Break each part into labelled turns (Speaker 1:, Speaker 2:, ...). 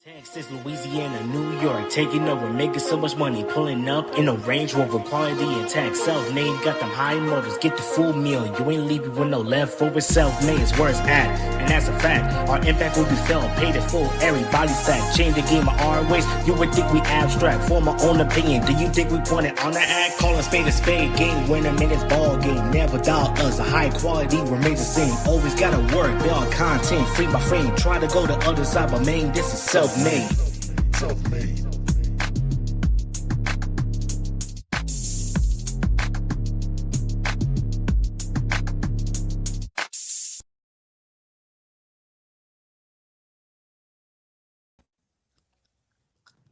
Speaker 1: Texas, Louisiana, New York, taking over, making so much money, pulling up in a Range Rover, quality intact, self-made, got them high motors, get the full meal, you ain't leaving with no leftover, self-made is where it's at, and that's a fact, our impact will be felt, paid in full, everybody's fact, change the game of our ways, you would think we abstract, form my own opinion, do you think we pointed on the act, call a spade, game winner, minutes ball game, never doubt us, a high quality remains the same, always gotta work, build content, frame by frame, try to go the other side, but main, this is self-made. Self-made.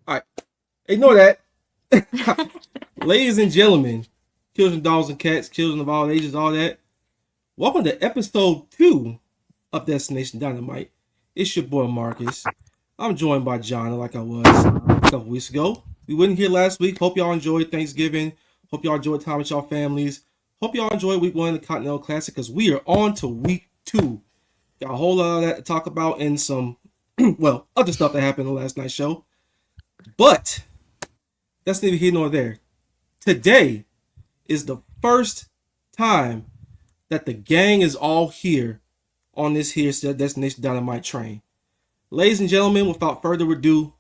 Speaker 2: All right, ignore that. Ladies and gentlemen, children, dogs, and cats, children of all ages, all that. Welcome to episode 2 of Destination Dynamite. It's your boy Marcus. I'm joined by Jana, like I was a couple weeks ago. We wasn't here last week. Hope y'all enjoyed Thanksgiving. Hope y'all enjoyed time with y'all families. Hope y'all enjoyed week 1 of the Continental Classic, because we are on to week 2. Got a whole lot of that to talk about and some, other stuff that happened in the last night's show. But that's neither here nor there. Today is the first time that the gang is all here on this here Destination Dynamite train. Ladies and gentlemen, without further ado,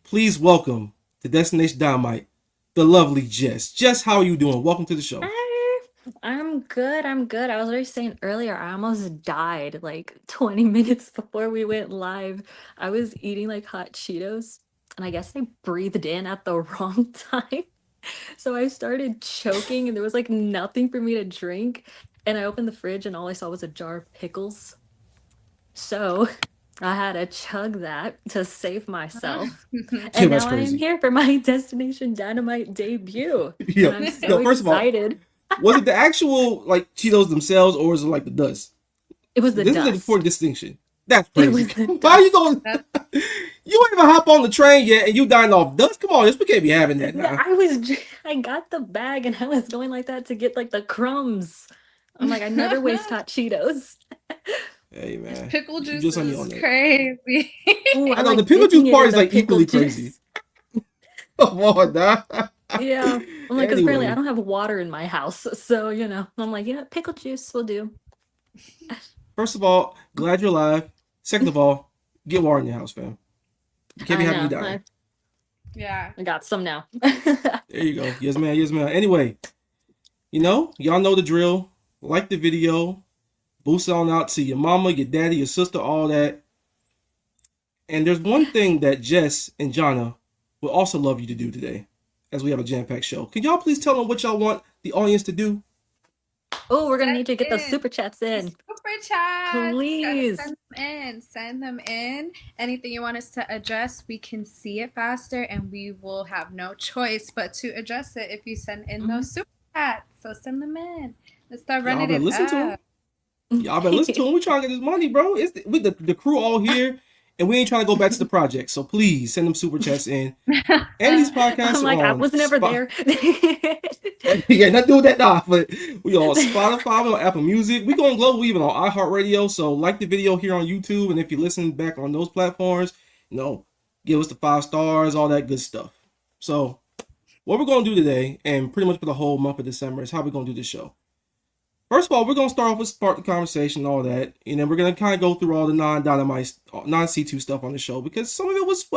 Speaker 2: please welcome to Destination Dynamite, the lovely Jess. Jess, how are you doing? Welcome to the show.
Speaker 3: Hi, I'm good. I was already saying earlier, I almost died like 20 minutes before we went live. I was eating like hot Cheetos, and I guess I breathed in at the wrong time. So I started choking, and there was like nothing for me to drink. And I opened the fridge, and all I saw was a jar of pickles. So I had to chug that to save myself. And now I am here for my Destination Dynamite debut.
Speaker 2: Yeah.
Speaker 3: And I'm so excited.
Speaker 2: Was it the actual like Cheetos themselves, or was it like the dust?
Speaker 3: It was the dust.
Speaker 2: This is an important distinction. That's crazy. Why are you going? You ain't even hop on the train yet, and you dying off dust. Come on, we can't be having that now.
Speaker 3: I got the bag, and I was going like that to get like the crumbs. I'm like, I never waste hot Cheetos.
Speaker 2: Hey man,
Speaker 4: this pickle juice is crazy.
Speaker 3: Ooh,
Speaker 2: I know the pickle juice part is like equally crazy. Come on, nah.
Speaker 3: Yeah, I'm like, because apparently I don't have water in my house, so I'm like, yeah, pickle juice will do.
Speaker 2: First of all, glad you're alive. Second of all, get water in your house, fam. You can't be having me dying.
Speaker 4: Yeah,
Speaker 3: I got some now.
Speaker 2: There you go. Yes, ma'am. Yes, ma'am. Anyway, y'all know the drill. Like the video. Boost it on out to your mama, your daddy, your sister, all that. And there's one thing that Jess and Jana would also love you to do today, as we have a jam-packed show. Can y'all please tell them what y'all want the audience to do?
Speaker 3: Oh, we're gonna need to get those super chats in.
Speaker 4: Super chats,
Speaker 3: please.
Speaker 4: Send them in. Anything you want us to address, we can see it faster, and we will have no choice but to address it if you send in those super chats. So send them in. Let's start running it up.
Speaker 2: Y'all better listen to him. We trying to get this money, bro. It's the crew all here, and we ain't trying to go back to the project. So please send them super chats in. And these podcasts
Speaker 3: I'm like, I was never there.
Speaker 2: Yeah, not doing that now. But we on Spotify, on Apple Music. We going global, even on iHeartRadio. So like the video here on YouTube, and if you listen back on those platforms, give us the 5 stars, all that good stuff. So what we're gonna do today, and pretty much for the whole month of December, is how we're gonna do this show. First of all, we're going to start off with start the conversation and all that. And then we're going to kind of go through all the non-Dynamite, non-C2 stuff on the show. Because some of it was,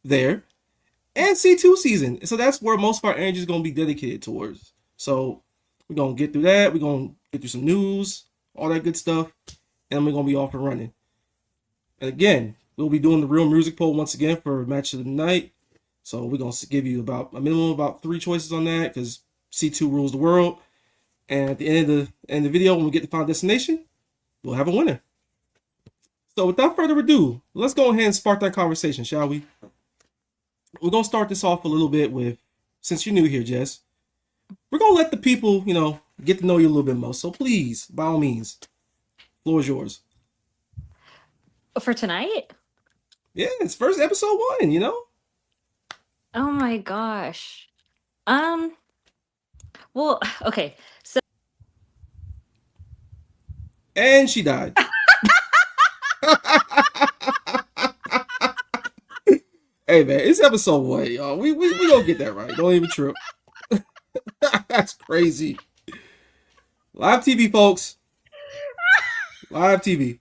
Speaker 2: there. And C2 season. So that's where most of our energy is going to be dedicated towards. So we're going to get through that. We're going to get through some news, all that good stuff. And we're going to be off and running. And again, we'll be doing the real music poll once again for Match of the Night. So we're going to give you about a minimum of about 3 choices on that. Because C2 rules the world. And at the end of the video, when we get to Final Destination, we'll have a winner. So without further ado, let's go ahead and spark that conversation, shall we? We're going to start this off a little bit with, since you're new here, Jess, we're going to let the people, get to know you a little bit more. So please, by all means, floor is yours.
Speaker 3: For tonight?
Speaker 2: Yeah, it's first episode 1,
Speaker 3: Oh my gosh. Well, okay. So
Speaker 2: And she died. Hey man, it's episode 1, y'all. We gonna get that right. Don't even trip. That's crazy. Live TV, folks. Live TV.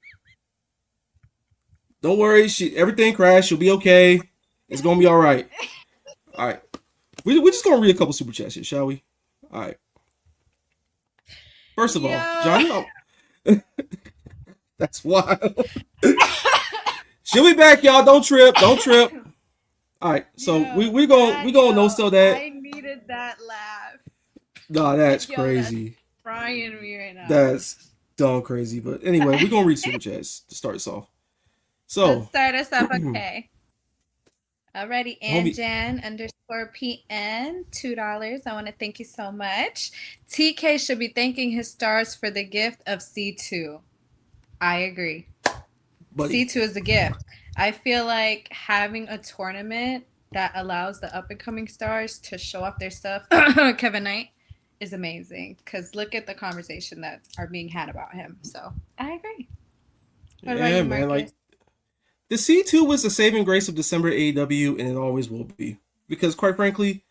Speaker 2: Don't worry, everything crashed. She'll be okay. It's gonna be all right. All right. We're just gonna read a couple super chats here, shall we? All right. First of all, Jana, that's wild. She'll be back, y'all. Don't trip. Don't trip. All right. So we gonna no sell that.
Speaker 4: I needed that laugh.
Speaker 2: Nah, that's crazy.
Speaker 4: That's frying me right now.
Speaker 2: That's dumb crazy. But anyway, we're gonna read super chats to start us off. So
Speaker 4: let's start us off. Okay. Alrighty, Anjan _PN, $2. I want to thank you so much. TK should be thanking his stars for the gift of C2. I agree. Buddy. C2 is the gift. I feel like having a tournament that allows the up and coming stars to show off their stuff, Kevin Knight, is amazing. Because look at the conversation that are being had about him. So I agree. What about you, Marcus?
Speaker 2: Man, the C2 was the saving grace of December AEW, and it always will be. Because, quite frankly,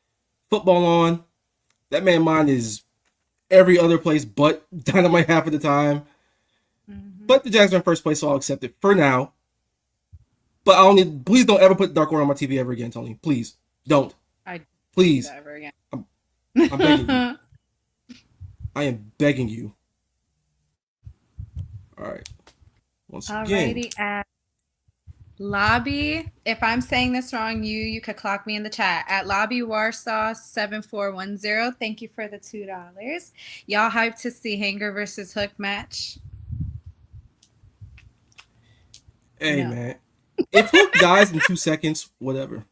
Speaker 2: football on, that man's mind is every other place but Dynamite half of the time. Mm-hmm. But the Jags are in first place, so I'll accept it for now. But please don't ever put Dark Order on my TV ever again, Tony. Please, don't. Please.
Speaker 4: Ever again.
Speaker 2: I'm begging you. I am begging you. All right. Once again.
Speaker 4: Alrighty, Lobby, if I'm saying this wrong, you could clock me in the chat at Lobby Warsaw 7410. Thank you for the $2. Y'all hyped to see Hanger versus Hook match?
Speaker 2: Hey, man. If Hook dies in 2 seconds, whatever.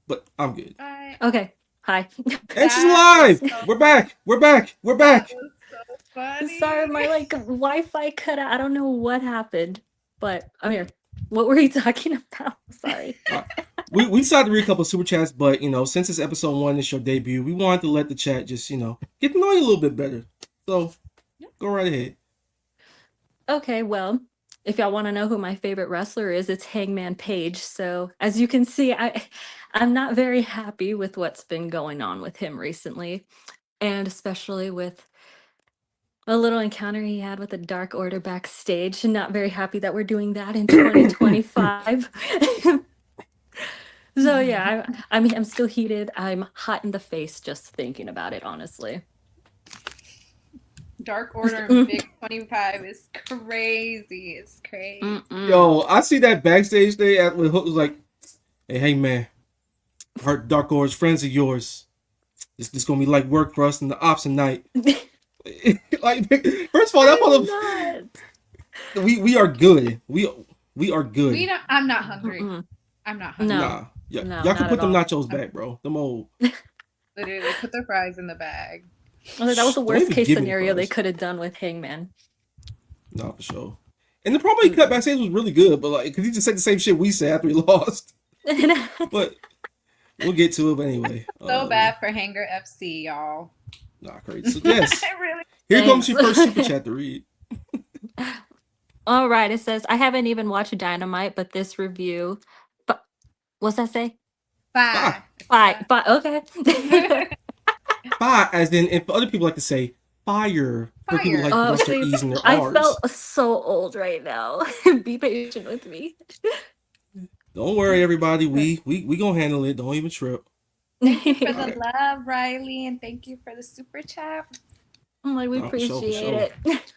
Speaker 2: But I'm good.
Speaker 3: Okay. Hi.
Speaker 2: And she's live. We're back. We're back. We're back.
Speaker 4: That was so funny.
Speaker 3: Sorry, my Wi-Fi cut out. I don't know what happened, but I'm here. What were you talking about? Sorry.
Speaker 2: We decided to read a couple of super chats, but since it's episode 1, it's your debut, we wanted to let the chat just get to know you a little bit better. So go right ahead.
Speaker 3: Okay, well, if y'all want to know who my favorite wrestler is, it's Hangman Page. So as you can see, I'm not very happy with what's been going on with him recently, and especially with a little encounter he had with the Dark Order backstage. Not very happy that we're doing that in 2025. So yeah, I'm still heated. I'm hot in the face just thinking about it, honestly.
Speaker 4: Dark Order and Big 25 is crazy. It's crazy.
Speaker 3: Mm-mm.
Speaker 2: Yo, I see that backstage thing when Hook was like, hey man, heard Dark Order's friends of yours. This gonna be like work for us in the ops tonight. Like, first of all, that we are good. We are good.
Speaker 4: I'm not hungry.
Speaker 3: Mm-mm.
Speaker 4: I'm not hungry.
Speaker 2: Nah.
Speaker 3: No,
Speaker 2: y'all can put them
Speaker 3: all.
Speaker 2: nachos back, bro. Them old.
Speaker 4: Literally, put their fries in the bag.
Speaker 3: That was the worst case
Speaker 2: give me
Speaker 3: scenario they
Speaker 2: fries.
Speaker 3: could have done with Hangman.
Speaker 2: Nah, for sure. And the promo he cut backstage was really good, but because he just said the same shit we said after he lost. But we'll get to it. But anyway,
Speaker 4: So bad for Hanger FC, y'all.
Speaker 2: Nah, crazy. So yes,
Speaker 4: Really?
Speaker 2: here comes your first super chat to read.
Speaker 3: All right, it says, I haven't even watched Dynamite, but this review... But what's that say?
Speaker 4: Bye.
Speaker 3: Okay.
Speaker 2: Fire, as in, if other people like to say fire, for people like to rest their E's and their
Speaker 3: I
Speaker 2: R's.
Speaker 3: felt so old right now. Be patient with me.
Speaker 2: Don't worry, everybody. We gonna handle it. Don't even trip.
Speaker 4: Thank you for the love, Riley, and thank you for the super chat.
Speaker 3: We appreciate it.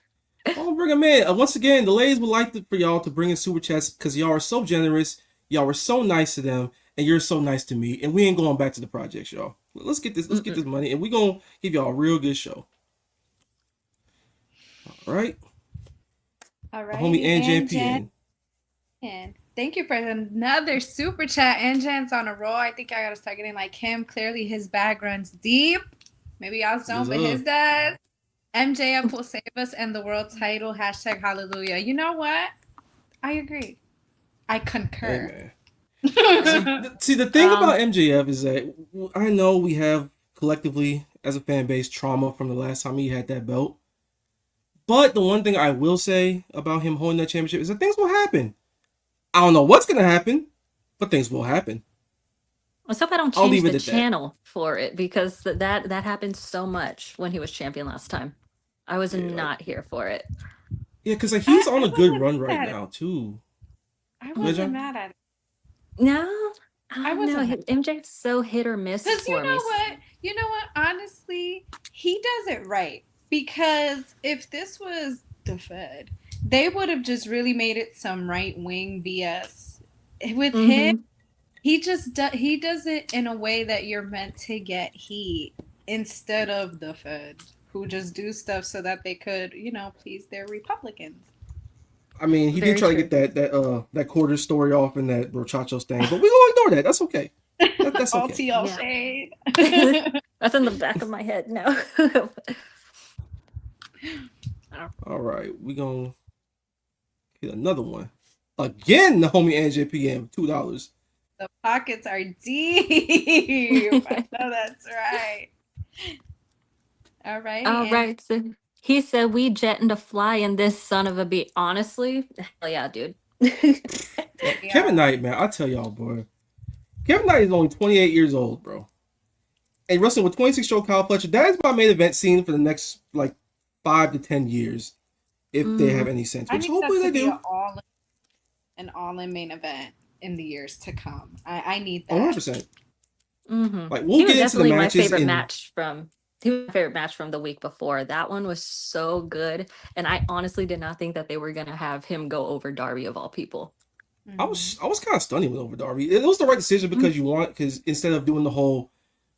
Speaker 2: I'll bring them in. Once again, the ladies would like for y'all to bring in super chats because y'all are so generous. Y'all were so nice to them, and you're so nice to me. And we ain't going back to the projects, y'all. Let's get this. Let's get this money, and we gonna give y'all a real good show. All right.
Speaker 4: All right.
Speaker 2: Homie Anjan
Speaker 4: And thank you for another super chat. Anjan's on a roll. I think I gotta start getting like him. Clearly, his bag runs deep. Maybe y'all don't, but his does. MJF will save us and the world title. # hallelujah. You know what? I agree. I concur.
Speaker 2: Hey, see, the thing about MJF is that I know we have collectively as a fan base trauma from the last time he had that belt. But the one thing I will say about him holding that championship is that things will happen. I don't know what's going to happen, but things will happen.
Speaker 3: Let's hope I don't
Speaker 2: I'll
Speaker 3: change
Speaker 2: leave it
Speaker 3: the
Speaker 2: at that.
Speaker 3: channel for it, because that happened so much when he was champion last time. I was
Speaker 2: Yeah,
Speaker 3: not here for it.
Speaker 2: Yeah, because like he's on
Speaker 4: I
Speaker 2: a good
Speaker 4: wasn't
Speaker 2: run
Speaker 4: mad
Speaker 2: right
Speaker 4: at it.
Speaker 2: now too.
Speaker 4: I
Speaker 2: Go ahead,
Speaker 4: wasn't
Speaker 2: John.
Speaker 4: mad at it.
Speaker 3: No,
Speaker 4: I
Speaker 3: no,
Speaker 4: wasn't mad.
Speaker 3: MJ's so hit or miss
Speaker 4: Because
Speaker 3: for me.
Speaker 4: you know what? Honestly, he does it right. Because if this was the Fed, they would have just really made it some right wing BS. With him, he does it in a way that you're meant to get heat instead of the Fed, who just do stuff so that they could, please their Republicans.
Speaker 2: I mean, he did
Speaker 3: Very
Speaker 2: try
Speaker 3: true.
Speaker 2: to get that quarter story off in that Brochachos thing, but we gonna ignore that. That's okay. That's
Speaker 4: All
Speaker 2: okay.
Speaker 4: TL
Speaker 3: Yeah.
Speaker 4: shade.
Speaker 3: That's in the back of my head now.
Speaker 2: All right, we gonna hit another one again. The homie NJPM $2.
Speaker 4: The pockets are deep. I know that's right. All right.
Speaker 3: All right. So he said we jetting to fly in this son of a bee. Honestly, hell yeah, dude.
Speaker 2: Kevin Knight, man, I tell y'all, boy. Kevin Knight is only 28 years old, bro. And wrestling with 26-year-old Kyle Fletcher, that is my main event scene for the next like 5 to 10 years, if they have any sense. Which hopefully they do.
Speaker 4: An all-in main event in the years to come. I need that.
Speaker 2: 100%. Like
Speaker 3: He
Speaker 2: we'll
Speaker 3: was
Speaker 2: get into the
Speaker 3: definitely my
Speaker 2: matches.
Speaker 3: favorite match from. He was my favorite match from the week before. That one was so good, and I honestly did not think that they were gonna have him go over Darby of all people.
Speaker 2: I was kind of stunned with over Darby. It was the right decision because instead of doing the whole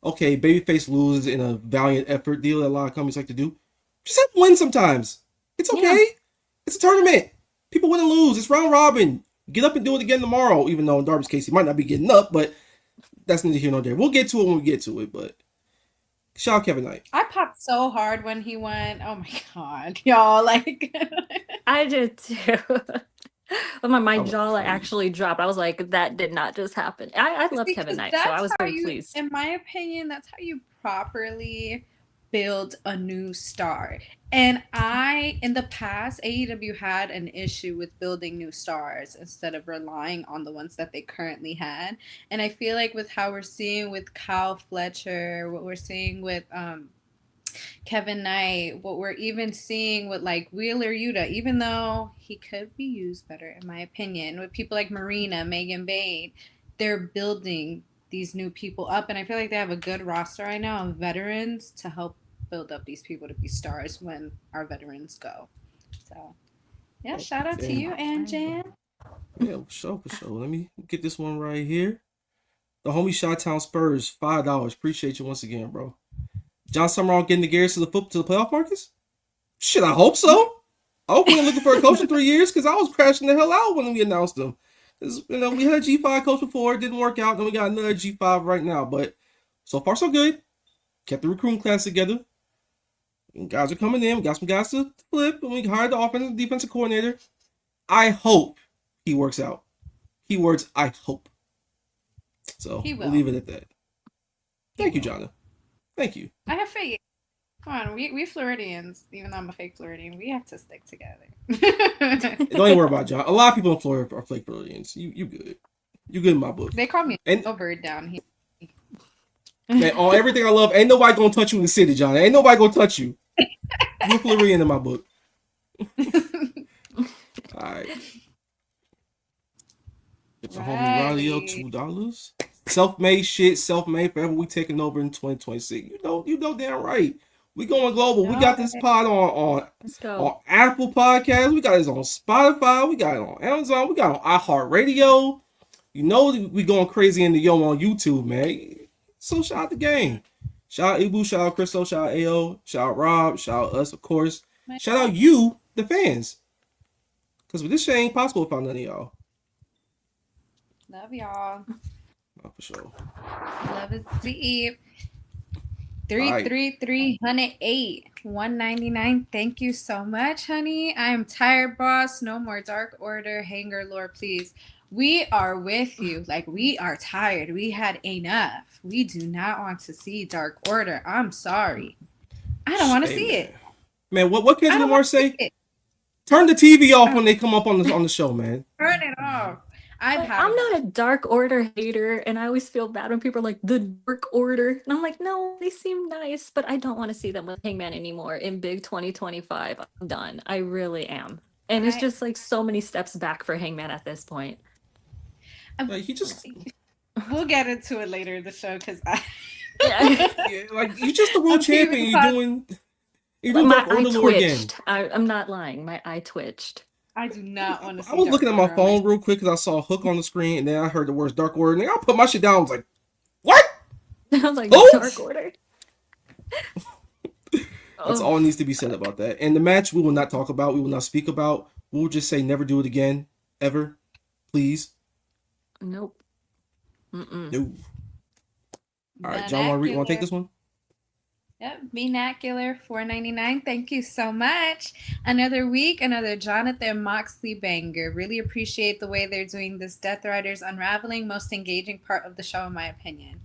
Speaker 2: babyface loses in a valiant effort deal that a lot of companies like to do, just have to win sometimes. It's okay. Yeah. It's a tournament. People win and lose. It's round robin. Get up and do it again tomorrow. Even though in Darby's case he might not be getting up, but that's neither here nor there. We'll get to it when we get to it. But shout out Kevin Knight.
Speaker 4: I popped so hard when he went. Oh my god, y'all! Like
Speaker 3: I did too. But my jaw actually dropped. I was like, that did not just happen. I love Kevin Knight, so I was very pleased.
Speaker 4: In my opinion, that's how you properly build a new star. And in the past, AEW had an issue with building new stars instead of relying on the ones that they currently had. And I feel like with how we're seeing with Kyle Fletcher, what we're seeing with Kevin Knight, what we're even seeing with like Wheeler Yuta, even though he could be used better, in my opinion, with people like Marina, Megan Bade, they're building these new people up. And I feel like they have a good roster right now of veterans to help build up these people to be stars when our veterans go. So, yeah, shout out to you, and Jan.
Speaker 2: Yeah, for sure. Let me get this one right here. The homie Chi-Town Spurs, $5. Appreciate you once again, bro. John Summerall getting the Garrett to the playoff markets? Shit, I hope so. I hope we're looking for a coach in 3 years because I was crashing the hell out when we announced him. We had a G5 coach before, it didn't work out. Then we got another G5 right now. But so far, so good. Kept the recruiting class together. And guys are coming in. We got some guys to flip. And we hired the offensive and defensive coordinator. I hope he works out. Keywords, I hope. So we'll leave it at that. Thank you, Jana. Thank you.
Speaker 4: I have faith. Come on, we Floridians, even though I'm a fake Floridian, we have to stick together.
Speaker 2: Don't even worry about John. A lot of people in Florida are fake Floridians. You good. You good in my book.
Speaker 4: They call me a bird down here.
Speaker 2: Man, on everything I love, ain't nobody gonna touch you in the city, John. Ain't nobody gonna touch you. You're Floridian in my book. Alright. It's a homie Ronnie $2. Self-made shit, self-made forever. We taking over in 2026. You know damn right. We going global. We got this pod on Apple Podcasts. We got it on Spotify. We got it on Amazon. We got it on iHeartRadio. You know we going crazy in the on YouTube, man. So shout out the gang. Shout out Ibu, shout out Crystal, shout out AO, shout out Rob, shout out us, of course. Shout out you, the fans. Because this shit ain't possible without none of y'all.
Speaker 4: Love y'all.
Speaker 2: Oh, for sure.
Speaker 4: Love is deep. 33308 $199. Thank you so much, honey. I am tired, boss. No more Dark Order, Hanger Lore, please. We are with you. Like, we are tired. We had enough. We do not want to see Dark Order. I'm sorry. I don't want to see it.
Speaker 2: Man, what can Lamar say? Turn the TV off when they come up on the show, man.
Speaker 4: Turn it off.
Speaker 3: I'm not a Dark Order hater, and I always feel bad when people are like, the Dark Order. And I'm like, no, they seem nice, but I don't want to see them with Hangman anymore in big 2025. I'm done. I really am. And it's just like so many steps back for Hangman at this point.
Speaker 2: Like, he just...
Speaker 4: We'll get into it later in the show, because
Speaker 2: yeah, like, you're just the world champion. You're doing
Speaker 3: my eye twitched. I'm not lying. My eye twitched.
Speaker 4: I do not want to see
Speaker 2: I was looking at my phone real quick because I saw a hook on the screen, and then I heard the words Dark Order, and I put my shit down. I was like, what?
Speaker 3: I was like, Dark Order.
Speaker 2: That's all needs to be said about that. And the match we will not talk about, we will not speak about. We'll just say never do it again, ever. Please.
Speaker 3: Nope.
Speaker 2: No. All right, John, want to take this one?
Speaker 4: Yep, Vernacular $4.99. Thank you so much. Another week, another Jonathan Moxley banger. Really appreciate the way they're doing this Death Riders Unraveling, most engaging part of the show, in my opinion.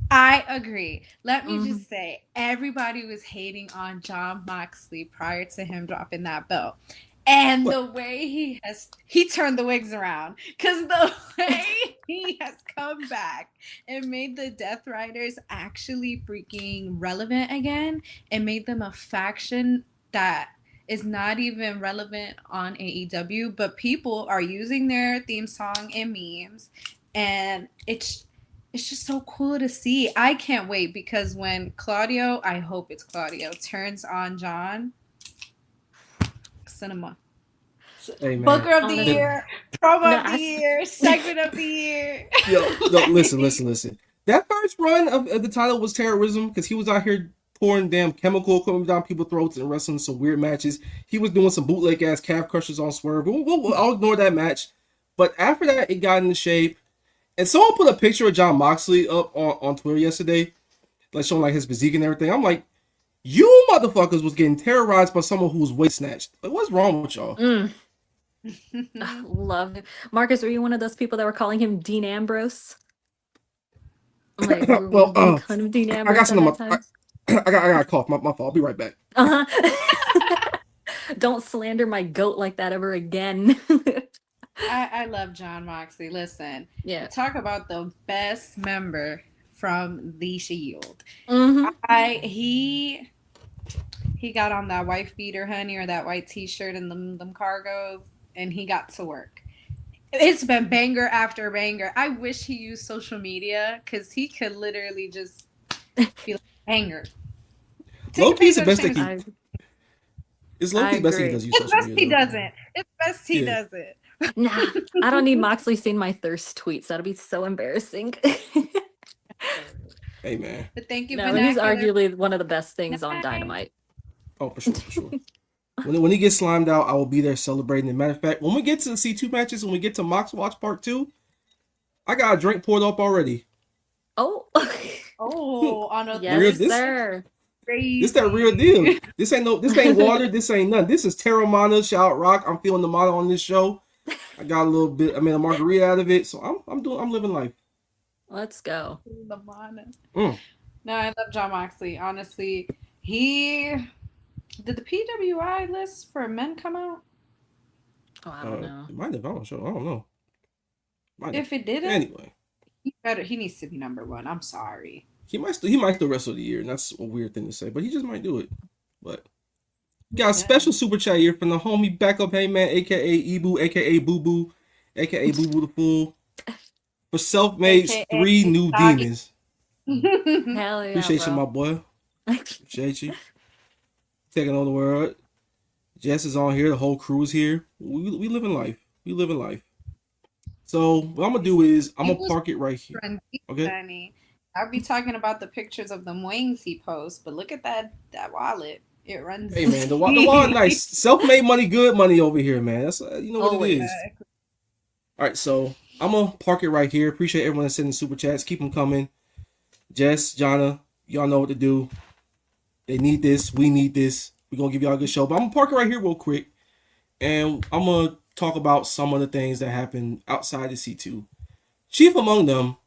Speaker 4: I agree. Let me just say, everybody was hating on Jon Moxley prior to him dropping that belt. And the way he turned the wigs around, because the way he has come back and made the Death Riders actually freaking relevant again, and made them a faction that is not even relevant on AEW, but people are using their theme song in memes, and it's just so cool to see. I can't wait, because when Claudio, I hope it's Claudio, turns on John, cinema.
Speaker 2: Hey,
Speaker 4: Booker of the year, promo of the year, segment of the year.
Speaker 2: Yo, listen. That first run of the title was terrorism, because he was out here pouring damn chemical coming down people's throats and wrestling some weird matches. He was doing some bootleg ass calf crushers on Swerve. I'll ignore that match. But after that, it got into shape. And someone put a picture of Jon Moxley up on Twitter yesterday, like showing like his physique and everything. I'm like, you motherfuckers was getting terrorized by someone who was weight snatched. Like, what's wrong with y'all?
Speaker 3: Love him. Marcus, were you one of those people that were calling him Dean Ambrose? Like,
Speaker 2: well,
Speaker 3: kind of Dean Ambrose.
Speaker 2: I got some. I got a cough. My fault. I'll be right back.
Speaker 3: Don't slander my goat like that ever again.
Speaker 4: I love Jon Moxley. Listen, talk about the best member from the Shield. He got on that wife beater, honey, or that white t-shirt and them cargos, and he got to work. It's been banger after banger. I wish he used social media, because he could literally just be like, banger.
Speaker 2: Low-key is the best thing It's low-key best he does use social media.
Speaker 4: It's best he doesn't.
Speaker 3: Nah, I don't need Moxley seeing my thirst tweets. That'll be so embarrassing.
Speaker 2: Hey, man.
Speaker 4: But thank you.
Speaker 3: No, he's arguably one of the best things on Dynamite.
Speaker 2: Oh, for sure. When he gets slimed out, I will be there celebrating. As a matter of fact, when we get to the C2 matches, when we get to Mox Watch Part 2, I got a drink poured up already.
Speaker 3: Oh,
Speaker 4: on a
Speaker 3: yes, sir.
Speaker 2: This that real deal. This ain't water. This ain't nothing. This is Terramana, Shout Rock. I'm feeling the motto on this show. I got a little bit. I made a margarita out of it, so I'm living life.
Speaker 3: Let's go.
Speaker 4: No, I love Jon Moxley. Honestly, did the PWI list for men come out?
Speaker 3: Oh, I don't know.
Speaker 2: It might have. I don't know.
Speaker 4: If it didn't,
Speaker 2: anyway,
Speaker 4: he needs to be number one. I'm sorry.
Speaker 2: He might still wrestle the year, and that's a weird thing to say, but he just might do it. But got a special super chat here from the homie Backup Heyman, aka Ebu, aka Boo Boo, aka Boo Boo the Fool, for self-made
Speaker 4: AKA
Speaker 2: 3 new demons.
Speaker 3: Hell yeah,
Speaker 2: Appreciate you, my boy. Appreciate you. Taking on the world. Jess is on here. The whole crew is here. We live in life. So what I'm gonna do is I'm gonna park it right here. Okay.
Speaker 4: I'll be talking about the pictures of the wings he posts, but look at that wallet. It runs.
Speaker 2: Hey man, the wallet nice. Self-made money, good money over here, man. That's you know what it is. All right, so I'm gonna park it right here. Appreciate everyone that's sending super chats. Keep them coming. Jess, Jana, y'all know what to do. They need this. We need this. We're gonna give y'all a good show. But I'm gonna park it right here real quick, and I'm gonna talk about some of the things that happened outside the C2. Chief among them.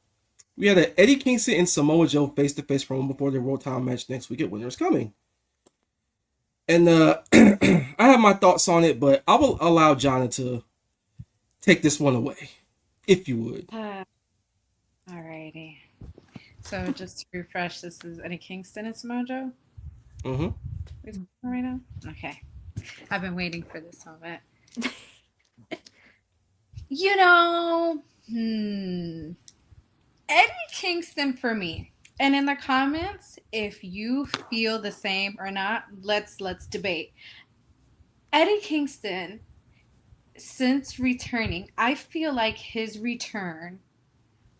Speaker 2: We had an Eddie Kingston and Samoa Joe face-to-face promo before their World Title match next week at Winter is Coming. And I have my thoughts on it, but I will allow Jana to take this one away. if you would.
Speaker 4: Alrighty. So just to refresh, this is Eddie Kingston and Samoa Joe?
Speaker 2: Mm-hmm.
Speaker 4: Right now? Okay. I've been waiting for this moment. You know, Eddie Kingston for me. And in the comments, if you feel the same or not, let's debate. Eddie Kingston, since returning, I feel like his return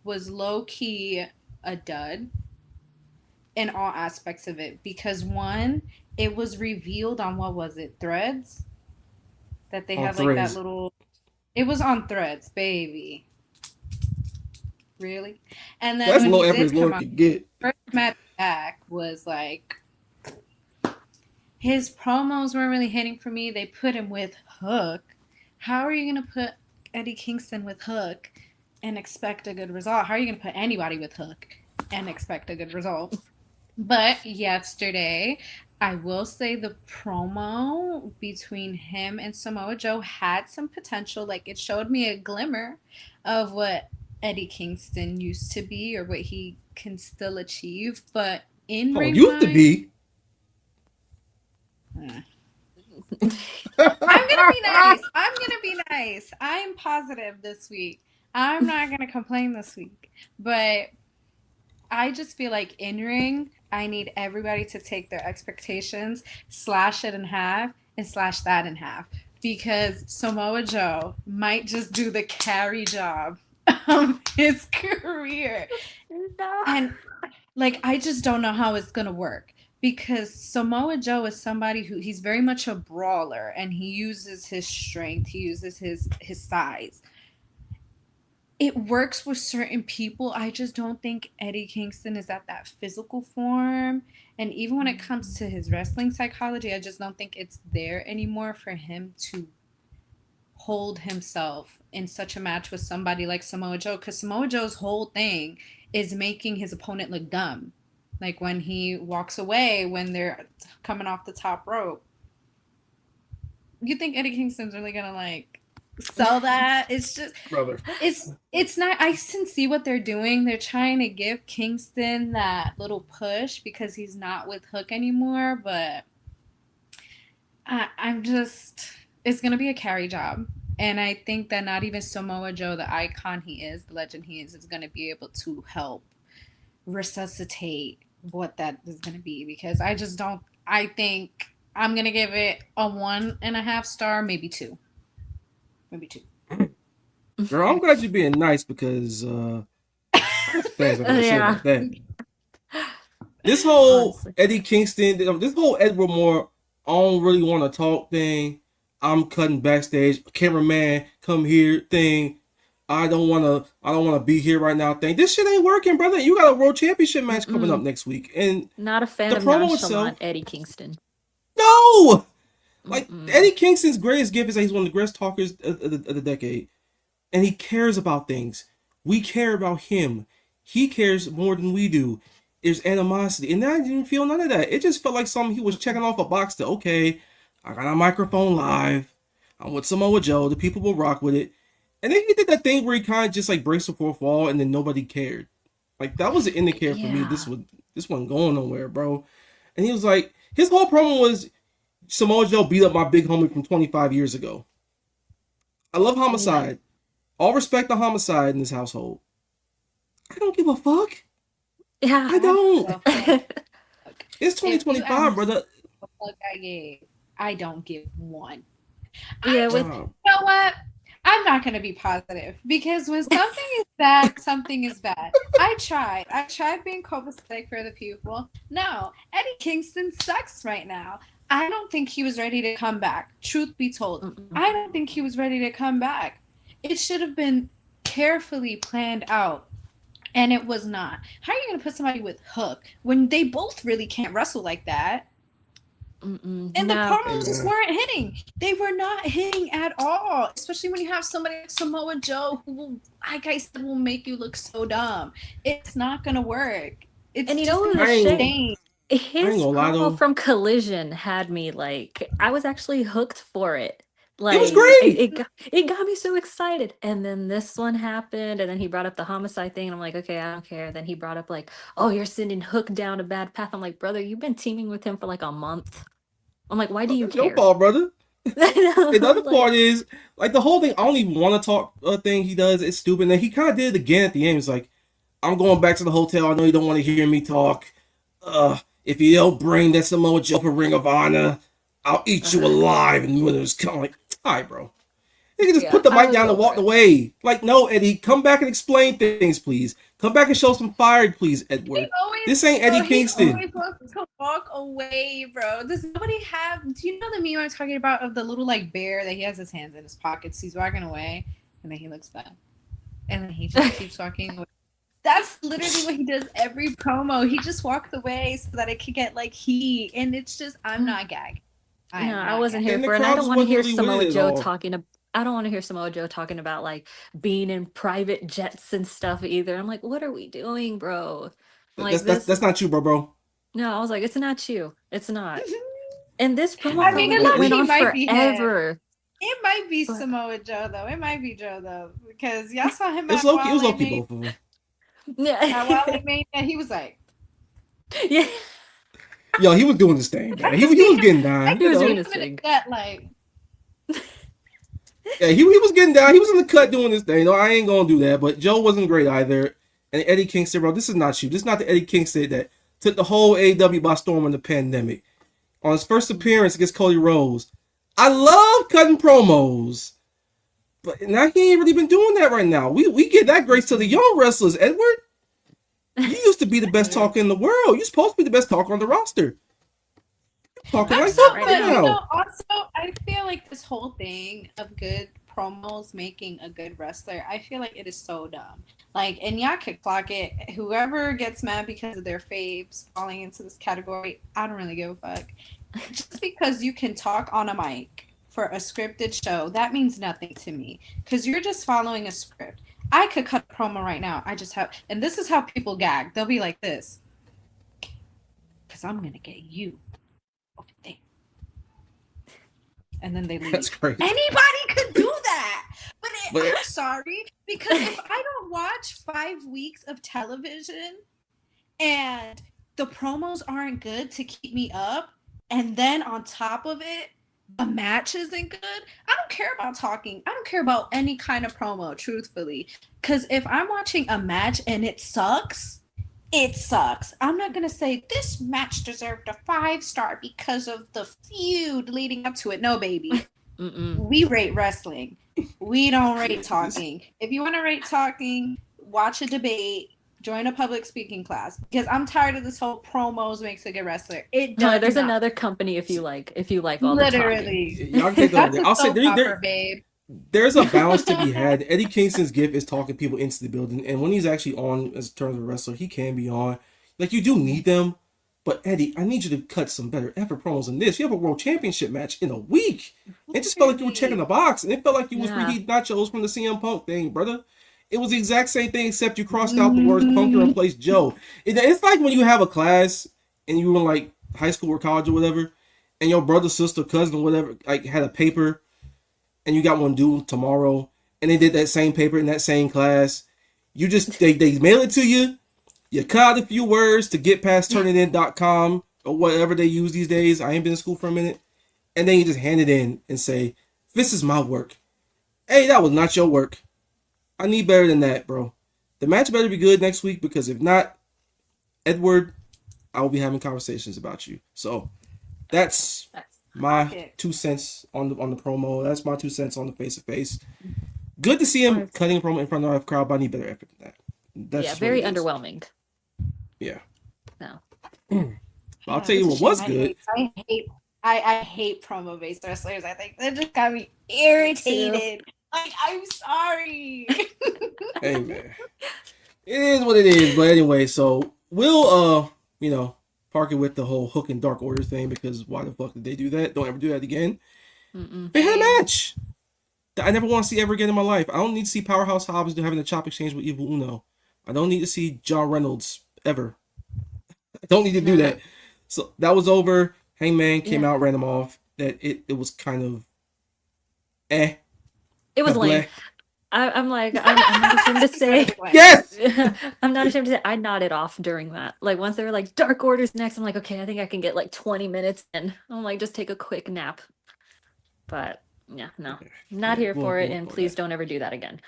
Speaker 4: was low key a dud in all aspects of it because one, it was revealed on what was it, Threads, that they
Speaker 2: On
Speaker 4: had like that
Speaker 2: Threads.
Speaker 4: little. It was on Threads, baby. Really? And then
Speaker 2: That's
Speaker 4: when
Speaker 2: low
Speaker 4: he
Speaker 2: effort
Speaker 4: did
Speaker 2: as Lord
Speaker 4: come out,
Speaker 2: could get.
Speaker 4: first match back was like his promos weren't really hitting for me. They put him with Hook. How are you gonna put Eddie Kingston with Hook and expect a good result? How are you gonna put anybody with Hook and expect a good result? But yesterday, I will say the promo between him and Samoa Joe had some potential. Like it showed me a glimmer of what Eddie Kingston used to be or what he can still achieve. But in
Speaker 2: Oh,
Speaker 4: ring
Speaker 2: used to
Speaker 4: wise,
Speaker 2: be.
Speaker 4: I'm gonna be nice. I'm gonna be nice. I'm positive this week. I'm not gonna complain this week. But I just feel like in ring, I need everybody to take their expectations, slash it in half, and slash that in half. Because Samoa Joe might just do the carry job of his career.
Speaker 3: No.
Speaker 4: And like, I just don't know how it's going to work. Because Samoa Joe is somebody who he's very much a brawler and he uses his strength, he uses his size. It works with certain people. I just don't think Eddie Kingston is at that physical form. And even when it comes to his wrestling psychology, I just don't think it's there anymore for him to hold himself in such a match with somebody like Samoa Joe. Because Samoa Joe's whole thing is making his opponent look dumb. Like when he walks away when they're coming off the top rope. You think Eddie Kingston's really going to like sell that? It's just
Speaker 2: Brother.
Speaker 4: it's not. I can see what they're doing. They're trying to give Kingston that little push because he's not with Hook anymore, but I'm just it's gonna be a carry job. And I think that not even Samoa Joe, the icon he is, the legend he is going to be able to help resuscitate what that is going to be. Because I just don't. I think I'm going to give it a 1.5 star, maybe 2. Maybe 2.
Speaker 2: Girl, I'm glad you're being nice because things are gonna say
Speaker 3: Yeah.
Speaker 2: about that. This whole
Speaker 3: Honestly.
Speaker 2: Eddie Kingston, this whole Edward Moore, I don't really want to talk thing. I'm cutting backstage. Cameraman, come here thing. I don't wanna be here right now thing. This shit ain't working, brother. You got a world championship match coming up next week. And
Speaker 3: Not a fan
Speaker 2: the
Speaker 3: of
Speaker 2: promo
Speaker 3: nonchalant
Speaker 2: itself,
Speaker 3: Eddie Kingston.
Speaker 2: no! Like
Speaker 3: Mm-mm.
Speaker 2: Eddie Kingston's greatest gift is that he's one of the greatest talkers of the decade. And he cares about things. We care about him. He cares more than we do. There's animosity. And I didn't feel none of that. It just felt like something he was checking off a box to, okay, I got a microphone live. I'm with Samoa Joe. The people will rock with it. And then he did that thing where he kind of just like braced the fourth wall and then nobody cared. Like that was the indicator for me.
Speaker 3: Yeah.
Speaker 2: This wasn't going nowhere, bro. And he was like, his whole promo was Samoa Joe beat up my big homie from 25 years ago. I love Homicide. All respect to Homicide in this household. I don't give a fuck.
Speaker 3: Yeah.
Speaker 2: I don't. It's
Speaker 4: If you
Speaker 2: 2025,
Speaker 4: ask
Speaker 2: brother.
Speaker 4: what I gave, I don't give 1.
Speaker 3: Yeah, with
Speaker 4: You know what? I'm not going to be positive because when something is bad, something is bad. I tried being copacetic for the people. No, Eddie Kingston sucks right now. I don't think he was ready to come back. Truth be told, I don't think he was ready to come back. It should have been carefully planned out. And it was not. How are you going to put somebody with Hook when they both really can't wrestle like that? And the promos just weren't hitting. They were not hitting at all. Especially when you have somebody like Samoa Joe who will, like I said, will make you look so dumb. It's not gonna work. It's
Speaker 3: and you
Speaker 4: just
Speaker 3: know
Speaker 4: gonna
Speaker 3: the
Speaker 2: ain't-
Speaker 3: shame.
Speaker 2: I
Speaker 3: His
Speaker 2: ain't gonna lie, though.
Speaker 3: promo from Collision had me like I was actually hooked for it. Like
Speaker 2: It was great.
Speaker 3: it got me so excited. And then this one happened, and then he brought up the homicide thing, and I'm like, okay, I don't care. Then he brought up like, oh, you're sending Hook down a bad path. I'm like, brother, you've been teaming with him for like a month. I'm like, why do you
Speaker 2: That's your
Speaker 3: care?
Speaker 2: fault, brother.
Speaker 3: I
Speaker 2: And the other
Speaker 3: was like,
Speaker 2: part is like the whole thing. I don't even want to talk thing he does. It's stupid. And then he kind of did it again at the end. It's like, I'm going back to the hotel. I know you don't want to hear me talk. If you don't bring that Samoa Joe for Ring of Honor, I'll eat you alive. And when it was kind of like, all right, bro. You can just
Speaker 3: yeah,
Speaker 2: put the
Speaker 3: I
Speaker 2: mic
Speaker 3: was
Speaker 2: down and
Speaker 3: over
Speaker 2: walk
Speaker 3: it.
Speaker 2: away. Like, no, Eddie, come back and explain things, please. Come back and show some fire, please,
Speaker 4: He
Speaker 2: Edward.
Speaker 4: always,
Speaker 2: This ain't Eddie
Speaker 4: bro, he
Speaker 2: Kingston.
Speaker 4: always wants to walk away, bro. Does nobody have? Do you know the meme I'm talking about of the little like bear that he has his hands in his pockets? He's walking away, and then he looks back, and then he just keeps walking away. That's literally what he does every promo. He just walks away so that it could get like heat, and it's just I'm not gagging.
Speaker 3: No, I wasn't here
Speaker 2: And the
Speaker 3: for it. And I
Speaker 2: crowd
Speaker 3: don't
Speaker 2: just
Speaker 3: want to
Speaker 2: wasn't
Speaker 3: hear
Speaker 2: really with
Speaker 3: Samoa
Speaker 2: it at
Speaker 3: Joe
Speaker 2: all.
Speaker 3: talking. I don't want to hear Samoa Joe talking about like being in private jets and stuff either. I'm like, what are we doing, bro? I'm like
Speaker 2: That's not you, bro.
Speaker 3: No, I was like, it's not you. It's not. And this promo
Speaker 4: I
Speaker 3: felt
Speaker 4: mean,
Speaker 3: like
Speaker 4: it
Speaker 3: it went
Speaker 4: low-key
Speaker 3: on
Speaker 4: might be him.
Speaker 3: forever.
Speaker 4: It might be
Speaker 3: But-
Speaker 4: Samoa Joe though. It might be Joe though, because y'all saw him
Speaker 2: It was
Speaker 4: at
Speaker 2: low-key,
Speaker 4: Wale
Speaker 2: both of them.
Speaker 4: At
Speaker 3: Yeah.
Speaker 4: Wale Mania, he was like,
Speaker 3: Yeah.
Speaker 2: Yo, he was doing this thing, man.
Speaker 4: I
Speaker 2: He
Speaker 4: can
Speaker 2: was
Speaker 4: see
Speaker 2: getting
Speaker 4: him.
Speaker 2: down.
Speaker 3: He was
Speaker 2: you know?
Speaker 3: doing his thing.
Speaker 4: Like,
Speaker 2: Yeah, he was getting down. He was in the cut doing this thing. No, I ain't gonna do that. But Joe wasn't great either. And Eddie Kingston, bro, this is not you. This is not the Eddie Kingston that took the whole AEW by storm in the pandemic. On his first appearance against Cody Rhodes, I love cutting promos. But now he ain't really been doing that right now. We give that grace to the young wrestlers, Edward. You used to be the best talker in the world. You're supposed to be the best talker on the roster. Talking like
Speaker 3: not
Speaker 2: that
Speaker 3: right
Speaker 2: right
Speaker 3: now.
Speaker 4: you
Speaker 2: now.
Speaker 4: know, also, I feel like this whole thing of good promos making a good wrestler, I feel like it is so dumb. Like, and y'all could clock it. Whoever gets mad because of their faves falling into this category, I don't really give a fuck. Just because you can talk on a mic for a scripted show, that means nothing to me. Because you're just following a script. I could cut a promo right now. I just have, and this is how people gag. They'll be like this. Because I'm going to get you over there. And then they leave.
Speaker 2: That's crazy.
Speaker 4: Anybody could do that. But
Speaker 2: But-
Speaker 4: I'm sorry, because if I don't watch 5 weeks of television and the promos aren't good to keep me up, and then on top of it, the match isn't good, I don't care about talking. I don't care about any kind of promo, truthfully. Because if I'm watching a match and it sucks, it sucks. I'm not going to say this match deserved a 5-star because of the feud leading up to it. No, baby.
Speaker 3: Mm-mm.
Speaker 4: We rate wrestling. We don't rate talking. If you want to rate talking, watch a debate, join a public speaking class. Because I'm tired of this whole promos makes a good wrestler. It does
Speaker 3: No, there's
Speaker 4: not.
Speaker 3: another company if you like all the talking.
Speaker 4: Literally.
Speaker 2: Y'all can take that.
Speaker 4: That's a
Speaker 2: I'll say
Speaker 4: soap opera, babe.
Speaker 2: there's a balance to be had. Eddie Kingston's gift is talking people into the building, and when he's actually on as terms of a wrestler, he can be on. Like, you do need them, but Eddie, I need you to cut some better effort promos than this. You have a world championship match in a week. It just felt like you were checking the box, and it felt like you was
Speaker 3: Yeah.
Speaker 2: reheating nachos from the CM Punk thing, brother. It was the exact same thing, except you crossed out the words Punk and replaced Joe. It's like when you have a class and you were in like high school or college or whatever, and your brother, sister, cousin, or whatever, like had a paper, and you got one due tomorrow, and they did that same paper in that same class. You just they mail it to you. You cut out a few words to get past turnitin.com or whatever they use these days. I ain't been in school for a minute. And then you just hand it in and say, this is my work. Hey, that was not your work. I need better than that, bro. The match better be good next week, because if not, Edward, I will be having conversations about you. So that's my 2 cents on the promo. That's my 2 cents on the face-to-face. Good to see him cutting a promo in front of our crowd, but I need better effort than that. That's
Speaker 3: Yeah,
Speaker 2: just
Speaker 3: very
Speaker 2: what it is.
Speaker 3: underwhelming.
Speaker 2: Yeah.
Speaker 3: No.
Speaker 2: I'll tell you what was good.
Speaker 4: I hate promo based wrestlers. I think that just got me irritated. Like, I'm sorry.
Speaker 2: Hey, man. It is what it is. But anyway, so we'll park it with the whole Hook and Dark Order thing, because why the fuck did they do that? Don't ever do that again.
Speaker 3: Mm-mm.
Speaker 2: They had a match that I never want to see ever again in my life. I don't need to see Powerhouse Hobbs having a chop exchange with Evil Uno. I don't need to see John Reynolds ever. I don't need to do that. So that was over. Hangman came out, ran him off. That it was kind of
Speaker 3: It was
Speaker 2: Bleh.
Speaker 3: lame. I'm not ashamed to say.
Speaker 2: Yes.
Speaker 3: I'm not ashamed to say I nodded off during that. Like once they were like Dark Order's next, I'm like, okay, I think I can get like 20 minutes in. I'm like, just take a quick nap. But yeah, no, not here for it, and please don't ever do that again.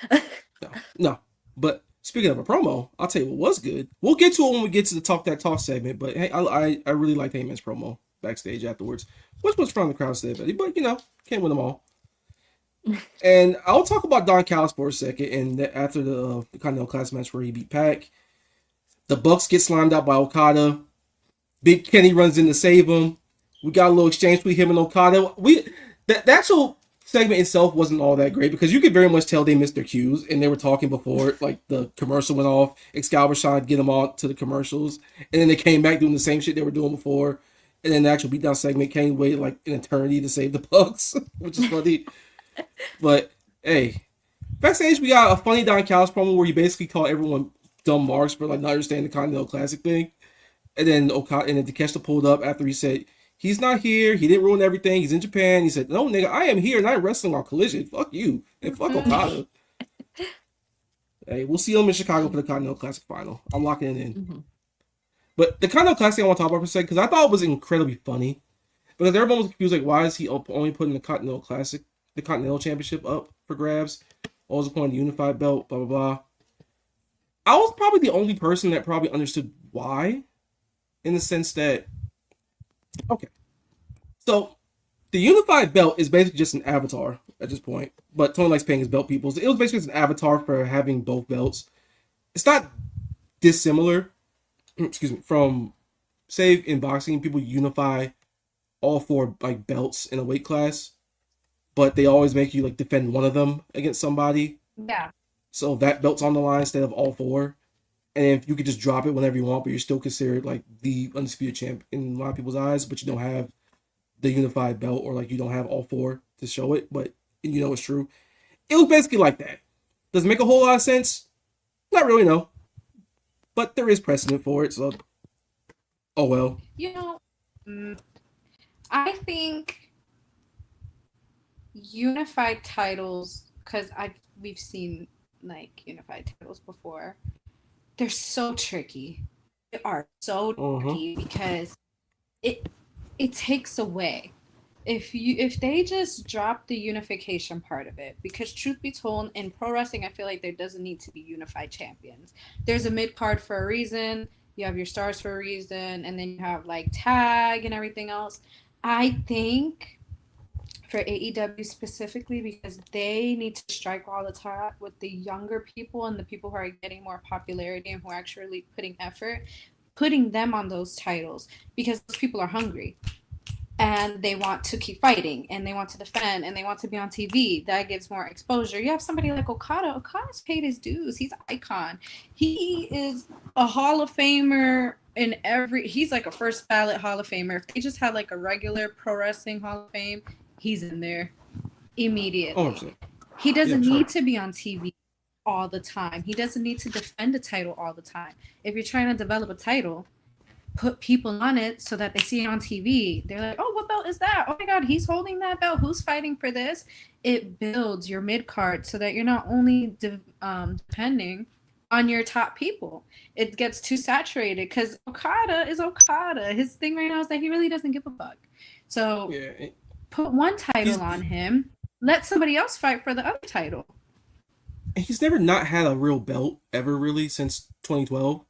Speaker 2: No. But speaking of a promo, I'll tell you what was good. We'll get to it when we get to the Talk That Talk segment. But hey, I really liked Heyman's promo backstage afterwards, which was from the crowd steady, but can't win them all. And I'll talk about Don Callis for a second. And after the Continental Class match where he beat Pac, the Bucks get slimed out by Okada. Big Kenny runs in to save him. We got a little exchange between him and Okada. The actual segment itself wasn't all that great because you could very much tell they missed their cues and they were talking before like the commercial went off. Excalibur trying to get them all to the commercials, and then they came back doing the same shit they were doing before. And then the actual beatdown segment Kenny waited like an eternity to save the Bucks, which is funny. But hey, backstage we got a funny Don Callis promo where he basically called everyone dumb marks for like not understanding the Continental Classic thing. And then Takeshita pulled up after he said he's not here, he didn't ruin everything, he's in Japan. He said, "No nigga, I am here and I'm wrestling on Collision. Fuck you and fuck Okada." Hey, we'll see him in Chicago for the Continental Classic final. I'm locking it in.
Speaker 3: Mm-hmm.
Speaker 2: But the Continental Classic I want to talk about for a second because I thought it was incredibly funny. Because everyone was confused, like, why is he only putting the Continental Classic, the Continental Championship up for grabs? What was the point of the unified belt? Blah, blah, blah. I was probably the only person that probably understood why. In the sense that, okay. So, the unified belt is basically just an avatar at this point. But Tony likes paying his belt people. So it was basically just an avatar for having both belts. It's not dissimilar, from, say, in boxing, people unify all four like belts in a weight class, but they always make you like defend one of them against somebody.
Speaker 4: Yeah.
Speaker 2: So that belt's on the line instead of all four. And if you could just drop it whenever you want, but you're still considered like the undisputed champ in a lot of people's eyes, but you don't have the unified belt or like you don't have all four to show it, but it's true. It was basically like that. Does it make a whole lot of sense? Not really, no. But there is precedent for it, so oh well.
Speaker 4: I think unified titles, because we've seen like unified titles before, they're so tricky. They are so tricky because it takes away. If they just drop the unification part of it, because truth be told, in pro wrestling, I feel like there doesn't need to be unified champions. There's a mid card for a reason. You have your stars for a reason, and then you have like tag and everything else. I think for AEW specifically, because they need to strike all the time with the younger people and the people who are getting more popularity and who are actually putting effort, putting them on those titles, because those people are hungry. And they want to keep fighting, and they want to defend, and they want to be on TV. That gives more exposure. You have somebody like Okada. Okada's paid his dues. He's an icon. He is a Hall of Famer he's like a first ballot Hall of Famer. If they just had like a regular pro wrestling Hall of Fame, he's in there immediately.
Speaker 2: 100%.
Speaker 4: He doesn't need to be on TV all the time. He doesn't need to defend a title all the time. If you're trying to develop a title, put people on it so that they see it on TV. They're like, oh, what belt is that? Oh my God, he's holding that belt. Who's fighting for this? It builds your mid card so that you're not only depending on your top people. It gets too saturated because Okada is Okada. His thing right now is that he really doesn't give a fuck. So put one title on him. Let somebody else fight for the other title.
Speaker 2: He's never not had a real belt ever, really, since 2012.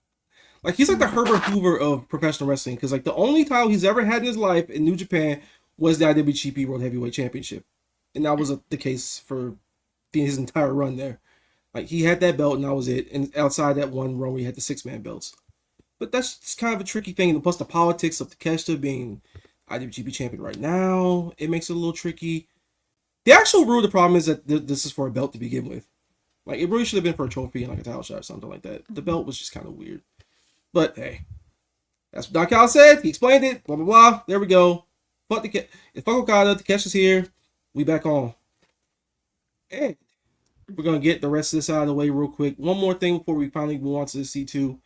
Speaker 2: Like, he's like the Herbert Hoover of professional wrestling, because like the only title he's ever had in his life in New Japan was the IWGP World Heavyweight Championship, and that was the case for his entire run there. Like, he had that belt, and that was it. And outside that one run, we had the 6-man belts. But that's just kind of a tricky thing. And plus, the politics of Takeshita being IWGP champion right now, it makes it a little tricky. The actual root of the problem is that this is for a belt to begin with. Like, it really should have been for a trophy and like a title shot or something like that. The belt was just kind of weird. But hey, that's what Don Callis said. He explained it. Blah blah blah. There we go. Fuck Okada. Takeshi's here. We back on. And we're gonna get the rest of this out of the way real quick. One more thing before we finally move on to the C2.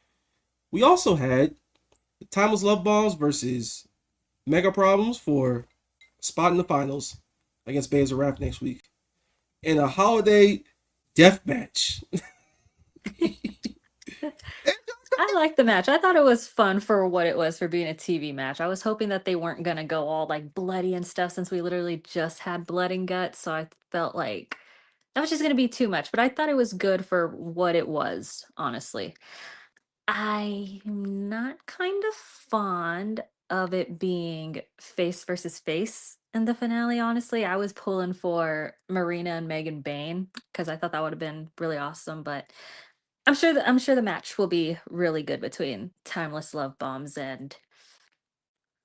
Speaker 2: We also had the Timeless Love Bombs versus Mega Problems for a spot in the finals against Bay as a Rap next week. in a holiday death match.
Speaker 3: I liked the match. I thought it was fun for what it was for being a TV match. I was hoping that they weren't gonna go all like bloody and stuff since we literally just had blood and guts. So I felt like that was just gonna be too much. But I thought it was good for what it was, honestly. I'm not kind of fond of it being face versus face in the finale, honestly. I was pulling for Marina and Megan Bain because I thought that would have been really awesome, but I'm sure the match will be really good between Timeless Love Bombs and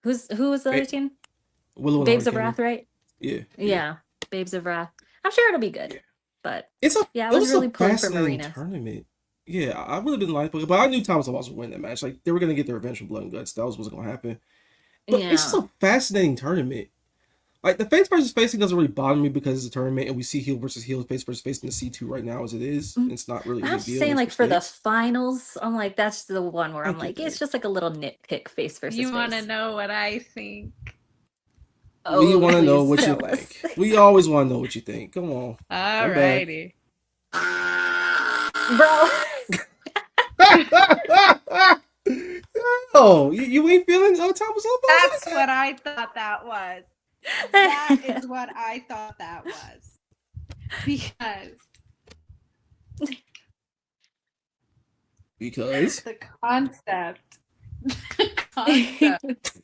Speaker 3: who was the other team?
Speaker 2: Willow and
Speaker 3: Babes of
Speaker 2: Hurricane.
Speaker 3: Wrath, right?
Speaker 2: Yeah.
Speaker 3: Yeah, Babes of Wrath. I'm sure it'll be good.
Speaker 2: Yeah.
Speaker 3: But
Speaker 2: It
Speaker 3: I
Speaker 2: was
Speaker 3: was really
Speaker 2: a
Speaker 3: pulling for
Speaker 2: fascinating
Speaker 3: Marina.
Speaker 2: tournament. Yeah, I would have been like, but I knew Thomas was win that match. Like they were gonna get their revenge from Blood and Guts. That was what's gonna happen. But it's just
Speaker 3: Yeah.
Speaker 2: a fascinating tournament. Like the face versus facing doesn't really bother me because it's a tournament and we see heel versus heel, face versus face in the C2 right now as it is.
Speaker 3: Mm.
Speaker 2: It's not really a
Speaker 3: I'm
Speaker 2: big
Speaker 3: just
Speaker 2: deal.
Speaker 3: saying,
Speaker 2: It's
Speaker 3: like for the
Speaker 2: stakes.
Speaker 3: finals, I'm like, that's the one where
Speaker 2: I
Speaker 3: I'm
Speaker 2: get
Speaker 3: like, it's
Speaker 2: that.
Speaker 3: just like a little nitpick face versus
Speaker 4: You want to
Speaker 3: face.
Speaker 4: know what I think?
Speaker 2: We
Speaker 3: Oh,
Speaker 2: want to know
Speaker 3: please
Speaker 2: what you
Speaker 3: tell us.
Speaker 2: think. We always want to know what you think. Come on. Come back.
Speaker 4: Alrighty.
Speaker 3: Bro.
Speaker 2: Oh, you ain't feeling Thomas Love?
Speaker 4: That's what I thought that was. That is what I thought that was.
Speaker 2: Because
Speaker 4: The concept. The concept.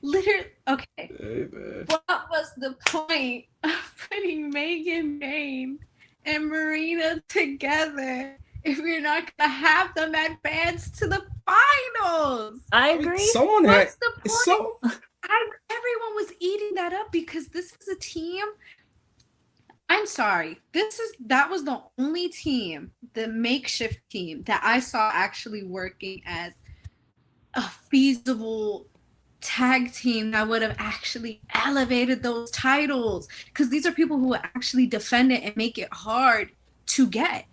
Speaker 4: Literally, okay.
Speaker 2: hey, man.
Speaker 4: What was the point of putting Megan Bain and Marina together if you're not gonna have them advance to the finals?
Speaker 3: I
Speaker 2: I mean,
Speaker 3: agree.
Speaker 2: someone had
Speaker 4: What's the point?
Speaker 2: so
Speaker 4: Everyone was eating that up because this is a team. I'm sorry. That was the only team, the makeshift team that I saw actually working as a feasible tag team that would have actually elevated those titles, because these are people who actually defend it and make it hard to get.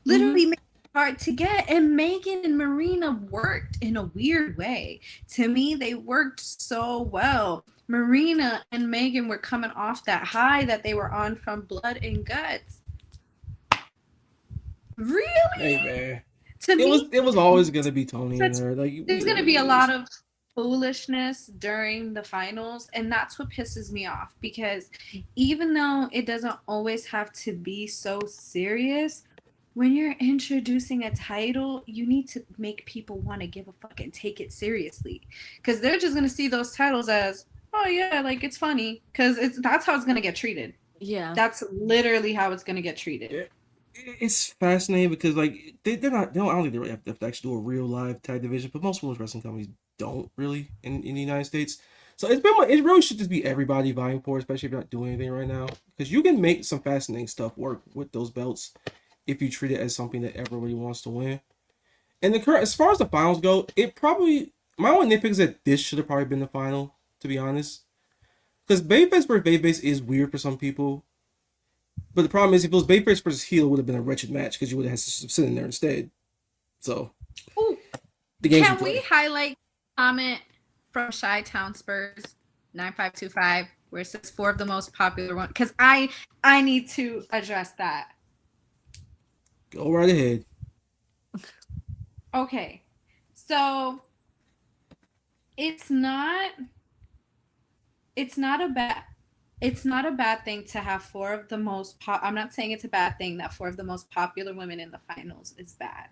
Speaker 4: Literally make it hard to get. And Megan and Marina worked in a weird way. To me, they worked so well. Marina and Megan were coming off that high that they were on from Blood and Guts. Really?
Speaker 2: hey man.
Speaker 4: To me,
Speaker 2: It was always gonna be Tony and her. Like
Speaker 4: there's going to be a lot of foolishness during the finals, and that's what pisses me off, because even though it doesn't always have to be so serious, when you're introducing a title, you need to make people want to give a fuck and take it seriously, because they're just going to see those titles as, oh yeah, like it's funny, because that's how it's going to get treated.
Speaker 3: Yeah.
Speaker 4: That's literally how it's going to get treated.
Speaker 2: Yeah. It's fascinating because like they don't I don't think they really have to actually do a real live tag division, but most women's wrestling companies don't really in the United States. So it really should just be everybody vying for it, especially if you're not doing anything right now, because you can make some fascinating stuff work with those belts if you treat it as something that everybody wants to win. And the current, as far as the finals go, my only nitpick is that this should have probably been the final, to be honest, because Babyface versus Babyface is weird for some people. But the problem is, if it was Babyface versus heel, it would have been a wretched match because you would have had to sit in there instead. So,
Speaker 4: Ooh,
Speaker 2: the game's
Speaker 4: can we highlight comment from Chi-Town Spurs 9525 where it says 4 of the most popular ones? Because I need to address that.
Speaker 2: Go right ahead.
Speaker 4: Okay, so it's not a bad thing to have 4 of the most I'm not saying it's a bad thing that 4 of the most popular women in the finals is bad.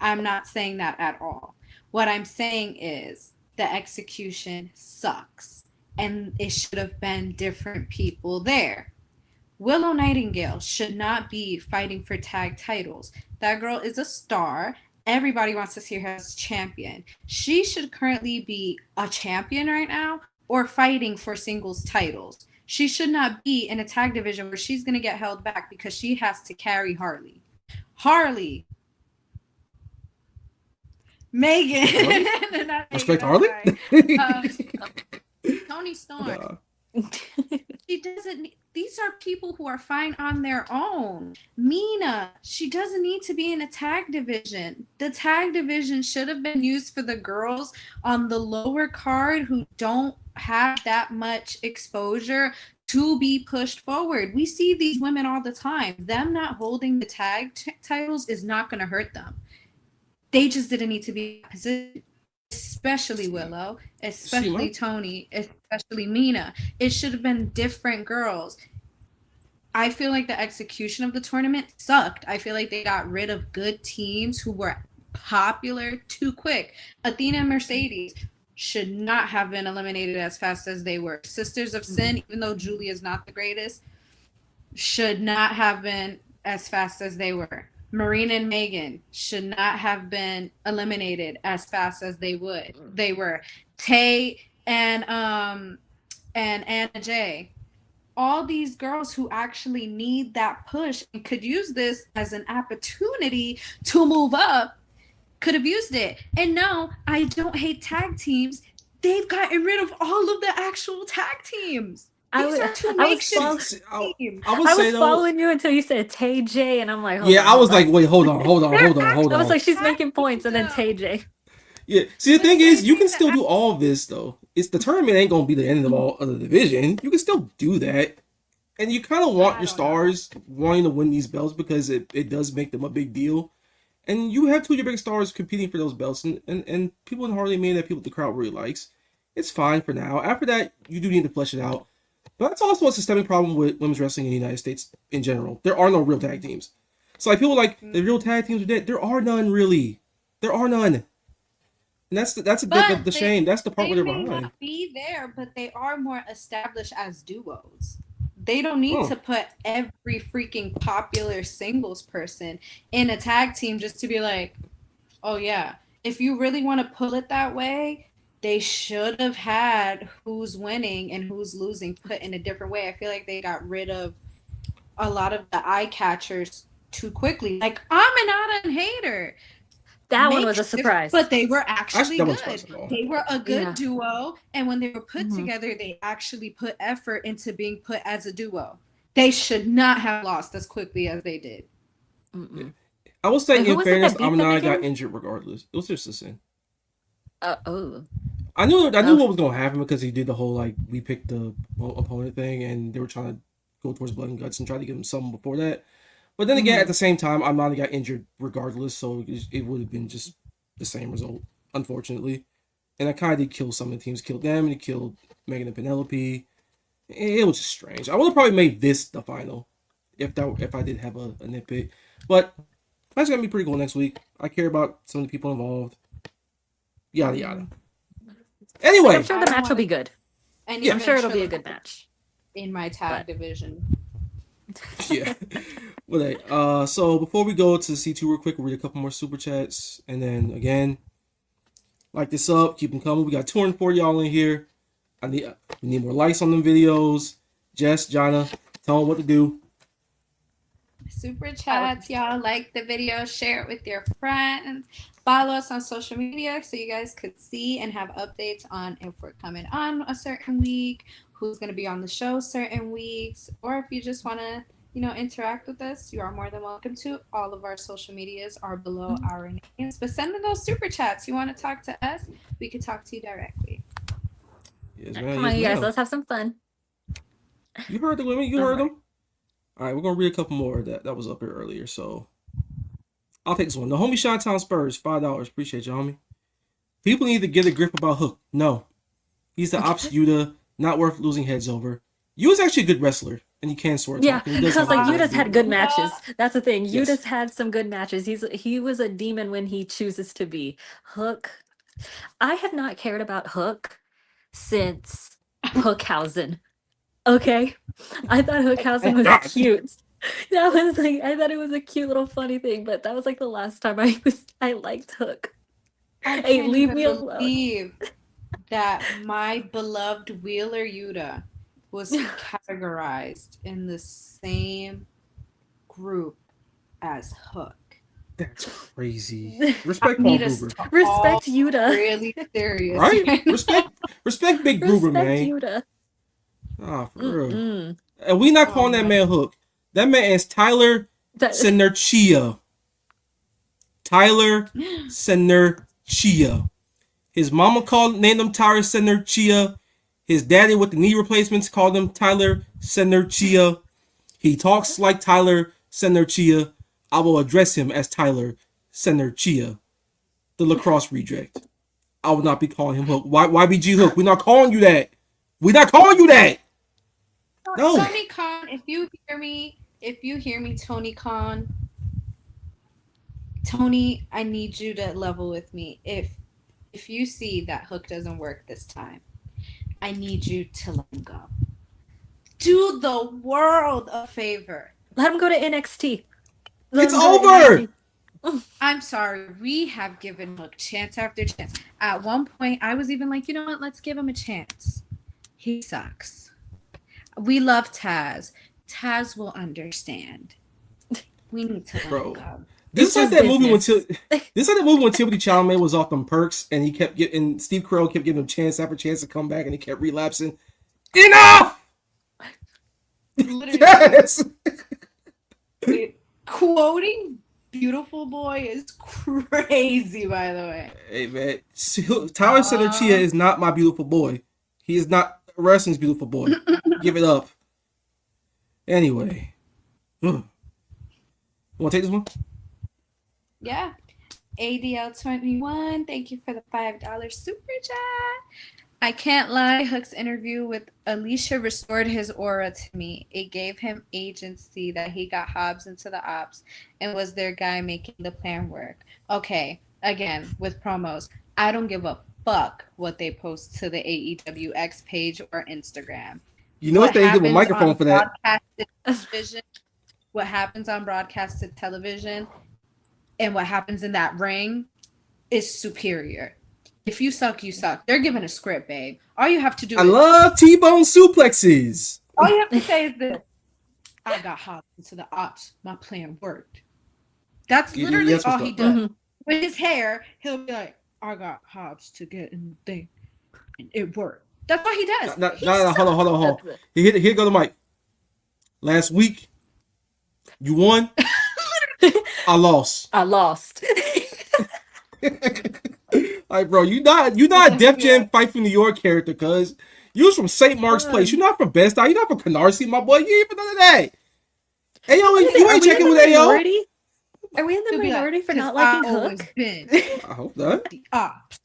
Speaker 4: I'm not saying that at all. What I'm saying is the execution sucks, and it should have been different people there. Willow Nightingale should not be fighting for tag titles. That girl is a star. Everybody wants to see her as champion. She should currently be a champion right now or fighting for singles titles. She should not be in a tag division where she's going to get held back because she has to carry Harley. Megan.
Speaker 2: Respect Harley?
Speaker 4: Tony Storm. She doesn't. These are people who are fine on their own. Mina, she doesn't need to be in a tag division. The tag division should have been used for the girls on the lower card who don't have that much exposure to be pushed forward. We see these women all the time. Them not holding the tag titles is not going to hurt them. They just didn't need to be in position. Especially Willow, especially Tony, especially Mina. It should have been different girls. I feel like the execution of the tournament sucked. I feel like they got rid of good teams who were popular too quick. Athena and Mercedes should not have been eliminated as fast as they were. Sisters of Sin, even though Julie is not the greatest, should not have been as fast as they were. Marina and Megan should not have been eliminated as fast as they were. Tay and Anna Jay. All these girls who actually need that push and could use this as an opportunity to move up could have used it. And no, I don't hate tag teams. They've gotten rid of all of the actual tag teams. These are two makeshift teams.
Speaker 3: I was following you until you said Tay J, and I'm like,
Speaker 2: I was like, wait, hold on.
Speaker 3: I was like, she's making points, and then Tay J.
Speaker 2: Yeah. See, the thing is, you can still do all of this though. It's the tournament ain't gonna be the end of all of the division. You can still do that, and you kind of want your stars wanting to win these belts because it does make them a big deal. And you have two of your big stars competing for those belts, and people in Hardly Man that people the crowd really likes. It's fine for now. After that, you do need to flesh it out. But that's also a systemic problem with women's wrestling in the United States in general. There are no real tag teams. So like people like the real tag teams are dead. There are none really. There are none. And that's the shame. That's the part where they're behind. They may not
Speaker 4: be there, but they are more established as duos. They don't need to put every freaking popular singles person in a tag team just to be like, oh yeah. If you really want to pull it that way, they should have had who's winning and who's losing put in a different way. I feel like they got rid of a lot of the eye catchers too quickly. Like Aminata and Hater.
Speaker 3: That one was a surprise.
Speaker 4: But they were actually good. They were a good duo. And when they were put together, they actually put effort into being put as a duo. They should not have lost as quickly as they did.
Speaker 2: I will say, in fairness, Aminata got injured regardless. It was just a sin. I knew what was going to happen because he did the whole, like, we picked the opponent thing, and they were trying to go towards blood and guts and try to give him something before that. But then again, at the same time, Aminata got injured regardless, so it would have been just the same result, unfortunately. And I kind of did kill some of the teams. Killed them, and it killed Megan and Penelope. It was just strange. I would have probably made this the final if I did have a nitpick. But that's going to be pretty cool next week. I care about some of the people involved. Yada, yada. Anyway.
Speaker 3: I'm sure the match will be good. And I'm sure it'll be a good match.
Speaker 4: In my tag division.
Speaker 2: Yeah. Well, so before we go to C2 real quick, we'll read a couple more super chats. And then, again, like this up. Keep them coming. We got 240 y'all in here. We need more likes on them videos. Jess, Jana, tell them what to do.
Speaker 4: Super chats, y'all. Like the video. Share it with your friends. Follow us on social media so you guys could see and have updates on if we're coming on a certain week, who's going to be on the show certain weeks, or if you just want to, interact with us, you are more than welcome to. All of our social medias are below our names. But send in those super chats. You want to talk to us, we could talk to you directly.
Speaker 2: Yes,
Speaker 3: come on, you guys. Let's have some fun.
Speaker 2: You heard the women. You heard them. All right, we're going to read a couple more that was up here earlier, so I'll take this one. The homie Chi-Town Spurs, $5. Appreciate you, homie. People need to get a grip about Hook. No. He's the Ops Yuta, not worth losing heads over. Yu's actually a good wrestler, and he can sort
Speaker 3: Yeah, because Yuta's had good matches. That's the thing. Yuta's had some good matches. He was a demon when he chooses to be. Hook. I have not cared about Hook since Hookhausen. Okay? I thought Hookhausen was cute. That was I thought it was a cute little funny thing, but that was the last time I liked Hook.
Speaker 4: Hey, leave me alone. Believe that my beloved Wheeler Yuta was categorized in the same group as Hook.
Speaker 2: That's crazy. Respect Paul Gruber.
Speaker 3: Respect Yuta.
Speaker 4: Really serious.
Speaker 2: Right? Respect Big Gruber, man.
Speaker 3: Yuta.
Speaker 2: For real. And we not calling that man Hook. That man is Tyler Senerchia. Tyler Senerchia. His mama named him Tyler Senerchia. His daddy with the knee replacements called him Tyler Sener-Chia. He talks like Tyler Sener-Chia. I will address him as Tyler Sener-Chia, the lacrosse reject. I will not be calling him Hook. Why YBG Hook? We're not calling you that. We're not calling you that. No.
Speaker 4: Tony Khan, if you hear me, Tony Khan, Tony, I need you to level with me. If you see that Hook doesn't work this time, I need you to let him go. Do the world a favor.
Speaker 3: Let him go to NXT.
Speaker 2: It's over.
Speaker 4: I'm sorry. We have given Hook chance after chance. At one point, I was even like, you know what? Let's give him a chance. He sucks. We love Taz. Taz will understand. We need to let him go.
Speaker 2: This is like that movie when Timothy Chalamet was off them perks and he kept getting Steve Carell kept giving him chance after chance to come back and he kept relapsing. Enough!
Speaker 4: Literally.
Speaker 2: Yes.
Speaker 4: Quoting Beautiful Boy is crazy, by the way.
Speaker 2: Hey man, Tyler Sener-Chia is not my beautiful boy. He is not wrestling's beautiful boy. Give it up. Anyway, you want to take this one?
Speaker 4: Yeah. ADL21, thank you for the $5 super chat. I can't lie, Hook's interview with Alicia restored his aura to me. It gave him agency that he got Hobbs into the ops and was their guy making the plan work. Okay, again, with promos, I don't give a fuck what they post to the AEW X page or Instagram.
Speaker 2: You know what they give a microphone for that.
Speaker 4: What happens on broadcasted television and what happens in that ring is superior. If you suck, you suck. They're giving a script, babe. All you have to do
Speaker 2: I love T-bone suplexes.
Speaker 4: All you have to say is this. I got Hobbs into the ops. My plan worked. That's literally all he does. Mm-hmm. With his hair, he'll be like, I got Hobbs to get in the thing. And it worked. That's what he does.
Speaker 2: No, hold on. Here go the mic. Last week, you won. I lost. Like, bro, you not a Def Jam Fight from New York character, cuz you was from St. Mark's Place. You're not from Best Eye. You're not from Canarsie, my boy. You ain't even none of that. Ayo, you ain't checking with Ayo.
Speaker 3: Are we in the minority for not liking Hook?
Speaker 2: I hope not.
Speaker 4: The ops.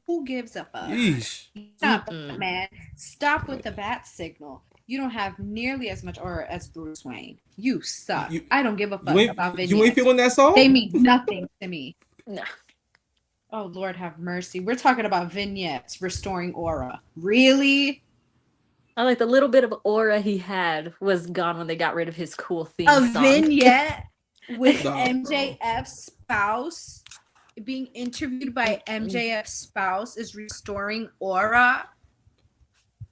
Speaker 4: Who gives a fuck? Stop, man. Stop with the bat signal. You don't have nearly as much aura as Bruce Wayne. You suck. I don't give a fuck about vignettes.
Speaker 2: You ain't feeling that song?
Speaker 4: They mean nothing to me.
Speaker 3: No.
Speaker 4: Oh, Lord have mercy. We're talking about vignettes restoring aura. Really?
Speaker 3: I like the little bit of aura he had was gone when they got rid of his cool theme
Speaker 4: song.
Speaker 3: A
Speaker 4: vignette with MJF's spouse being interviewed by MJF's spouse is restoring aura.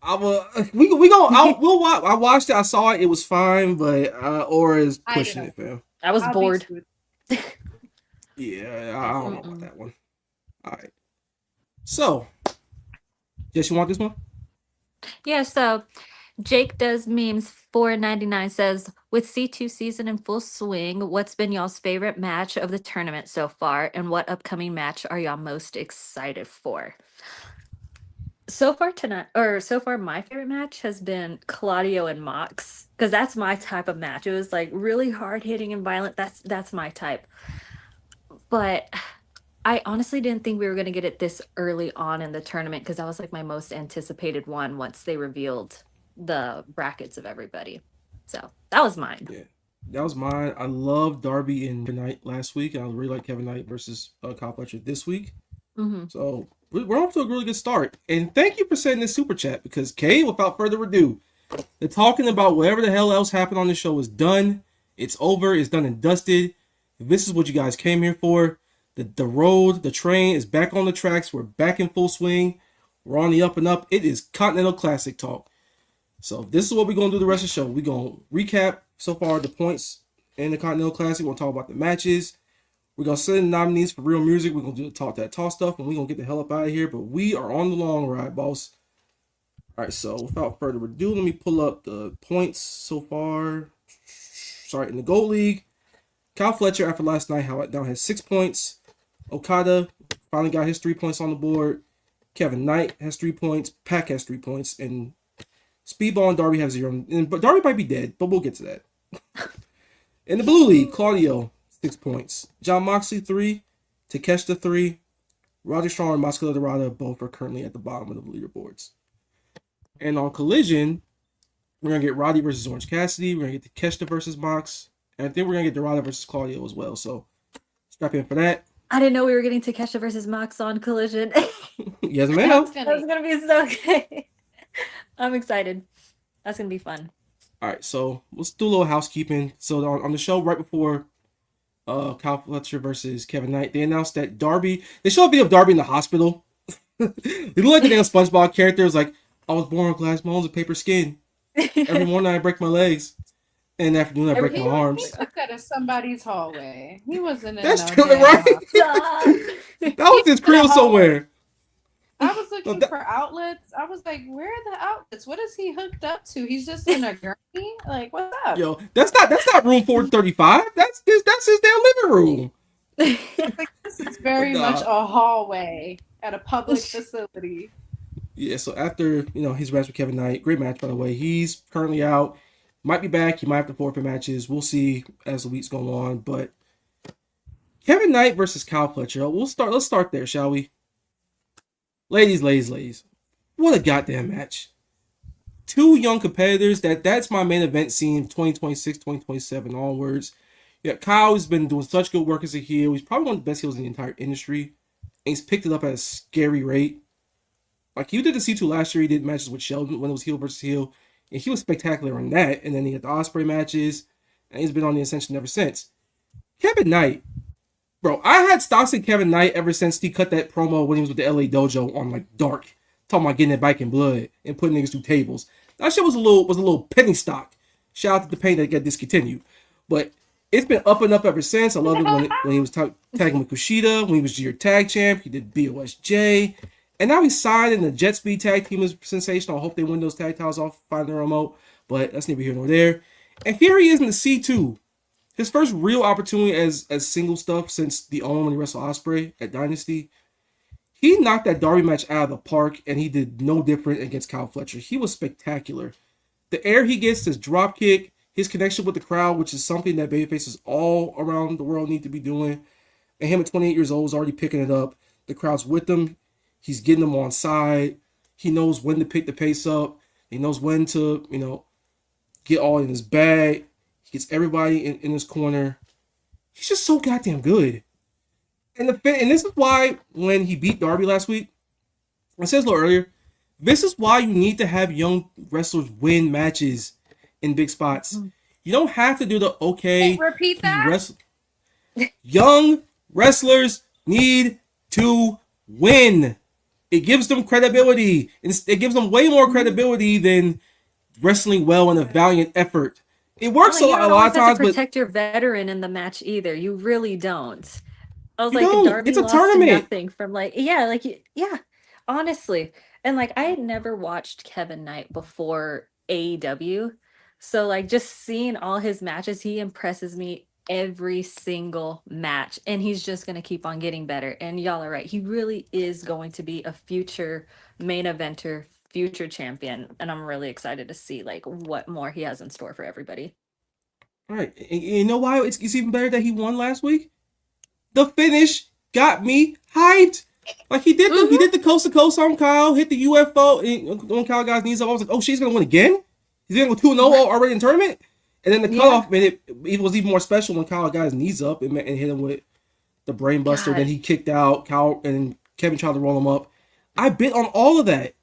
Speaker 2: We'll watch. I watched it. I saw it. It was fine, but aura is pushing it, fam.
Speaker 3: I was bored.
Speaker 2: Yeah, I don't know about that one. All right. So, Jess, you want this one?
Speaker 3: Yeah, so Jake Does Memes 499 says, with C2 season in full swing, what's been y'all's favorite match of the tournament so far, and what upcoming match are y'all most excited for? So far, my favorite match has been Claudio and Mox, because that's my type of match. It was like really hard hitting and violent. That's my type. But I honestly didn't think we were going to get it this early on in the tournament, because that was like my most anticipated one once they revealed the brackets of everybody. So that was mine.
Speaker 2: Yeah, that was mine. I love Darby and Kevin Knight last week. I really like Kevin Knight versus Kyle Fletcher this week. Mm-hmm. So we're off to a really good start. And thank you for sending this super chat, because Kay, without further ado, the talking about whatever the hell else happened on the show is done. It's over. It's done and dusted. If this is what you guys came here for, the train is back on the tracks. We're back in full swing. We're on the up and up. It is Continental Classic talk. So this is what we're going to do the rest of the show. We're going to recap so far the points in the Continental Classic. We're going to talk about the matches. We're going to send the nominees for real music. We're going to do the talk stuff, and we're going to get the hell up out of here. But we are on the long ride, boss. All right, so without further ado, let me pull up the points so far. Sorry, in the Gold League, Kyle Fletcher, after last night, now has 6 points. Okada finally got his 3 points on the board. Kevin Knight has 3 points. Pac has 3 points. And Speedball and Darby have 0. But Darby might be dead, but we'll get to that. In the Blue League, Claudio, 6 points. John Moxley, 3. Takeshita, 3. Roger Strong and Mascara Dorada both are currently at the bottom of the leaderboards. And on Collision, we're going to get Roddy versus Orange Cassidy. We're going to get Takeshita versus Mox. And I think we're going to get Dorada versus Claudio as well. So strap in for that.
Speaker 3: I didn't know we were getting Takeshita versus Mox on Collision.
Speaker 2: Yes, ma'am.
Speaker 3: That's gonna be so good. I'm excited. That's gonna be fun.
Speaker 2: All right, so let's do a little housekeeping. So on the show right before Kyle Fletcher versus Kevin Knight, they announced that Darby. They showed a video of Darby in the hospital. They look like the damn SpongeBob character. It's like, I was born with glass bones and paper skin. Every morning I break my legs. And in the afternoon I break my arms.
Speaker 4: He took that in somebody's hallway. He wasn't in
Speaker 2: That's
Speaker 4: no
Speaker 2: true,
Speaker 4: damn
Speaker 2: right?
Speaker 4: hospital.
Speaker 2: That was his crib somewhere.
Speaker 4: I was looking for outlets. I was like, where are the outlets? What is he hooked up to? He's just in a gurney? Like, what's up?
Speaker 2: Yo, that's not room 435. That's his damn living room.
Speaker 4: Like, this is very much a hallway at a public facility.
Speaker 2: Yeah, so after, his match with Kevin Knight, great match, by the way. He's currently out. Might be back. He might have to forfeit matches. We'll see as the weeks go on. But Kevin Knight versus Kyle Fletcher. Let's start there, shall we? Ladies. What a goddamn match. 2 young competitors. That's my main event scene 2026, 2027 onwards. Yeah, Kyle has been doing such good work as a heel. He's probably one of the best heels in the entire industry. And he's picked it up at a scary rate. Like, he did the C2 last year. He did matches with Sheldon when it was heel versus heel. And he was spectacular on that. And then he had the Ospreay matches. And he's been on the Ascension ever since. Kevin Knight. Bro, I had stocks in Kevin Knight ever since he cut that promo when he was with the LA Dojo on, like, Dark. Talking about getting that bike in blood and putting niggas through tables. That shit was a little penny stock. Shout out to the pain that got discontinued. But it's been up and up ever since. I love it when he was tagging with Kushida. When he was Junior Tag Champ. He did BOSJ. And now he's signed in the Jet Speed tag team is sensational. I hope they win those tag titles off, find their remote. But that's neither here nor there. And here he is in the C2. His first real opportunity as single stuff since the Owen when he wrestled Ospreay at Dynasty. He knocked that Darby match out of the park, and he did no different against Kyle Fletcher. He was spectacular. The air he gets, his drop kick, his connection with the crowd, which is something that babyfaces all around the world need to be doing. And him at 28 years old is already picking it up. The crowd's with him. He's getting them on side. He knows when to pick the pace up. He knows when to, get all in his bag. He gets everybody in his corner. He's just so goddamn good. And this is why when he beat Darby last week, I said this a little earlier, this is why you need to have young wrestlers win matches in big spots. You don't have to do the okay.
Speaker 4: Hey, repeat that.
Speaker 2: Young wrestlers need to win. It gives them credibility. It gives them way more credibility than wrestling well in a valiant effort. It works a lot of times,
Speaker 3: but protect your veteran in the match either. You really don't. I was
Speaker 2: you
Speaker 3: like,
Speaker 2: don't.
Speaker 3: Darby
Speaker 2: It's a
Speaker 3: lost
Speaker 2: tournament.
Speaker 3: Nothing from honestly. And like, I had never watched Kevin Knight before AEW, so like just seeing all his matches, he impresses me every single match, and he's just going to keep on getting better. And y'all are right, he really is going to be a future main eventer, future champion, and I'm really excited to see like what more he has in store for everybody.
Speaker 2: All right, and you know why it's even better that he won last week? The finish got me hyped. Like he did the coast to coast on Kyle, hit the UFO and on Kyle guy's knees up. I was like, oh, she's gonna win again. He's gonna go 2-0 already in tournament. And then the cutoff minute, it was even more special when Kyle got his knees up and hit him with the brain buster. Then he kicked out Kyle, and Kevin tried to roll him up. I bit on all of that.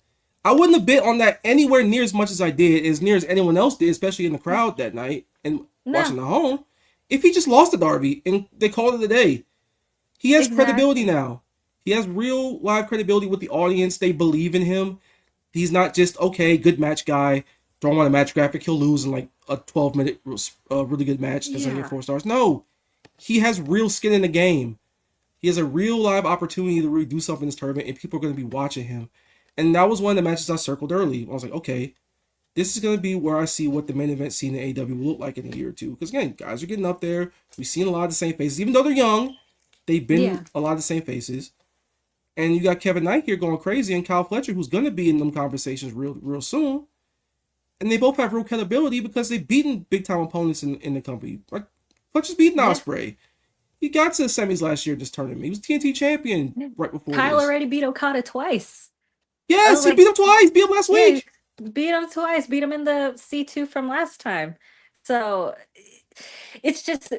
Speaker 2: I wouldn't have bit on that anywhere near as much as I did, as near as anyone else did, especially in the crowd that night and watching the home. If he just lost to Darby and they called it a day, he has credibility now. He has real live credibility with the audience. They believe in him. He's not just, okay, good match guy, throw him on a match graphic, he'll lose in like a 12-minute really good match that's going to get 4 stars. No, he has real skin in the game. He has a real live opportunity to really do something in this tournament, and people are going to be watching him. And that was one of the matches I circled early. I was like, okay, this is going to be where I see what the main event scene in AEW will look like in a year or two. Because again, guys are getting up there. We've seen a lot of the same faces. Even though they're young, they've been a lot of the same faces. And you got Kevin Knight here going crazy, and Kyle Fletcher, who's going to be in them conversations real soon. And they both have real credibility because they've beaten big time opponents in the company. Like Fletcher's beaten Ospreay. He got to the semis last year in this tournament. He was TNT champion right before
Speaker 3: Kyle
Speaker 2: this.
Speaker 3: already beat Okada twice.
Speaker 2: Yes, he beat him twice. Beat him last week.
Speaker 3: Beat him twice. Beat him in the C2 from last time. So it's just,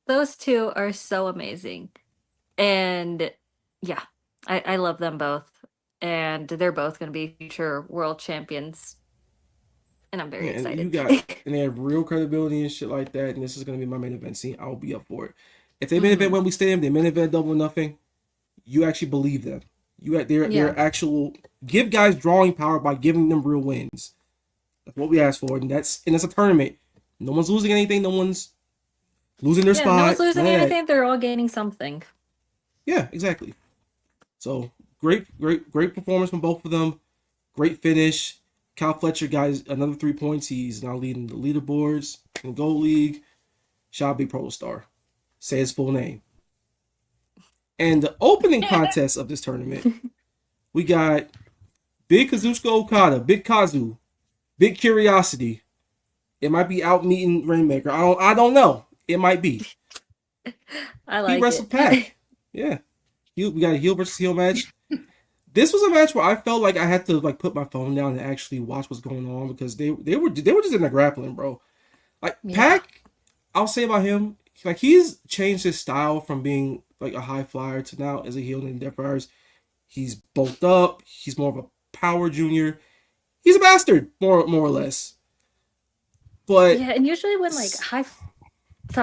Speaker 3: those two are so amazing. And yeah, I love them both. And they're both going to be future world champions. And I'm very excited.
Speaker 2: And they have real credibility and shit like that. And this is going to be my main event scene. I'll be up for it. If they main event when we stand, they main event Double or Nothing, you actually believe them. They're actual, give guys drawing power by giving them real wins. That's what we asked for. And it's a tournament. No one's losing anything. No one's losing their spot.
Speaker 3: No one's losing anything. They're all gaining something.
Speaker 2: Yeah, exactly. So great performance from both of them. Great finish. Kyle Fletcher, guys, another 3 points. He's now leading the leaderboards in the Gold League. Shout out Big Pro Star. Say his full name. And the opening contest of this tournament, we got Big Kazuchika Okada, Big Kazu, Big Curiosity. It might be out meeting Rainmaker. I don't know. It might be.
Speaker 3: I like it.
Speaker 2: He wrestled Pac. Yeah. We got a heel versus heel match. This was a match where I felt like I had to put my phone down and actually watch what's going on because they were just in the grappling, bro. Pac, I'll say about him, he's changed his style from being a high flyer to now as a heel in Death Riders. He's bulked up. He's more of a power junior. He's a bastard, more or less. But
Speaker 3: yeah, and usually when sorry.
Speaker 2: Go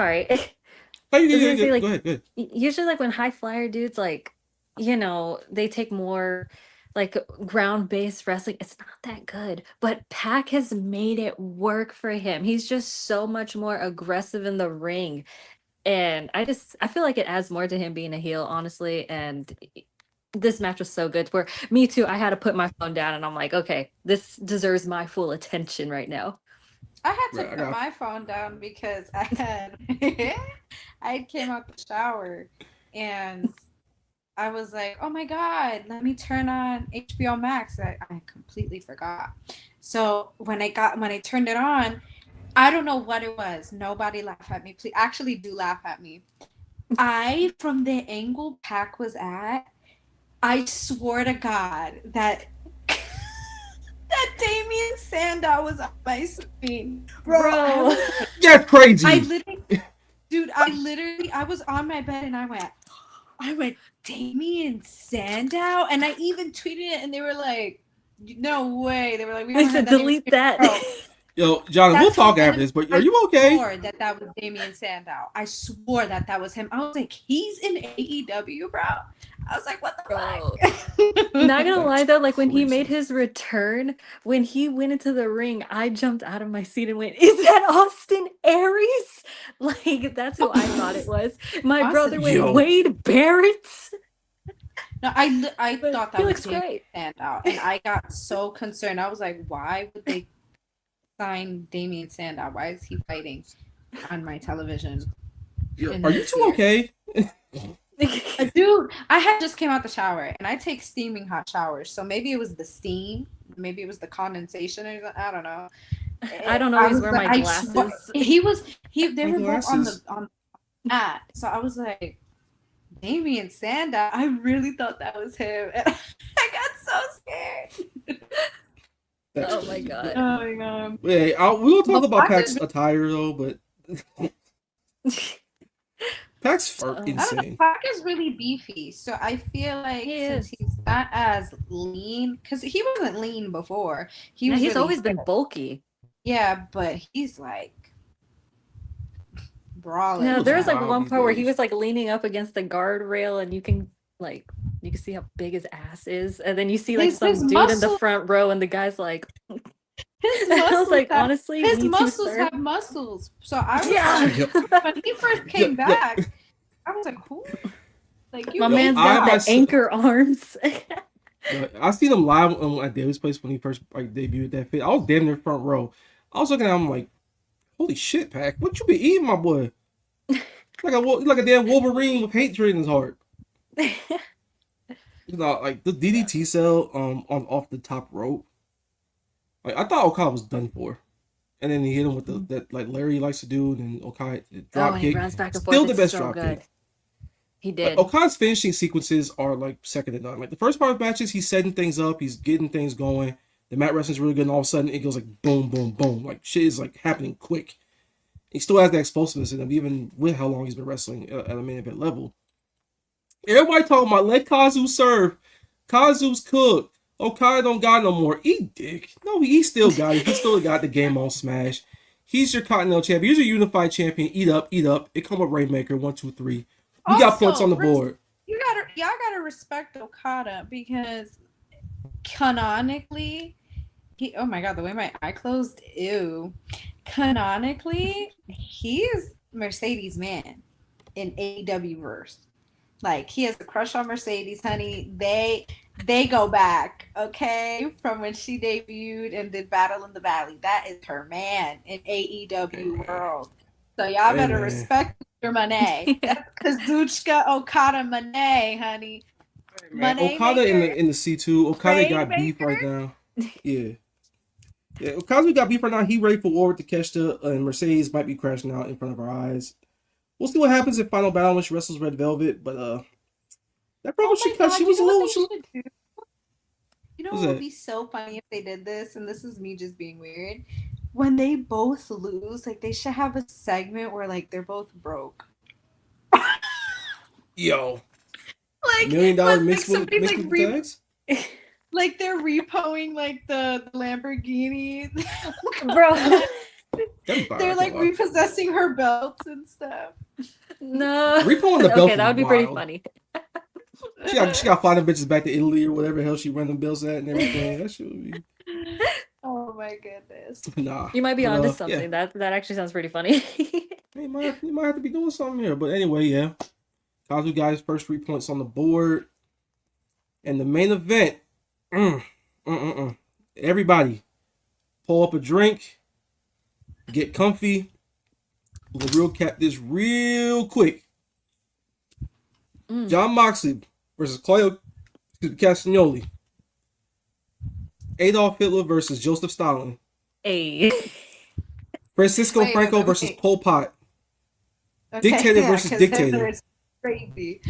Speaker 2: ahead.
Speaker 3: Usually when high flyer dudes they take more ground-based wrestling. It's not that good, but Pac has made it work for him. He's just so much more aggressive in the ring, and I feel like it adds more to him being a heel, honestly. And this match was so good. Where me too, I had to put my phone down, and I'm like, okay, this deserves my full attention right now.
Speaker 4: I had to put my phone down because I came out the shower and I was like, oh my God, let me turn on HBO Max. I completely forgot. So when I turned it on, I don't know what it was. Nobody laugh at me. Please, actually do laugh at me. From the angle Pac was at, I swore to God that Damien Sandow was on my screen. Bro.
Speaker 2: That's crazy.
Speaker 4: I was on my bed and I went, Damien Sandow? And I even tweeted it and they were like, no way. They were like,
Speaker 3: we said delete that.
Speaker 2: Yo, Jana, we'll talk after this, but are you okay?
Speaker 4: I swore that was Damien Sandow. I swore that was him. I was like, he's in AEW, bro. I was like, what the fuck?
Speaker 3: Not gonna lie though, when he made his return, when he went into the ring, I jumped out of my seat and went, is that Austin Aries? That's who I thought it was. My brother went, Wade Barrett.
Speaker 4: No, I thought that was Damien Sandow, and I got so concerned. I was like, why would they sign Damien Sandow? Why is he fighting on my television?
Speaker 2: Are you two okay?
Speaker 4: Dude, I had just came out the shower and I take steaming hot showers, so maybe it was the steam, maybe it was the condensation, or I don't know.
Speaker 3: I don't always wear my glasses.
Speaker 4: They were both on the mat, so I was like, Damien Sandow. I really thought that was him. And I got so scared.
Speaker 3: Oh my god.
Speaker 4: Oh my god.
Speaker 2: Yeah, we'll talk about Pac's attire though, but Pac's insane.
Speaker 4: Pac is really beefy, so I feel like since he's not as lean, because he wasn't lean before. He's
Speaker 3: really always been bulky.
Speaker 4: Yeah, but he's brawling.
Speaker 3: No, there was one part where he was leaning up against the guardrail, and you can see how big his ass is, and then you see some dude in the front row, and the guy's like. I was like, honestly,
Speaker 4: his muscles have muscles. So I was when he first came back, I was like, who?
Speaker 3: My man's got the anchor arms.
Speaker 2: I seen him live at David's place when he first debuted that fit. I was damn near front row. I was looking at him like, holy shit, Pac, what you been eating, my boy? like a damn Wolverine with hatred in his heart. like the DDT cell on off the top rope. Like I thought Okada was done for, and then he hit him with that like Larry likes to do, and then Okada drop
Speaker 3: and
Speaker 2: kick.
Speaker 3: he runs back and
Speaker 2: Still
Speaker 3: forth.
Speaker 2: the
Speaker 3: It's
Speaker 2: best
Speaker 3: so
Speaker 2: drop
Speaker 3: good.
Speaker 2: kick.
Speaker 3: He did.
Speaker 2: Okada's finishing sequences are like second to none. Like the first part of matches, he's setting things up, he's getting things going. The mat wrestling's really good, and all of a sudden it goes like boom, boom, boom. Like shit is like happening quick. He still has that explosiveness in him, even with how long he's been wrestling at a main event level. Everybody talking about let Kazu serve. Kazu's cooked. Okada don't got no more. Eat dick. No, he still got it. He still got the game on Smash. He's your Continental champion. He's your unified champion. Eat up, eat up. It come with Rainmaker. 1, 2, 3. We got points on the board.
Speaker 4: Y'all gotta respect Okada because canonically, oh my god, the way my eye closed, ew. Canonically, he is Mercedes' man in AEW verse. Like he has a crush on Mercedes, honey. They go back, okay, from when she debuted and did Battle in the Valley. That is her man in AEW world. So y'all better respect your Monet. That's Kazuchika Okada Monet, honey.
Speaker 2: Monet Okada in the C2. Okada got beef right now. Yeah. Yeah, Okada got beef right now. He ready for war with Takeshita, and Mercedes might be crashing out in front of our eyes. We'll see what happens in Final Battle when she wrestles Red Velvet, but that promo she cut, she was a little.
Speaker 4: You know what would be so funny if they did this, and this is me just being weird. When they both lose, like they should have a segment where like they're both broke.
Speaker 2: Yo,
Speaker 4: like
Speaker 2: $1 million
Speaker 4: mix
Speaker 2: with tags.
Speaker 4: Like they're repoing like the Lamborghini,
Speaker 3: Bro.
Speaker 4: They're like repossessing her belts and stuff.
Speaker 3: No.
Speaker 2: Repoing the belt.
Speaker 3: Okay, that would be pretty funny.
Speaker 2: She got to fly them bitches back to Italy or whatever the hell she run them bills at and everything. That should be.
Speaker 4: Oh my goodness.
Speaker 2: Nah.
Speaker 3: You might be onto something. Yeah. That actually sounds pretty funny.
Speaker 2: You might have to be doing something here. But anyway, yeah. Kazu got his first 3 points on the board. And the main event. Everybody, pull up a drink. Get comfy. We'll recap this real quick. Jon Moxley versus Claudio Castagnoli. Adolf Hitler versus Joseph Stalin.
Speaker 3: Hey.
Speaker 2: Francisco Franco versus Pol Pot. Okay, dictator versus dictator.
Speaker 4: Crazy.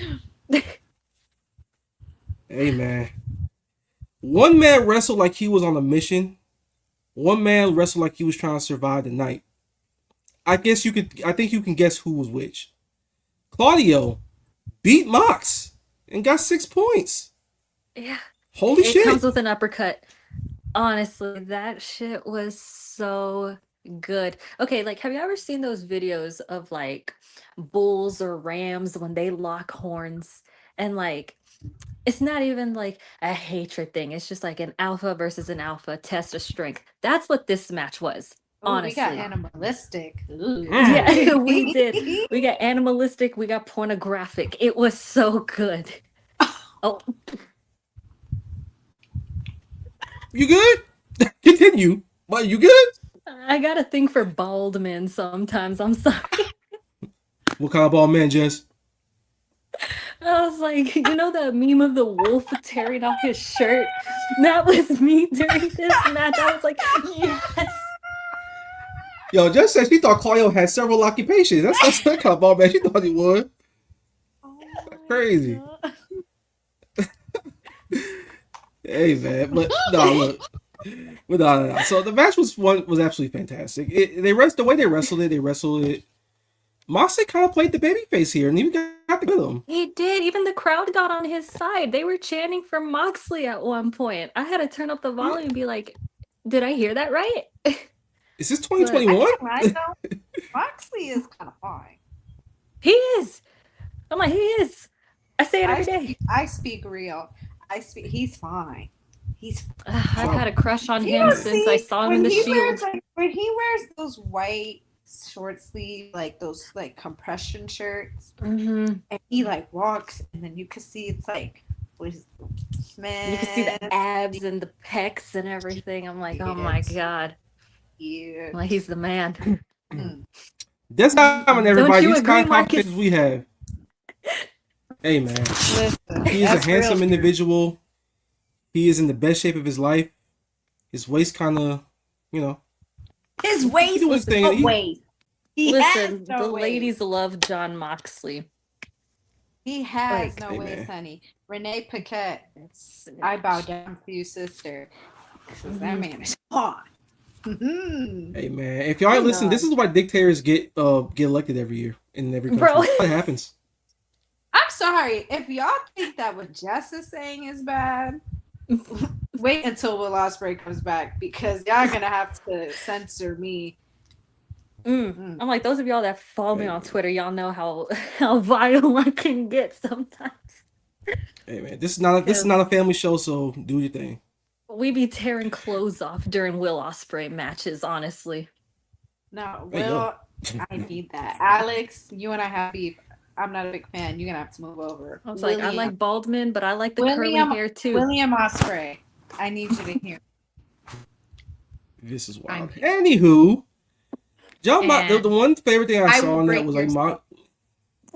Speaker 2: Hey man. One man wrestled like he was on a mission. One man wrestled like he was trying to survive the night. I think you can guess who was which. Claudio beat Mox and got 6 points.
Speaker 3: Yeah.
Speaker 2: Holy shit.
Speaker 3: It comes with an uppercut. Honestly, that shit was so good. Okay, like have you ever seen those videos of like bulls or rams when they lock horns and like it's not even like a hatred thing. It's just like an alpha versus an alpha test of strength. That's what this match was. Honestly.
Speaker 4: We got animalistic.
Speaker 3: Yeah, we did. We got animalistic. We got pornographic. It was so good. Oh.
Speaker 2: You good? Continue. Well, you good?
Speaker 3: I got a thing for bald men sometimes. I'm sorry.
Speaker 2: What kind of bald man, Jess?
Speaker 3: I was like, you know that meme of the wolf tearing off his shirt? That was me during this match. I was like, yes.
Speaker 2: Yo, Jess said she thought Claudio had several occupations. That's that kind of bald man she thought he would. Oh crazy. Hey man, but no, look. But no. So the match was absolutely fantastic. The way they wrestled it. Moxley kind of played the babyface here, and even got to him.
Speaker 3: He did. Even the crowd got on his side. They were chanting for Moxley at one point. I had to turn up the volume and be like, "Did I hear that right?"
Speaker 2: Is this 2021?
Speaker 4: Moxley is kind of fine.
Speaker 3: He is. I'm like, he is. I say it every day.
Speaker 4: I speak real. He's fine.
Speaker 3: I've had a crush on him since I saw him in the Shield.
Speaker 4: When he wears those white short sleeve, like those like compression shirts, and he like walks, and then you can see it's like, man,
Speaker 3: you can see the abs and the pecs and everything. I'm like, oh my god,
Speaker 4: yeah,
Speaker 3: like he's the man.
Speaker 2: That's not everybody. These kind of conversations we have. Hey man,
Speaker 4: Listen,
Speaker 2: he is a
Speaker 4: that's real
Speaker 2: handsome
Speaker 4: true.
Speaker 2: individual. He is in the best shape of his life. His waist kind of, you know,
Speaker 4: His
Speaker 2: he
Speaker 4: waist,
Speaker 2: doing his thing.
Speaker 4: no waist. He has
Speaker 3: Listen, the
Speaker 4: no
Speaker 3: ladies
Speaker 4: waist.
Speaker 3: love John Moxley.
Speaker 4: He has
Speaker 3: Like,
Speaker 4: no
Speaker 2: Hey
Speaker 4: waist,
Speaker 2: man,
Speaker 4: honey. Renee Paquette, I bow down to you, sister. Because that man is hot.
Speaker 2: hey man. If y'all
Speaker 4: Oh
Speaker 2: ain't listen, this
Speaker 4: God.
Speaker 2: is why dictators get elected every year in every
Speaker 3: bro,
Speaker 2: country. It happens.
Speaker 4: I'm sorry. If y'all think that what Jess is saying is bad, wait until Will Ospreay comes back because y'all gonna have to censor me.
Speaker 3: I'm like, those of y'all that follow me
Speaker 2: Hey
Speaker 3: on
Speaker 2: man,
Speaker 3: Twitter, y'all know how how violent I can get sometimes.
Speaker 2: hey man. This is not a family show, so do your thing.
Speaker 3: We be tearing clothes off during Will Ospreay matches, honestly.
Speaker 4: No,
Speaker 2: Hey yo,
Speaker 4: Will, I need that. Alex, you and I have beef. I'm not a big fan. You're gonna have to move over.
Speaker 3: I was like, I like Baldwin, but I like the curly
Speaker 4: William
Speaker 3: hair too.
Speaker 4: William Ospreay. I need you to hear.
Speaker 2: this is
Speaker 4: I'm
Speaker 2: wild.
Speaker 4: here.
Speaker 2: Anywho, the
Speaker 4: And
Speaker 2: one favorite thing I
Speaker 4: I
Speaker 2: saw
Speaker 4: will
Speaker 2: on that
Speaker 4: break
Speaker 2: was
Speaker 4: your
Speaker 2: like
Speaker 4: storm.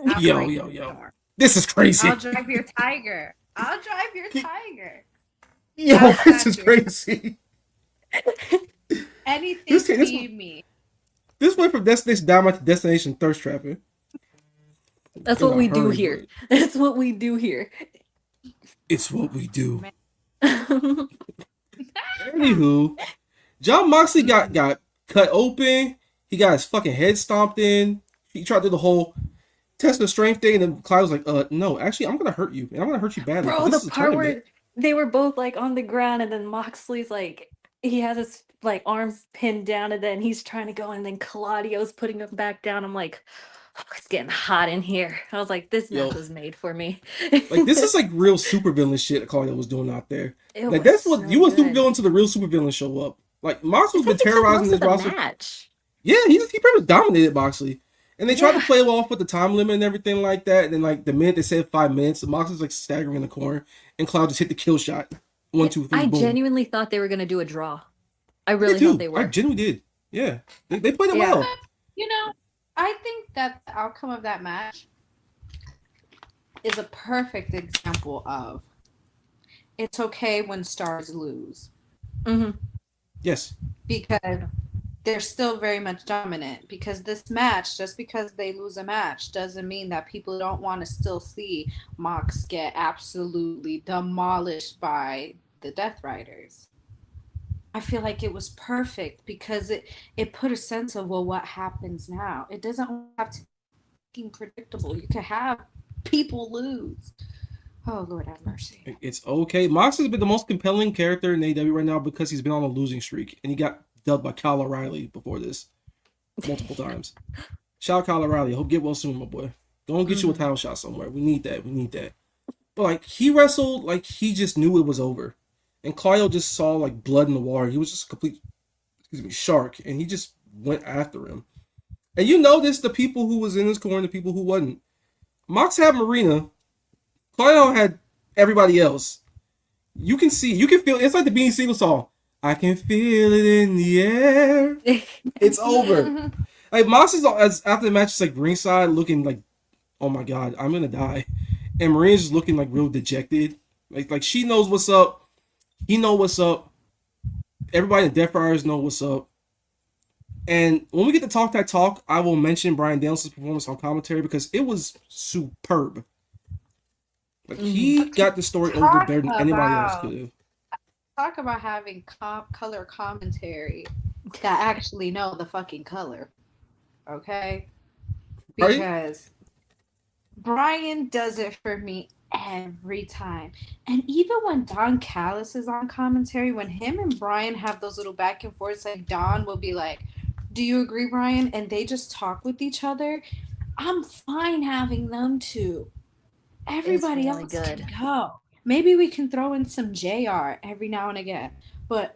Speaker 4: I'll
Speaker 2: yo
Speaker 4: break
Speaker 2: yo
Speaker 4: your
Speaker 2: yo.
Speaker 4: storm.
Speaker 2: This is
Speaker 4: I'll
Speaker 2: crazy.
Speaker 4: drive your tiger. I'll drive your tiger.
Speaker 2: Yo,
Speaker 4: That's
Speaker 2: this
Speaker 4: not
Speaker 2: is
Speaker 4: true.
Speaker 2: crazy.
Speaker 4: Anything
Speaker 2: This
Speaker 4: feed me.
Speaker 2: this went from Destination Dynamite to Destination Thirst Trapping
Speaker 3: That's
Speaker 2: in
Speaker 3: what
Speaker 2: a
Speaker 3: we do
Speaker 2: hurry,
Speaker 3: here.
Speaker 2: but
Speaker 3: That's what we do here.
Speaker 2: it's what we do.
Speaker 4: Man.
Speaker 2: Anywho, John Moxley got
Speaker 4: Mm.
Speaker 2: got cut open. He got his fucking head stomped in. He tried to do the whole test of strength thing, and then Clyde was like, no, actually, I'm gonna hurt you, and I'm gonna hurt you badly because
Speaker 3: Bro, the
Speaker 2: this is a
Speaker 3: part
Speaker 2: tournament."
Speaker 3: where they were both like on the ground and then Moxley's like he has his like arms pinned down and then he's trying to go and then Claudio's putting him back down. I'm like, oh, it's getting hot in here. I was like, this match
Speaker 2: Yo,
Speaker 3: was made for me.
Speaker 2: like this is like real supervillain shit Claudio was doing out there.
Speaker 3: It
Speaker 2: Like
Speaker 3: was
Speaker 2: that's what
Speaker 3: so
Speaker 2: you a
Speaker 3: good.
Speaker 2: supervillain to the real supervillain show up. Like Moxley's
Speaker 3: It's
Speaker 2: been
Speaker 3: like they took
Speaker 2: terrorizing
Speaker 3: most
Speaker 2: this
Speaker 3: of the
Speaker 2: roster.
Speaker 3: match.
Speaker 2: Yeah, he pretty much dominated Moxley. And they tried to
Speaker 3: Yeah.
Speaker 2: play off with the time limit and everything like that. And then like the minute they said 5 minutes, Moxley's like staggering in the corner, and Cloud just hit the kill shot. One,
Speaker 3: Yeah,
Speaker 2: two, three,
Speaker 3: I
Speaker 2: boom.
Speaker 3: genuinely thought they were gonna do a draw. I
Speaker 2: I did
Speaker 3: really thought
Speaker 2: too.
Speaker 3: they
Speaker 2: I
Speaker 3: were.
Speaker 2: genuinely did. Yeah, they played it
Speaker 3: Yeah.
Speaker 2: well.
Speaker 4: You know, I think that the outcome of that match is a perfect example of it's okay when stars lose
Speaker 3: hmm
Speaker 2: Yes.
Speaker 4: because they're still very much dominant. Because this match, just because they lose a match, doesn't mean that people don't want to still see Mox get absolutely demolished by the Death Riders. I feel like it was perfect because it put a sense of, well, what happens now? It doesn't have to be predictable. You can have people lose. Oh, Lord have mercy.
Speaker 2: It's okay. Mox has been the most compelling character in AEW right now because he's been on a losing streak, and he got dubbed by Kyle O'Reilly before this multiple times. Shout out Kyle O'Reilly. Hope get well soon, my boy. Go and get you a title shot somewhere. We need that. We need that. But like he wrestled like he just knew it was over, and Claudio just saw like blood in the water. He was just a complete, shark, and he just went after him. And you notice the people who was in his corner, the people who wasn't. Mox had Marina. Claudio had everybody else. You can see, you can feel. It's like the Beanie Siegel song. I can feel it in the air. It's over. Like Mox is after the match, is like ringside, looking like, oh my god, I'm gonna die. And Marina's just looking like real dejected. Like she knows what's up. He know what's up. Everybody in Death Riders know what's up. And when we get to Talk That Talk, I will mention Bryan Danielson's performance on commentary because it was superb. Like he got the story over
Speaker 4: Talk
Speaker 2: better than anybody else
Speaker 4: about
Speaker 2: could have.
Speaker 4: talk about having color commentary that actually know the fucking color. Okay?
Speaker 2: Right?
Speaker 4: Because Brian does it for me every time. And even when Don Callis is on commentary, when him and Brian have those little back and forths, like Don will be like, do you agree, Brian? And they just talk with each other. I'm fine having them two. Everybody
Speaker 3: really
Speaker 4: else
Speaker 3: good.
Speaker 4: can go. Maybe we can throw in some JR every now and again. But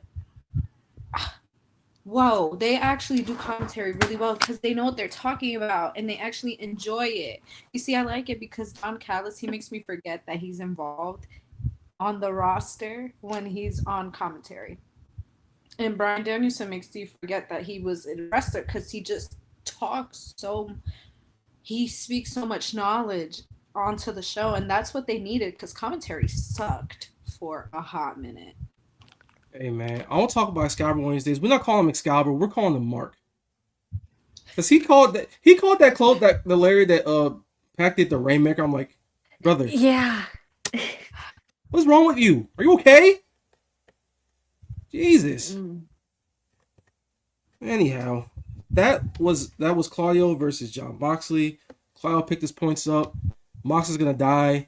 Speaker 4: whoa, they actually do commentary really well because they know what they're talking about and they actually enjoy it. You see, I like it because Don Callis, he makes me forget that he's involved on the roster when he's on commentary. And Brian Danielson makes you forget that he was a wrestler because he just talks so, he speaks so much knowledge onto the show, and that's what they needed because commentary sucked for a hot minute.
Speaker 2: Hey man, I won't talk about Excalibur Wednesdays. We're not calling him Excalibur. We're calling him Mark. Cause he called that close that the Larry that Pac did the Rainmaker. I'm like, brother,
Speaker 3: Yeah.
Speaker 2: what's wrong with you? Are you okay? Jesus. Anyhow, that was Claudio versus John Moxley. Claudio picked his points up. Mox is gonna die,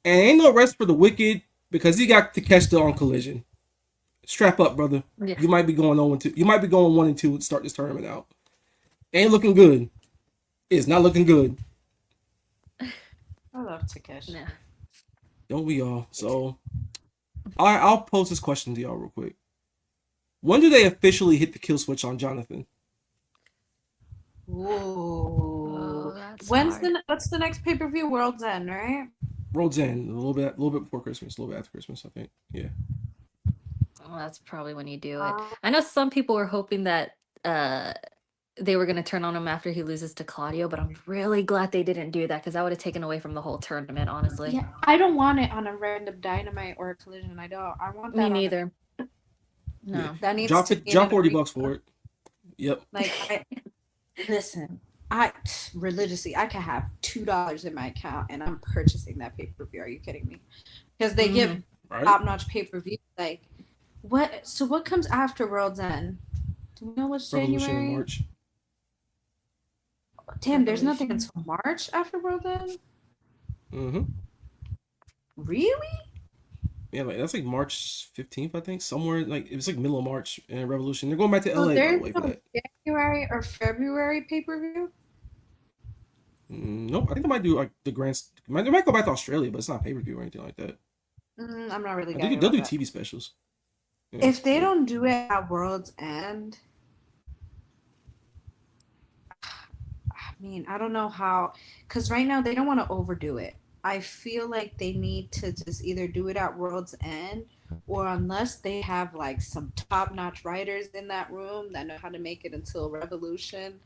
Speaker 2: and ain't no rest for the wicked because he got Takeshita on Collision. Strap up, brother.
Speaker 3: Yeah.
Speaker 2: You might be going 0-2. You might be going 1-2 to start this tournament out. Ain't looking good. It's not looking good.
Speaker 4: I love Takeshi.
Speaker 3: Yeah.
Speaker 2: Don't we all? So, I'll pose this question to y'all real quick. When do they officially hit the kill switch on Jonathan?
Speaker 4: Ooh.
Speaker 3: That's
Speaker 4: When's
Speaker 3: hard.
Speaker 4: what's the next pay-per-view? World's End, right?
Speaker 2: World's End, a little bit before Christmas, a little bit after Christmas, I think. Yeah.
Speaker 3: Well, that's probably when you do it. I know some people were hoping that they were going to turn on him after he loses to Claudio, but I'm really glad they didn't do that because that would have taken away from the whole tournament, honestly.
Speaker 4: Yeah, I don't want it on a random Dynamite or a Collision. I want that.
Speaker 3: Me
Speaker 4: on
Speaker 3: neither. No.
Speaker 2: Yeah.
Speaker 4: That needs
Speaker 2: Drop
Speaker 4: to
Speaker 2: it.
Speaker 4: be
Speaker 2: Drop
Speaker 4: in a
Speaker 2: $40 for it. Yep.
Speaker 4: Like, listen, I religiously, I can have $2 in my account and I'm purchasing that pay-per-view. Are you kidding me? Because they give
Speaker 2: Right.
Speaker 4: top-notch pay-per-view. Like, what? So what comes after World's End? Do we know what's
Speaker 2: Revolution in
Speaker 4: January?
Speaker 2: March.
Speaker 4: Damn, there's nothing until March after World's End.
Speaker 2: Mm-hmm.
Speaker 4: Really?
Speaker 2: Yeah, like that's like March 15th, I think. Somewhere like it was like middle of March in Revolution. They're going back to
Speaker 4: So
Speaker 2: LA by the
Speaker 4: there's
Speaker 2: way for
Speaker 4: no
Speaker 2: that.
Speaker 4: January or February pay-per-view?
Speaker 2: Nope. I think they might do like the grand. They might go back to Australia, but it's not pay-per-view or anything like that.
Speaker 4: I'm not really.
Speaker 2: They'll do TV specials. Yeah.
Speaker 4: If they don't do it at World's End, I mean, I don't know how, because right now they don't want to overdo it. I feel like they need to just either do it at World's End, or unless they have like some top-notch writers in that room that know how to make it until Revolution.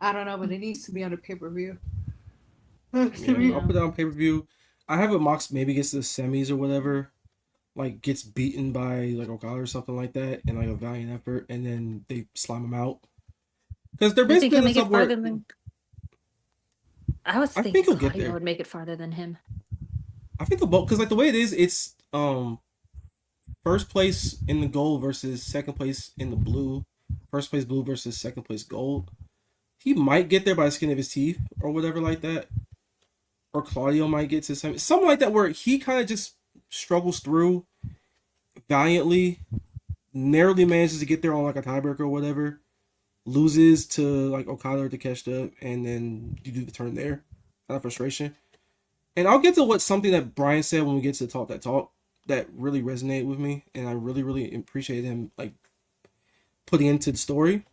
Speaker 4: I don't know, but it needs to be on a pay-per-view.
Speaker 2: Yeah, I'll put it on pay-per-view. I have a Mox maybe gets to the semis or whatever, like gets beaten by like Okada or something like that, and like a valiant effort, and then they slime him out. Because they're
Speaker 3: You think he'll
Speaker 2: basically
Speaker 3: make it farther than? I was thinking
Speaker 2: think he'll get
Speaker 3: Claudio
Speaker 2: there.
Speaker 3: would make it farther than him.
Speaker 2: I think the both because like the way it is, it's first place in the gold versus second place in the blue, first place blue versus second place gold. He might get there by the skin of his teeth or whatever like that, or Claudio might get to something like that where he kind of just struggles through valiantly, narrowly manages to get there on like a tiebreaker or whatever, loses to like Okada or Takeshita, and then you do the turn there out of frustration. And I'll get to what something that Brian said when we get to Talk That Talk that really resonated with me, and I really, really appreciated him like putting into the story.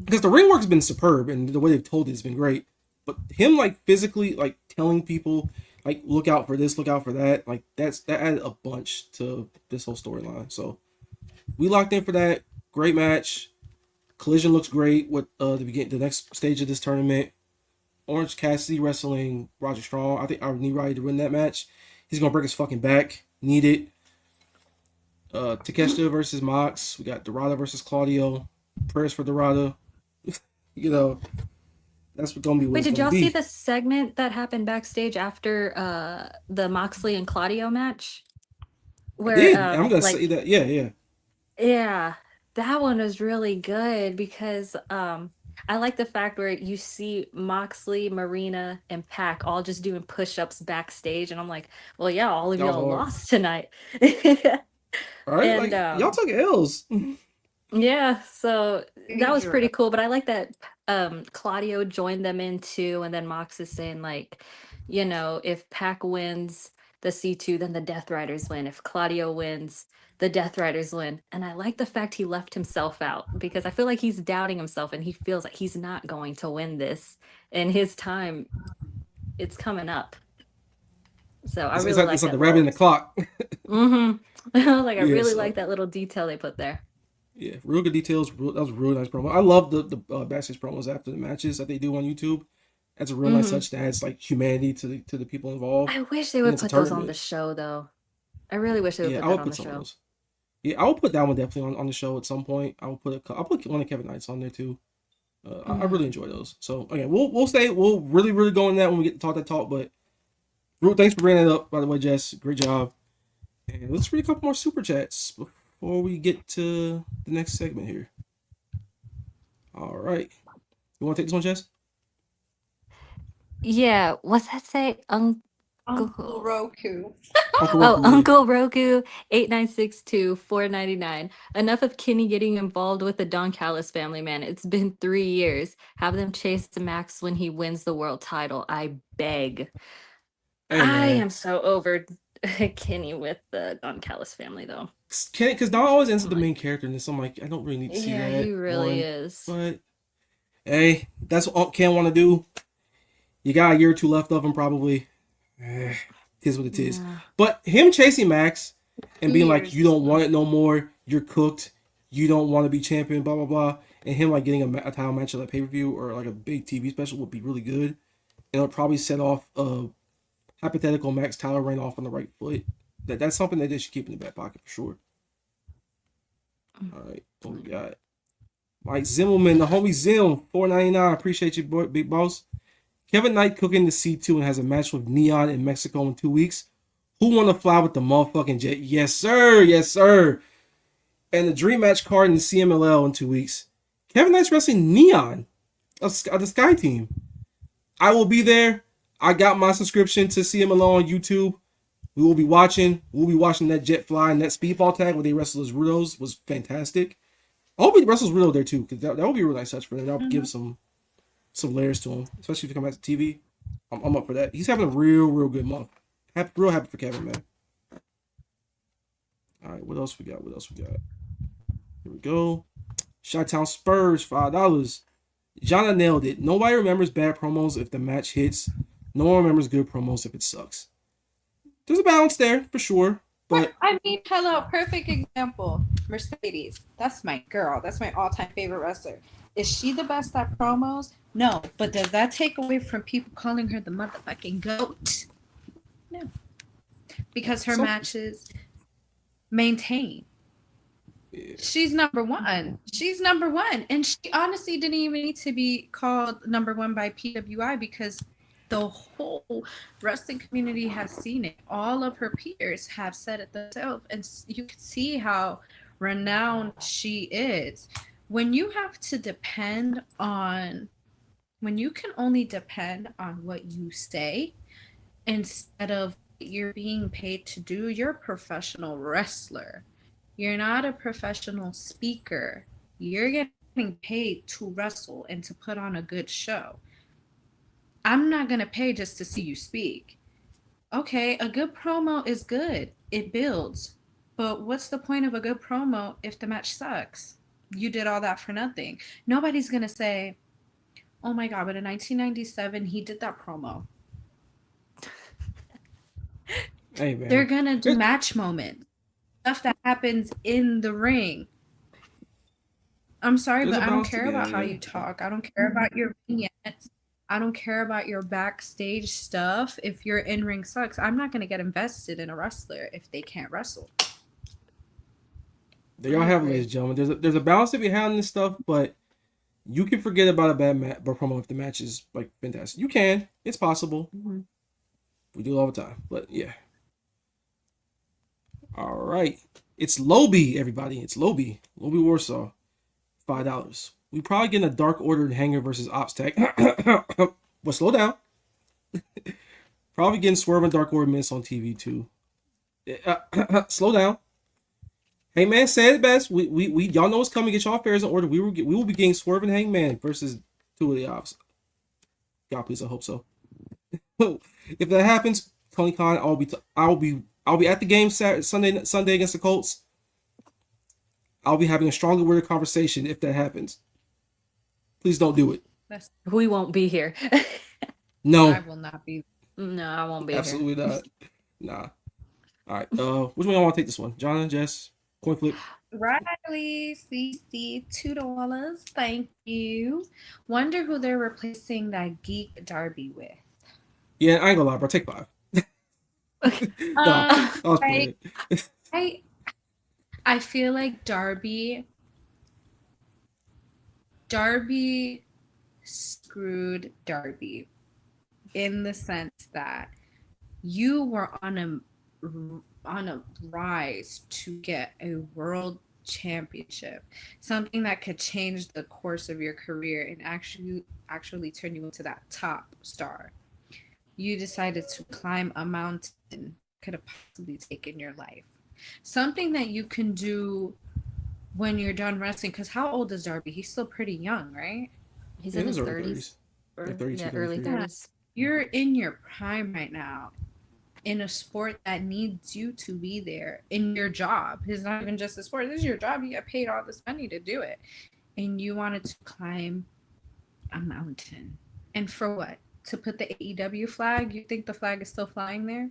Speaker 2: Because the ring work's been superb and the way they've told it has been great. But him like physically like telling people like look out for this, look out for that, like that added a bunch to this whole storyline. So we locked in for that. Great match. Collision looks great with the next stage of this tournament. Orange Cassidy wrestling Roger Strong. I think I need Roddy to win that match. He's gonna break his fucking back. Need it. Takeshita versus Mox. We got Dorada versus Claudio. Prayers for Dorada. You know, that's gonna be.
Speaker 3: Wait, did y'all see the segment that happened backstage after the Moxley and Claudio match? Where
Speaker 2: I'm gonna say that. Yeah.
Speaker 3: Yeah, that one was really good because I like the fact where you see Moxley, Marina, and Pac all just doing push-ups backstage, and I'm like, well, yeah, all of y'all lost tonight.
Speaker 2: All right,
Speaker 3: and
Speaker 2: like, y'all took L's.
Speaker 3: Yeah, so that was pretty cool. But I like that Claudio joined them in too, and then Mox is saying like, you know, if Pac wins the C2, then the Death Riders win. If Claudio wins, the Death Riders win. And I like the fact he left himself out because I feel like he's doubting himself and he feels like he's not going to win this. And his time, it's coming up. So I really like
Speaker 2: it's
Speaker 3: that.
Speaker 2: Like the rabbit in the clock.
Speaker 3: I was like, I really like that little detail they put there.
Speaker 2: Yeah, real good details. That was a really nice promo. I love the backstage promos after the matches that they do on YouTube. As a real nice touch that adds like humanity to the people involved.
Speaker 3: I wish they
Speaker 2: And
Speaker 3: would
Speaker 2: it's a
Speaker 3: put those on
Speaker 2: tournament.
Speaker 3: the show, though. I really wish they would
Speaker 2: Yeah,
Speaker 3: put
Speaker 2: I
Speaker 3: that
Speaker 2: would
Speaker 3: on
Speaker 2: put
Speaker 3: the
Speaker 2: some of
Speaker 3: show.
Speaker 2: those. Yeah, I would put that one definitely on the show at some point. I'll put one of Kevin Knight's on there too. I really enjoy those. So again, we'll really go into that when we get to talk that talk. But thanks for bringing that up. By the way, Jess, great job. And let's read a couple more super chats before we get to the next segment here. All right, you want to take this one, Jess?
Speaker 3: Yeah, what's that say?
Speaker 4: Uncle Roku.
Speaker 2: Uncle Roku, yeah.
Speaker 3: Uncle Roku 8962 499. Enough of Kenny getting involved with the Don Callis family, man. It's been 3 years. Have them chase the Max when he wins the world title. I beg.
Speaker 2: Hey,
Speaker 3: I
Speaker 2: man.
Speaker 3: am so over Kenny with the Don Callis family, though.
Speaker 2: Because Don always ends up the main character in this. I'm like, I don't really need to see that.
Speaker 3: Yeah, he really is.
Speaker 2: But hey, that's what Ken want to do. You got a year or two left of him, probably. It is what it is.
Speaker 3: Yeah.
Speaker 2: But him chasing Max and being like,
Speaker 4: Years.
Speaker 2: you don't want it no more. You're cooked. You don't want to be champion, blah, blah, blah. And him like getting a title match at a pay-per-view or like a big TV special would be really good. And it'll probably set off a hypothetical Max title reign off on the right foot. That's something that they should keep in the back pocket for sure. All right, what we got? Mike Zimmelman, the homie Zim, $4.99. Appreciate you, boy, big boss. Kevin Knight cooking the C2 and has a match with Neon in Mexico in 2 weeks. Who want to fly with the motherfucking jet? Yes, sir. Yes, sir. And the dream match card in the CMLL in 2 weeks. Kevin Knight's wrestling Neon of the Sky Team. I will be there. I got my subscription to CMLL on YouTube. We will be watching. We'll be watching that jet fly and that speedball tag where they wrestle as Rudos was fantastic. I hope he wrestles Rudo there too, because that would be a really nice touch for them. That would give some layers to him, especially if he come back to TV. I'm up for that. He's having a real good month. Real happy for Kevin, man. All right, what else we got? Here we go. Chi-Town Spurs, $5. Jana nailed it. Nobody remembers bad promos if the match hits. No one remembers good promos if it sucks. There's a balance there for sure, but
Speaker 4: I mean, hello, perfect example. Mercedes, that's my girl. That's my all-time favorite wrestler. Is she the best at promos? No, but does that take away from people calling her the motherfucking GOAT? No, because her matches maintain.
Speaker 2: Yeah.
Speaker 4: She's number one, and she honestly didn't even need to be called number one by PWI because the whole wrestling community has seen it. All of her peers have said it themselves, and you can see how renowned she is. When you can only depend on what you say instead of what you're being paid to do, you're a professional wrestler. You're not a professional speaker. You're getting paid to wrestle and to put on a good show. I'm not going to pay just to see you speak. Okay, a good promo is good. It builds. But what's the point of a good promo if the match sucks? You did all that for nothing. Nobody's going to say, oh my God, but in 1997, he did that promo.
Speaker 2: hey, man.
Speaker 4: They're going to do match moments. Stuff that happens in the ring. I'm sorry, but I don't care about how you talk. I don't care about your vignettes. I don't care about your backstage stuff. If your in-ring sucks, I'm not going to get invested in a wrestler if they can't wrestle.
Speaker 2: There y'all have it, ladies and gentlemen. There's a balance to be had in this stuff, but you can forget about a bad promo if the match is like fantastic. You can. It's possible. Mm-hmm. We do it all the time, but yeah. All right. It's Lobie, everybody. It's Lobie Warsaw. $5. We probably getting a Dark Order Hanger versus Ops tag. But slow down. Probably getting Swerve and Dark Order minutes on TV too. Slow down. Hey man, said it best. We y'all know what's coming. Get y'all affairs in order. We will be getting Swerve and Hangman versus two of the Ops. God, please, I hope so. If that happens, Tony Khan, I'll be at the game Sunday against the Colts. I'll be having a stronger worded conversation if that happens. Please don't do it.
Speaker 3: We won't be here.
Speaker 2: No.
Speaker 4: I will not be.
Speaker 3: No, I won't be
Speaker 2: Absolutely
Speaker 3: here.
Speaker 2: not. Nah. All right. Which one y'all want to take this one? Jana, Jess, coin flip?
Speaker 4: Riley, CC, $2. Thank you. Wonder who they're replacing that geek Darby with.
Speaker 2: Yeah, I ain't gonna lie, bro. Take 5. Nah,
Speaker 4: Um,
Speaker 2: I was
Speaker 4: I,
Speaker 2: playing.
Speaker 4: I, I feel like Darby screwed Darby in the sense that you were on a rise to get a world championship, something that could change the course of your career and actually turn you into that top star. You decided to climb a mountain could have possibly taken your life. Something that you can do when you're done wrestling. Because how old is Darby? He's still pretty young, right?
Speaker 3: He's
Speaker 2: Yeah,
Speaker 3: in
Speaker 2: it was
Speaker 3: his
Speaker 2: early
Speaker 3: 30s.
Speaker 2: 30s. Yeah,
Speaker 3: Or,
Speaker 2: 32,
Speaker 3: yeah, early
Speaker 2: 33.
Speaker 3: 30s.
Speaker 4: You're in your prime right now in a sport that needs you to be there in your job. It's not even just a sport. This is your job. You get paid all this money to do it. And you wanted to climb a mountain. And for what? To put the AEW flag? You think the flag is still flying there?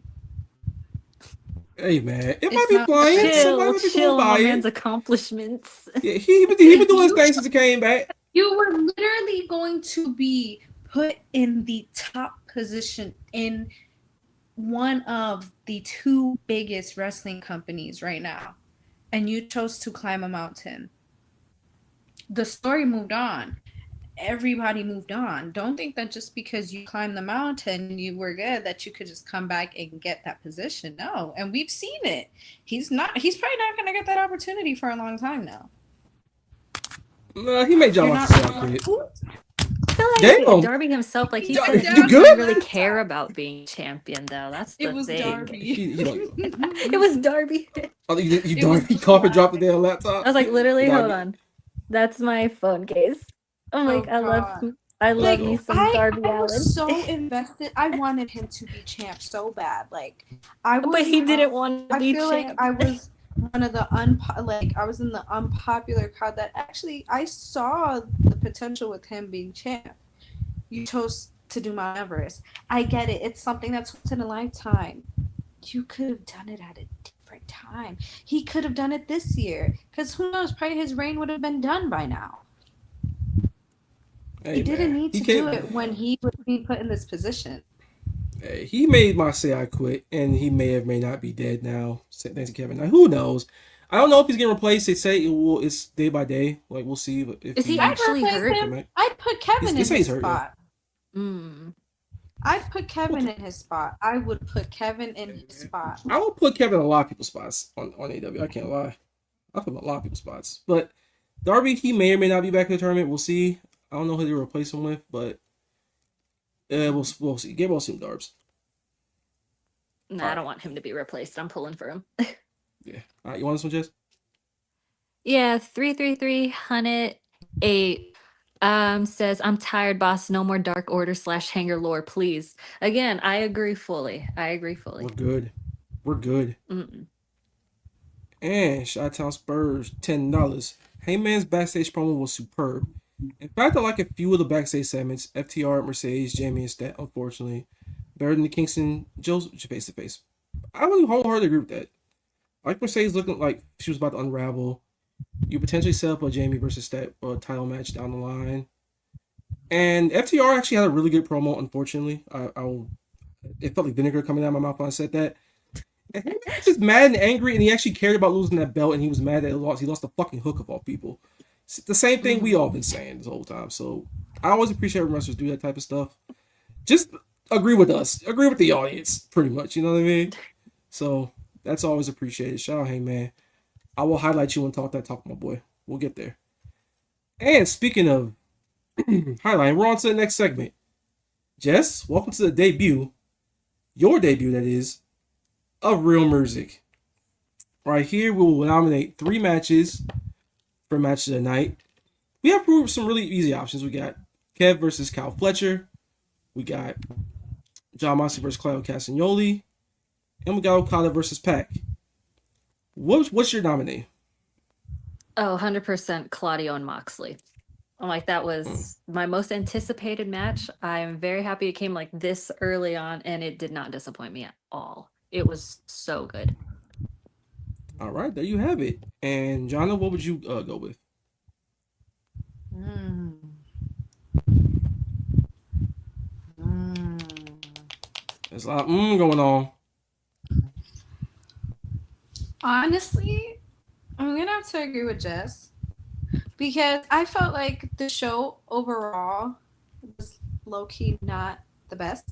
Speaker 2: Hey man, it might
Speaker 4: It's
Speaker 2: be
Speaker 4: not
Speaker 2: flying. Somebody might be going
Speaker 3: Chill on
Speaker 2: by
Speaker 3: my man's
Speaker 2: it.
Speaker 3: accomplishments.
Speaker 2: Yeah, he been doing his thing since he came back.
Speaker 4: You were literally going to be put in the top position in one of the two biggest wrestling companies right now, and you chose to climb a mountain. The story moved on. Everybody moved on. Don't think that just because you climbed the mountain and you were good that you could just come back and get that position. No, and we've seen it. He's probably not going to get that opportunity for a long time now.
Speaker 2: Nah, he made John
Speaker 4: You're
Speaker 2: Moxley
Speaker 4: not
Speaker 2: say I quit.
Speaker 3: I feel like
Speaker 2: Damn.
Speaker 3: Darby himself, like he
Speaker 2: You
Speaker 3: said, he
Speaker 2: good?
Speaker 3: doesn't really care about being champion, though. That's the
Speaker 4: It was
Speaker 3: thing.
Speaker 4: Darby.
Speaker 2: He don't.
Speaker 3: It was Darby.
Speaker 2: Oh, you
Speaker 4: It was
Speaker 2: he carpet dropped the damn
Speaker 3: I
Speaker 2: laptop.
Speaker 3: was like, literally,
Speaker 2: Darby.
Speaker 3: hold on. That's my phone case. I'm like,
Speaker 4: Oh, God.
Speaker 3: I love
Speaker 2: Let's
Speaker 3: me
Speaker 2: go.
Speaker 3: some Darby
Speaker 4: I
Speaker 3: Allin.
Speaker 4: was so invested. I wanted him to be champ so bad. Like I was,
Speaker 3: But he didn't want to
Speaker 4: I
Speaker 3: be
Speaker 4: feel like
Speaker 3: champ.
Speaker 4: I was one of the I was in the unpopular crowd that actually I saw the potential with him being champ. You chose to do Mount Everest. I get it. It's something that's once in a lifetime. You could have done it at a different time. He could have done it this year. Because who knows? Probably his reign would have been done by now.
Speaker 2: Hey,
Speaker 4: He didn't
Speaker 2: man.
Speaker 4: need to do it when he was being put in this position.
Speaker 2: Hey, he made my say I quit, and he may not be dead now. Thanks to Kevin. Now, who knows? I don't know if he's getting replaced. They say it's day by day. Like we'll see if
Speaker 3: Is he
Speaker 4: I'd
Speaker 3: actually
Speaker 4: replace
Speaker 3: hurt?
Speaker 4: him. I'd put Kevin in
Speaker 2: say he's
Speaker 4: his
Speaker 2: hurt,
Speaker 4: spot.
Speaker 3: Mm.
Speaker 4: I'd put Kevin in his spot. I would put Kevin in his spot.
Speaker 2: I will put Kevin in a lot of people's spots on AEW. I can't lie. I'll put him in a lot of people's spots. But Darby, he may or may not be back in the tournament. We'll see. I don't know who they replace him with, but we'll see. Get well some Darbs.
Speaker 3: Nah, I don't want him to be replaced. I'm pulling for him.
Speaker 2: Yeah. All right, you want this one, Jess?
Speaker 3: Yeah, 333 says, I'm tired, boss. No more Dark Order / Hanger lore, please. Again, I agree fully.
Speaker 2: We're good.
Speaker 3: Mm-mm.
Speaker 2: And Chi-Town Spurs, $10. Heyman's backstage promo was superb. In fact, I like a few of the backstage segments. FTR, Mercedes, Jamie, and Stat, unfortunately. Better than the Kingston, Joe's face to face. I would wholeheartedly agree with that. I like Mercedes looking like she was about to unravel. You potentially set up a Jamie versus Stat title match down the line. And FTR actually had a really good promo, unfortunately. It felt like vinegar coming out of my mouth when I said that. And he was just mad and angry, and he actually cared about losing that belt, and he was mad that he lost the fucking hook of all people. It's the same thing we all been saying this whole time. So I always appreciate when wrestlers do that type of stuff. Just agree with us. Agree with the audience, pretty much. You know what I mean? So that's always appreciated. Shout out, hey man. I will highlight you and talk that talk, my boy. We'll get there. And speaking of highlighting, we're on to the next segment. Jess, welcome to the debut. Your debut, that is, of Real Murzik. Right here, we will nominate 3 matches for match of the night. We have some really easy options. We got Kev versus Kyle Fletcher. We got John Moxley versus Claudio Castagnoli. And we got Okada versus Pac. What's your nominee?
Speaker 3: Oh, 100% Claudio and Moxley. I'm like, that was my most anticipated match. I'm very happy it came like this early on, and it did not disappoint me at all. It was so good.
Speaker 2: All right, there you have it. And Jana, what would you go with?
Speaker 4: Mm. Mm.
Speaker 2: There's a lot going on.
Speaker 4: Honestly, I'm gonna have to agree with Jess because I felt like the show overall was low key not the best,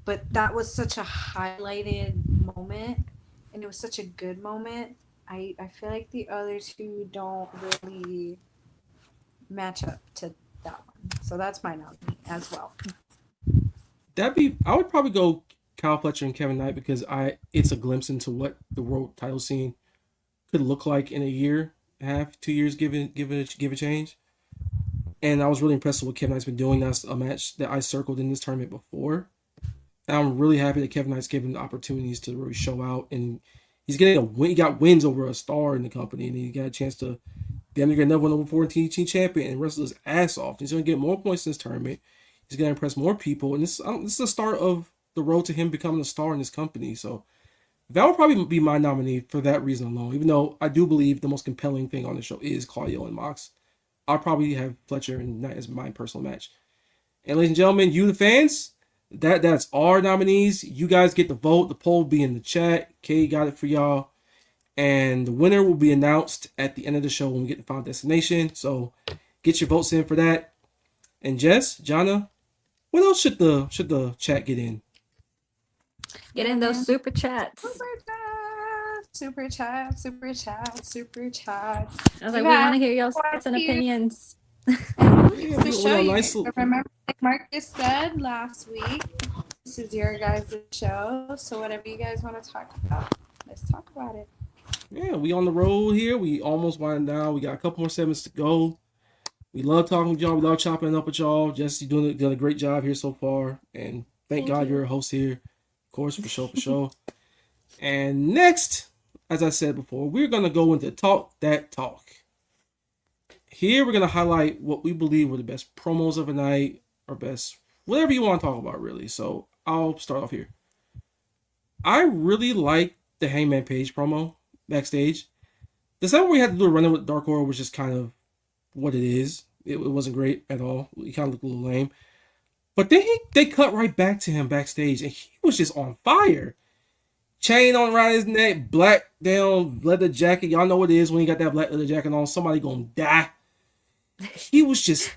Speaker 4: but that was such a highlighted moment and it was such a good moment. I feel like the other two don't really match up to that one. So that's my nominee as well.
Speaker 2: I would probably go Kyle Fletcher and Kevin Knight because it's a glimpse into what the world title scene could look like in a year, half, 2 years, give a change. And I was really impressed with what Kevin Knight's been doing. That's a match that I circled in this tournament before. And I'm really happy that Kevin Knight's given the opportunities to really show out, and he's getting a win. He got wins over a star in the company, and he got a chance to get another one over 14 team champion and wrestle his ass off. He's going to get more points in this tournament. He's going to impress more people, and this is the start of the road to him becoming a star in this company. So that would probably be my nominee for that reason alone. Even though I do believe the most compelling thing on the show is Claudio and Mox, I'll probably have Fletcher and Knight as my personal match. And ladies and gentlemen, you the fans, that's our nominees. You guys get the vote. The poll will be in the chat. Kay got it for y'all. And the winner will be announced at the end of the show when we get the final destination. So get your votes in for that. And Jess, Jana, what else should the chat get in?
Speaker 3: Get in those super chats.
Speaker 4: Super chat.
Speaker 3: I was like, we want to hear y'all's thoughts and opinions.
Speaker 4: To show you. Remember, like Marcus said last week, this is your guys' show. So whatever you guys want to talk about, let's talk about it.
Speaker 2: Yeah, we on the road here. We almost winding down. We got a couple more segments to go. We love talking with y'all. We love chopping it up with y'all. Jesse doing a great job here so far. And thank God you're a host here. Of course, for sure. And next, as I said before, we're going to go into Talk That Talk. Here, we're going to highlight what we believe were the best promos of the night, or best, whatever you want to talk about, really. So, I'll start off here. I really like the Hangman Page promo backstage. The second we had to do a run-in with Dark Order was just kind of what it is. It wasn't great at all. He kind of looked a little lame. But then they cut right back to him backstage, and he was just on fire. Chain on around his neck, black down leather jacket. Y'all know what it is when he got that black leather jacket on. Somebody gonna die. He was just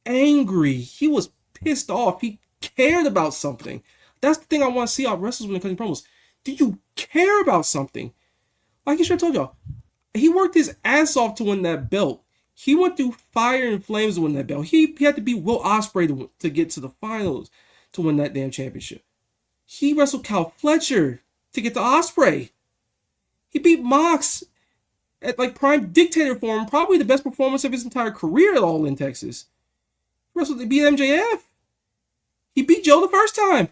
Speaker 2: angry. He was pissed off. He cared about something. That's the thing I want to see out wrestlers when they're cutting promos. Do you care about something? Like he should have told y'all, he worked his ass off to win that belt. He went through fire and flames to win that belt. He had to beat Will Ospreay to get to the finals to win that damn championship. He wrestled Kyle Fletcher to get to Ospreay. He beat Mox at like prime dictator form, probably the best performance of his entire career at All in Texas. He wrestled to beat MJF. He beat Joe the first time.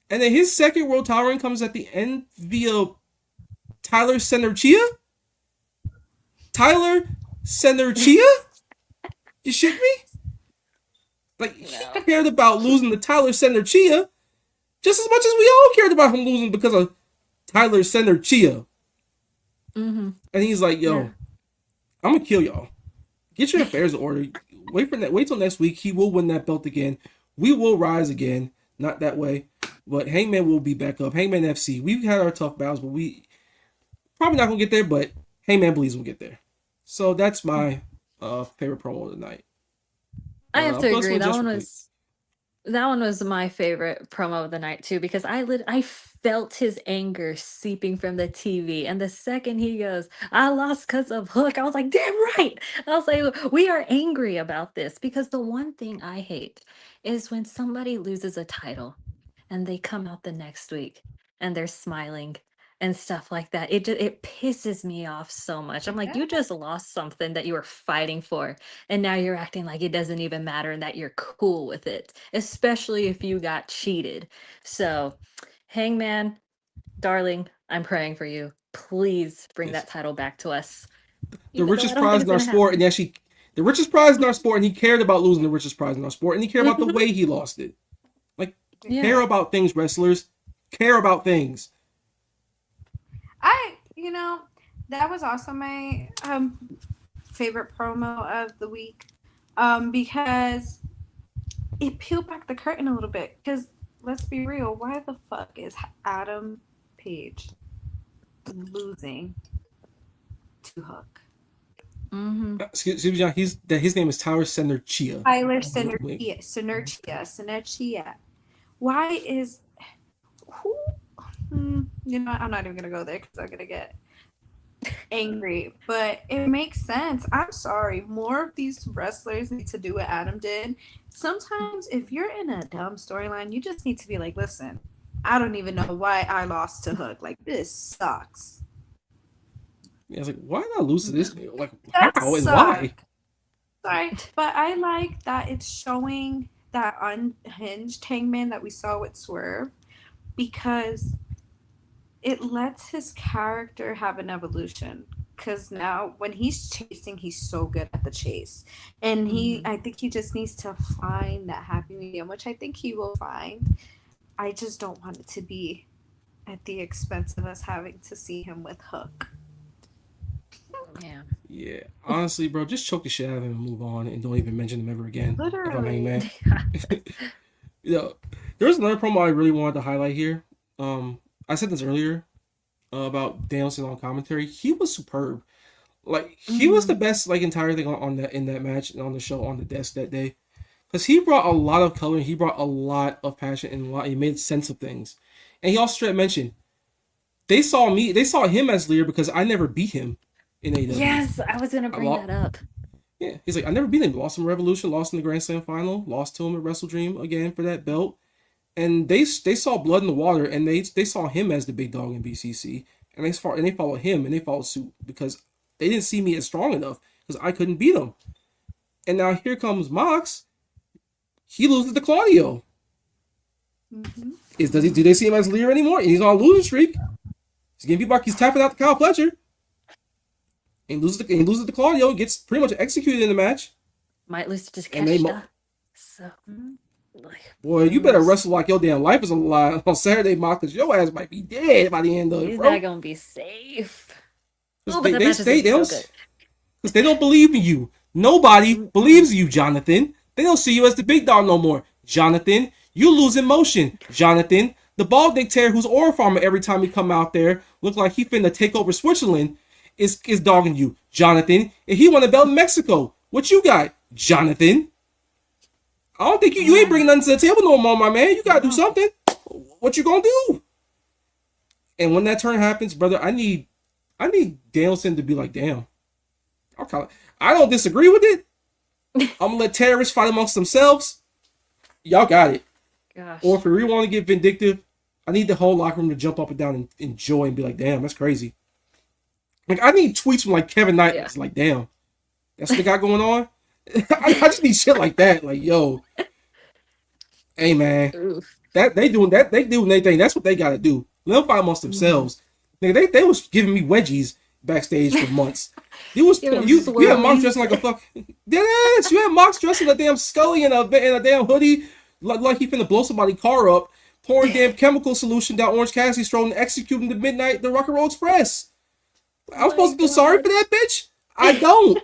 Speaker 2: And then his second world title reign comes at the end via Tyler Senerchia? Tyler Senerchia? You shit me? Like, he cared about losing to Tyler Senerchia just as much as we all cared about him losing because of Tyler Senerchia.
Speaker 3: Mm-hmm.
Speaker 2: And he's like, yo, I'm going to kill y'all. Get your affairs in order. Wait till next week. He will win that belt again. We will rise again. Not that way. But Hangman will be back up. Hangman FC. We've had our tough battles, but we probably not going to get there, but Hangman believes we'll get there. So that's my favorite promo of the night.
Speaker 3: I have to agree. That one was my favorite promo of the night too, because I felt his anger seeping from the TV. And the second he goes, I lost because of Hook, I was like, damn right. I was like, we are angry about this, because the one thing I hate is when somebody loses a title and they come out the next week and they're smiling and stuff like that. It pisses me off so much. I'm like, you just lost something that you were fighting for, and now you're acting like it doesn't even matter and that you're cool with it, especially if you got cheated. So, Hangman, darling, I'm praying for you. Please bring that title back to us.
Speaker 2: The richest prize in our sport, and actually, the richest prize in our sport, and he cared about losing the richest prize in our sport, and he cared about the way he lost it. Like, care about things, wrestlers. Care about things.
Speaker 4: That was also my favorite promo of the week, because it peeled back the curtain a little bit. Because let's be real, why the fuck is Adam Page losing to Hook?
Speaker 3: Mm-hmm.
Speaker 2: Excuse me, John. His name is Tyler Senerchia.
Speaker 4: Tyler Synergia. Why is who? You know, I'm not even gonna go there because I'm gonna get angry. But it makes sense. I'm sorry. More of these wrestlers need to do what Adam did. Sometimes, if you're in a dumb storyline, you just need to be like, "Listen, I don't even know why I lost to Hook. Like this sucks.
Speaker 2: Yeah, I was like, why did I lose to this? Like,
Speaker 4: That
Speaker 2: how and why?
Speaker 4: sucks." Sorry, but I like that it's showing that unhinged Hangman that we saw with Swerve, because it lets his character have an evolution. Because now when he's chasing, he's so good at the chase, and I think he just needs to find that happy medium, which I think he will find. I just don't want it to be at the expense of us having to see him with Hook.
Speaker 3: Yeah.
Speaker 2: Yeah, honestly, bro, just choke the shit out of him and move on, and don't even mention him ever again. If I'm
Speaker 4: Literally.
Speaker 2: Hangman. You know, there's another promo I really wanted to highlight here. I said this earlier about Danielson on commentary. He was superb. Like he was the best, like entire thing on that in that match and on the show on the desk that day, because he brought a lot of color. He brought a lot of passion and he made sense of things. And he also straight mentioned they saw him as leader because I never beat him in AEW.
Speaker 3: Yes, I was gonna bring that up.
Speaker 2: Yeah, he's like, I never beat him. Lost him in Revolution, lost in the Grand Slam final, lost to him at Wrestle Dream again for that belt. And they saw blood in the water, and they saw him as the big dog in BCC, and they followed him, and they followed suit because they didn't see me as strong enough because I couldn't beat him. And now here comes Mox. He loses to Claudio. Do they see him as leader anymore? He's on a losing streak. He's getting beat back. He's tapping out to Kyle Fletcher. And he loses to Claudio. Gets pretty much executed in the match.
Speaker 3: Might lose to Takeshita. So, like,
Speaker 2: boy, you better wrestle like your damn life is a lie on Saturday, Mox, because your ass might be dead by the end of it,
Speaker 3: he's
Speaker 2: bro.
Speaker 3: not gonna be safe.
Speaker 2: Oh, but they don't believe in you. Nobody believes you, Jonathan. They don't see you as the big dog no more. Jonathan, you lose emotion. Jonathan, the bald dictator who's aura farmer every time he come out there, look like he finna take over Switzerland, is dogging you. Jonathan, and he won a belt in Mexico. What you got, Jonathan? I don't think you ain't bringing nothing to the table no more, my man. You gotta do something. What you gonna do? And when that turn happens, brother, I need Danielson to be like, damn. I don't disagree with it. I'm gonna let terrorists fight amongst themselves. Y'all got it.
Speaker 3: Gosh.
Speaker 2: Or if we really want to get vindictive, I need the whole locker room to jump up and down and enjoy and be like, damn, that's crazy. Like I need tweets from like Kevin Knight. It's like, damn, that's what they got going on. I just need shit like that. Like, yo, hey man, they doing their thing. That's what they gotta do. Let them fight amongst themselves. Nigga, they was giving me wedgies backstage for months. It was you had Mox dressing like a fuck. Yes, you had Mox dressing a damn Scully in a damn hoodie, like he finna blow somebody's car up, pouring damn chemical solution down Orange Cassidy's throat and executing the Rock and Roll Express. I'm supposed to feel sorry for that bitch? I don't.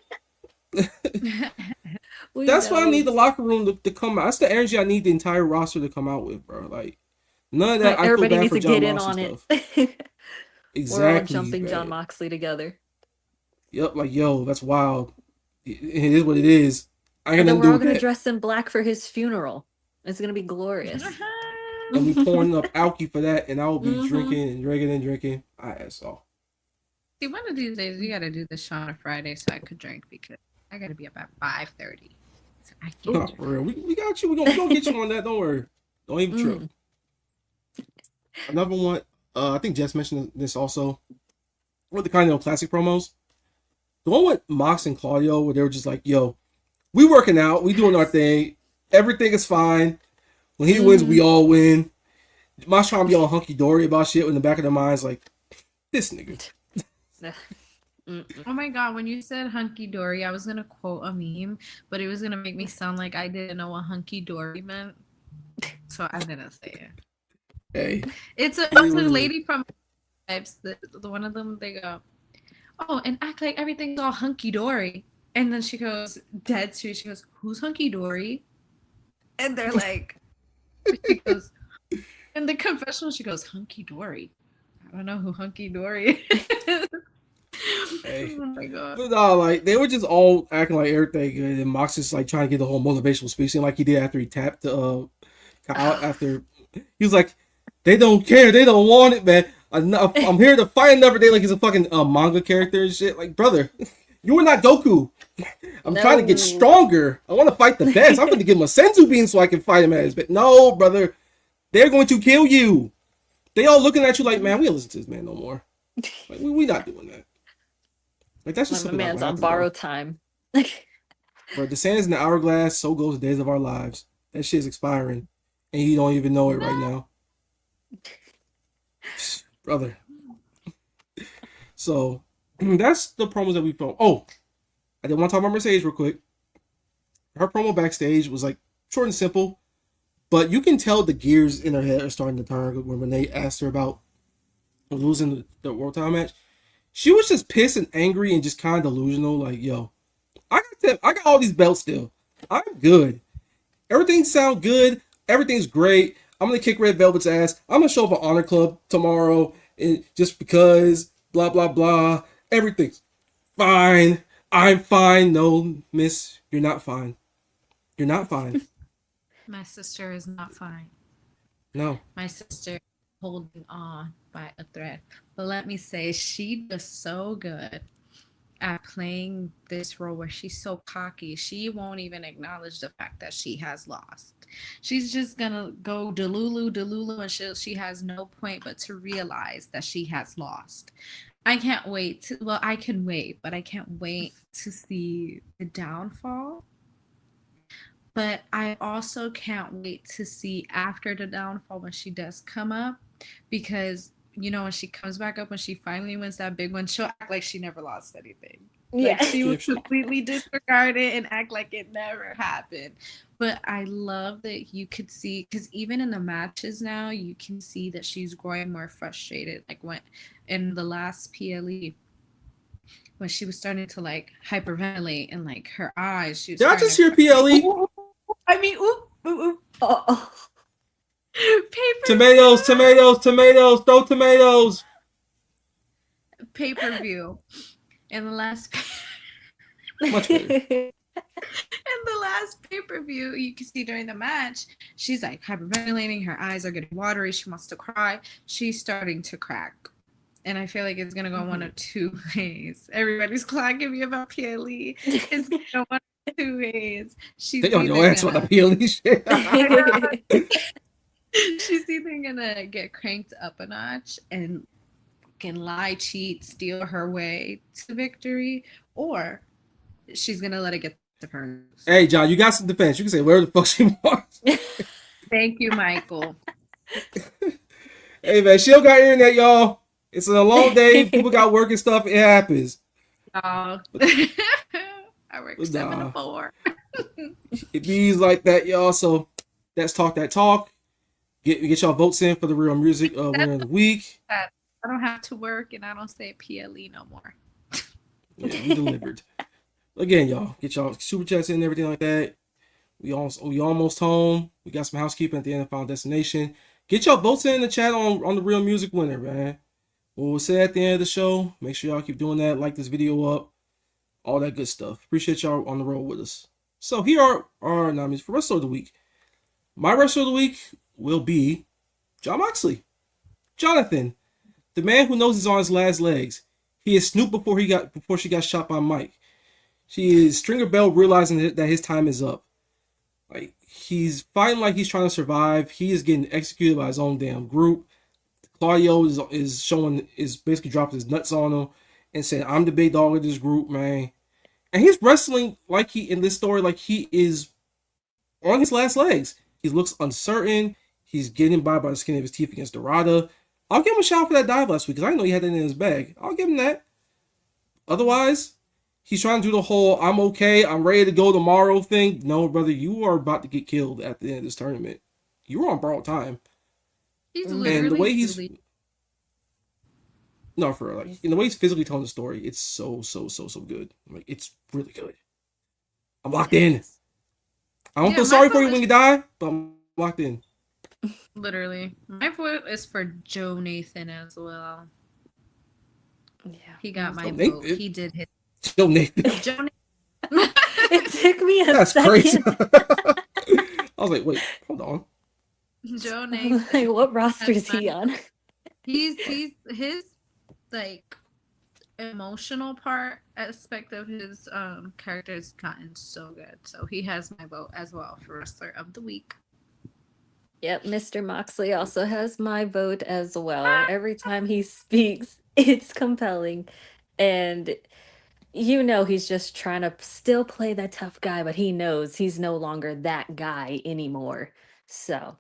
Speaker 2: That's why I need the locker room to come out. That's the energy I need the entire roster to come out with, bro. Like none of that.
Speaker 3: Like, everybody needs to get in on it.
Speaker 2: Exactly.
Speaker 3: We're all jumping John Moxley together.
Speaker 2: Yep, like yo, that's wild. It is what it is.
Speaker 3: And then we're all gonna dress in black for his funeral. It's gonna be glorious.
Speaker 2: And we pouring up alky for that, and I will be drinking and drinking and drinking. That's all.
Speaker 4: See, one of these days you gotta do this show on a Friday so I could drink because I gotta be up at 5:30. So I can't.
Speaker 2: For real. We got you. We're gonna get you on that. Don't worry. Don't even trip. Another one. I think Jess mentioned this also. With the Continental Classic promos. The one with Mox and Claudio where they were just like, yo, we working out. We doing our thing. Everything is fine. When he wins, we all win. Mox trying to be all hunky-dory about shit in the back of their minds like, this nigga.
Speaker 4: Oh my god, when you said hunky-dory, I was going to quote a meme, but it was going to make me sound like I didn't know what hunky-dory meant. So I didn't say it.
Speaker 2: Hey.
Speaker 4: It's a lady from the one of them, they go, oh, and act like everything's all hunky dory. And then she goes, dead serious. She goes, who's hunky dory? And they're like, she goes, in the confessional, she goes, hunky dory. I don't know who hunky dory is.
Speaker 2: Hey.
Speaker 4: Oh my god.
Speaker 2: But no, like they were just all acting like everything good, and Mox just like trying to get the whole motivational speech, seemed like he did after he tapped the Kyle. After he was like, "They don't care, they don't want it, man. I'm here to fight another day." Like he's a fucking manga character and shit. Like, brother, you are not Goku. I'm trying to get stronger. I want to fight the best. I'm going to give him a senzu bean so I can fight him at his best. No, brother, they're going to kill you. They all looking at you like, man, we don't listen to this man no more. Like, we not doing that. Like that's just
Speaker 3: My
Speaker 2: something
Speaker 3: man's
Speaker 2: that
Speaker 3: on
Speaker 2: happen,
Speaker 3: borrowed time.
Speaker 2: bro. The sand is in the hourglass. So goes the days of our lives. That shit is expiring, and you don't even know it right now, brother. So that's the promos that we filmed. Oh, I did want to talk about Mercedes real quick. Her promo backstage was like short and simple, but you can tell the gears in her head are starting to turn when they asked her about losing the World Title match. She was just pissed and angry and just kind of delusional. Like, yo, I got all these belts still. I'm good. Everything sounds good. Everything's great. I'm gonna kick Red Velvet's ass. I'm gonna show up at Honor Club tomorrow, and just because blah blah blah. Everything's fine. I'm fine. No, miss, you're not fine. You're not fine.
Speaker 4: My sister is not fine.
Speaker 2: No.
Speaker 4: My sister holding on by a thread. But let me say, she does so good at playing this role where she's so cocky. She won't even acknowledge the fact that she has lost. She's just gonna go delulu, and she has no point but to realize that she has lost. I can't wait to, well, I can wait, but I can't wait to see the downfall. But I also can't wait to see after the downfall when she does come up, because you know when she comes back up, when she finally wins that big one, she'll act like she never lost anything.
Speaker 3: Yeah.
Speaker 4: Like she would completely disregard it and act like it never happened. But I love that you could see, because even in the matches now, you can see that she's growing more frustrated. Like when in the last PLE, when she was starting to like hyperventilate and like her eyes, she was
Speaker 2: Did I
Speaker 4: starting
Speaker 2: just
Speaker 4: to
Speaker 2: hear PLE?
Speaker 4: I mean, ooh, ooh, ooh.
Speaker 3: Oh.
Speaker 4: Paper
Speaker 2: Tomatoes, throw tomatoes.
Speaker 4: pay-per-view. In the last
Speaker 2: Much better.
Speaker 4: in the last pay-per-view, you can see during the match, she's like hyperventilating, her eyes are getting watery, she wants to cry, she's starting to crack. And I feel like it's gonna go one of two ways. Everybody's clacking me about PLE. It's gonna go one of two ways.
Speaker 2: They on your ass with the PLE shit.
Speaker 4: She's either gonna get cranked up a notch and can lie, cheat, steal her way to victory, or she's gonna let it get to her.
Speaker 2: Hey, John, you got some defense. You can say whatever the fuck she wants.
Speaker 4: Thank you, Michael.
Speaker 2: Hey, man, she don't got internet, y'all. It's a long day. People got work and stuff. It happens.
Speaker 4: I work 7 to 4.
Speaker 2: It bees like that, y'all. So let's talk that talk. Get y'all votes in for the Real Music winner of the week.
Speaker 4: I don't have to work and I don't say PLE no more.
Speaker 2: Yeah, we delivered. Again, y'all, get y'all super chats in and everything like that. We almost home. We got some housekeeping at the end of Final Destination. Get y'all votes in the chat on the Real Music winner, man. What we'll say at the end of the show. Make sure y'all keep doing that. Like this video up. All that good stuff. Appreciate y'all on the road with us. So here are our nominees for Wrestler of the Week. My Wrestler of the Week will be Jon Moxley. Jonathan, the man who knows he's on his last legs. He is Snoop before she got shot by Mike. She is Stringer Bell realizing that his time is up. Like he's fighting like he's trying to survive. He is getting executed by his own damn group. Claudio is basically dropping his nuts on him and saying, "I'm the big dog of this group, man." And he's wrestling like he in this story like he is on his last legs. He looks uncertain. He's getting by the skin of his teeth against Dorada. I'll give him a shout for that dive last week because I know he had that in his bag. I'll give him that. Otherwise, he's trying to do the whole "I'm okay, I'm ready to go tomorrow" thing. No, brother, you are about to get killed at the end of this tournament. You were on borrowed time.
Speaker 4: He's
Speaker 2: And the way he's No, for real, like in the way he's physically telling the story, it's so good. Like it's really good. I'm locked in. I don't feel
Speaker 4: my
Speaker 2: sorry for
Speaker 4: vote
Speaker 2: you when
Speaker 4: is
Speaker 2: you die, but I'm locked in.
Speaker 4: literally. My vote is for Joe Nathan as well.
Speaker 3: Yeah.
Speaker 4: He got my
Speaker 2: Joe
Speaker 4: vote.
Speaker 2: Nathan?
Speaker 4: He did his
Speaker 2: Joe Nathan.
Speaker 4: Joe Nathan.
Speaker 3: It took me a
Speaker 2: That's
Speaker 3: second.
Speaker 2: crazy. I was like, wait, hold on.
Speaker 4: Joe
Speaker 3: I was
Speaker 4: Nathan.
Speaker 3: like, what roster is he on?
Speaker 4: He's his like emotional part aspect of his character has gotten so good. So he has my vote as well for wrestler of the week.
Speaker 3: Yep, Mr. Moxley also has my vote as well. Every time he speaks, it's compelling. And he's just trying to still play that tough guy, but he knows he's no longer that guy anymore. So,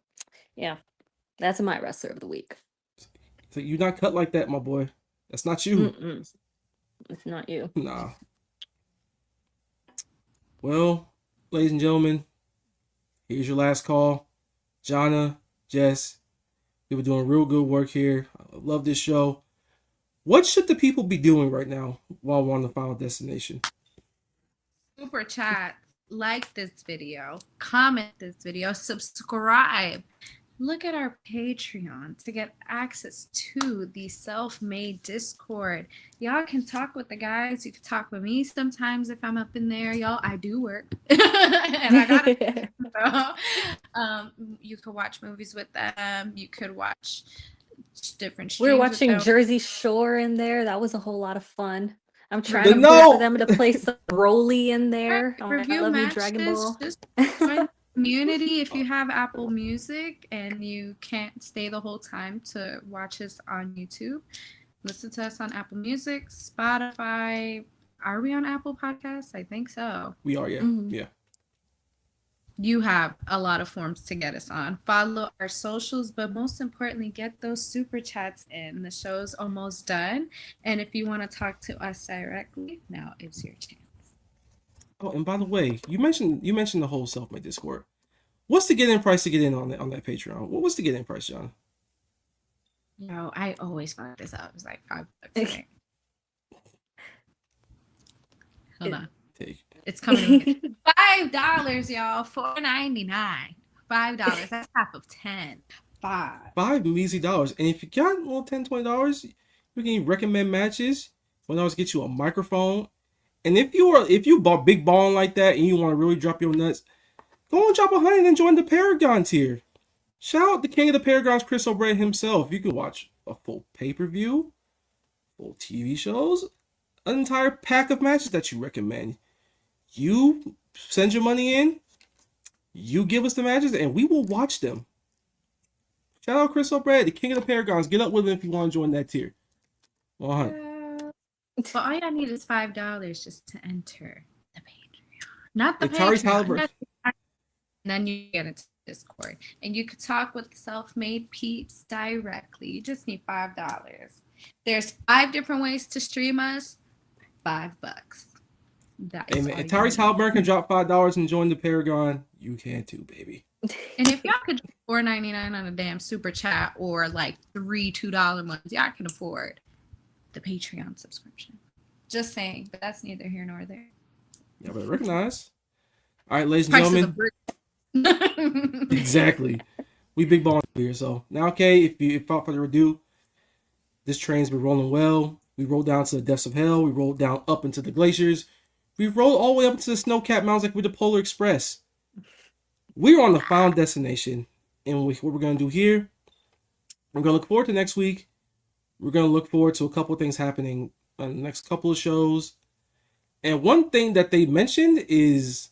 Speaker 3: yeah, that's my wrestler of the week.
Speaker 2: So you're not cut like that, my boy. That's not you.
Speaker 3: Mm-mm. It's not you.
Speaker 2: Nah. Well, ladies and gentlemen, here's your last call. Jana, Jess, we were doing real good work here. I love this show. What should the people be doing right now while we're on the Final Destination?
Speaker 4: Super chat, like this video, comment this video, subscribe. Look at our Patreon to get access to the self-made Discord. Y'all can talk with the guys. You can talk with me sometimes if I'm up in there. Y'all, I do work. And I got it. You could watch movies with them. You could watch different streams.
Speaker 3: We're watching Jersey Shore in there. That was a whole lot of fun. I'm trying
Speaker 2: But
Speaker 3: to
Speaker 2: no!
Speaker 3: push for them to play some Broly in there.
Speaker 4: Review
Speaker 3: I love you,
Speaker 4: matches,
Speaker 3: Dragon Ball.
Speaker 4: just join the community if you have Apple Music and you can't stay the whole time to watch us on YouTube. Listen to us on Apple Music, Spotify. Are we on Apple Podcasts? I think so.
Speaker 2: We are, yeah.
Speaker 3: Mhm.
Speaker 2: Yeah.
Speaker 4: You have a lot of forms to get us on. Follow our socials, but most importantly, get those super chats in. The show's almost done. And if you want to talk to us directly, now is your chance.
Speaker 2: Oh, and by the way, you mentioned the whole self-made Discord. What's the get-in price to get in on that Patreon? What was the get-in price, John?
Speaker 4: No, I always fuck this up. It's like $5. Right? Hold on. It's coming in. $5, y'all. $4.99. $5. That's half of 10.
Speaker 2: $5 measly dollars. And if you got $10, $20, we can recommend matches. $20 get you a microphone. And if you bought big balling like that and you want to really drop your nuts, go and drop $100 and join the Paragon tier. Shout out the king of the Paragons, Chris O'Brien himself. You can watch a full pay-per-view, full TV shows, an entire pack of matches that you recommend. You send your money in, you give us the matches, and we will watch them. Shout out Chris O'Brien, the king of the Paragons. Get up with him if you want to join that tier. 100.
Speaker 4: But all y'all need is $5 just to enter the Patreon. Not the
Speaker 2: Atari's
Speaker 4: Patreon.
Speaker 2: Halliburton.
Speaker 4: And then you get into Discord. And you could talk with self-made peeps directly. You just need $5. There's 5 different ways to stream us. $5.
Speaker 2: Hey man, Atari's Halliburton can drop $5 and join the Paragon. You can too, baby.
Speaker 4: And if y'all could $4.99 on a damn super chat or like 3 $2 ones, y'all can afford the Patreon subscription. Just saying, but that's neither here nor there.
Speaker 2: Yeah, but recognize. All right, ladies and gentlemen. Exactly. We big ball here. So now, okay, if without further ado, this train's been rolling well. We rolled down to the depths of hell. We rolled down up into the glaciers. We rolled all the way up into the snow-capped mountains like with the Polar Express. We're on the final destination. And what we're going to do here, we're going to look forward to next week. We're going to look forward to a couple of things happening on the next couple of shows. And one thing that they mentioned is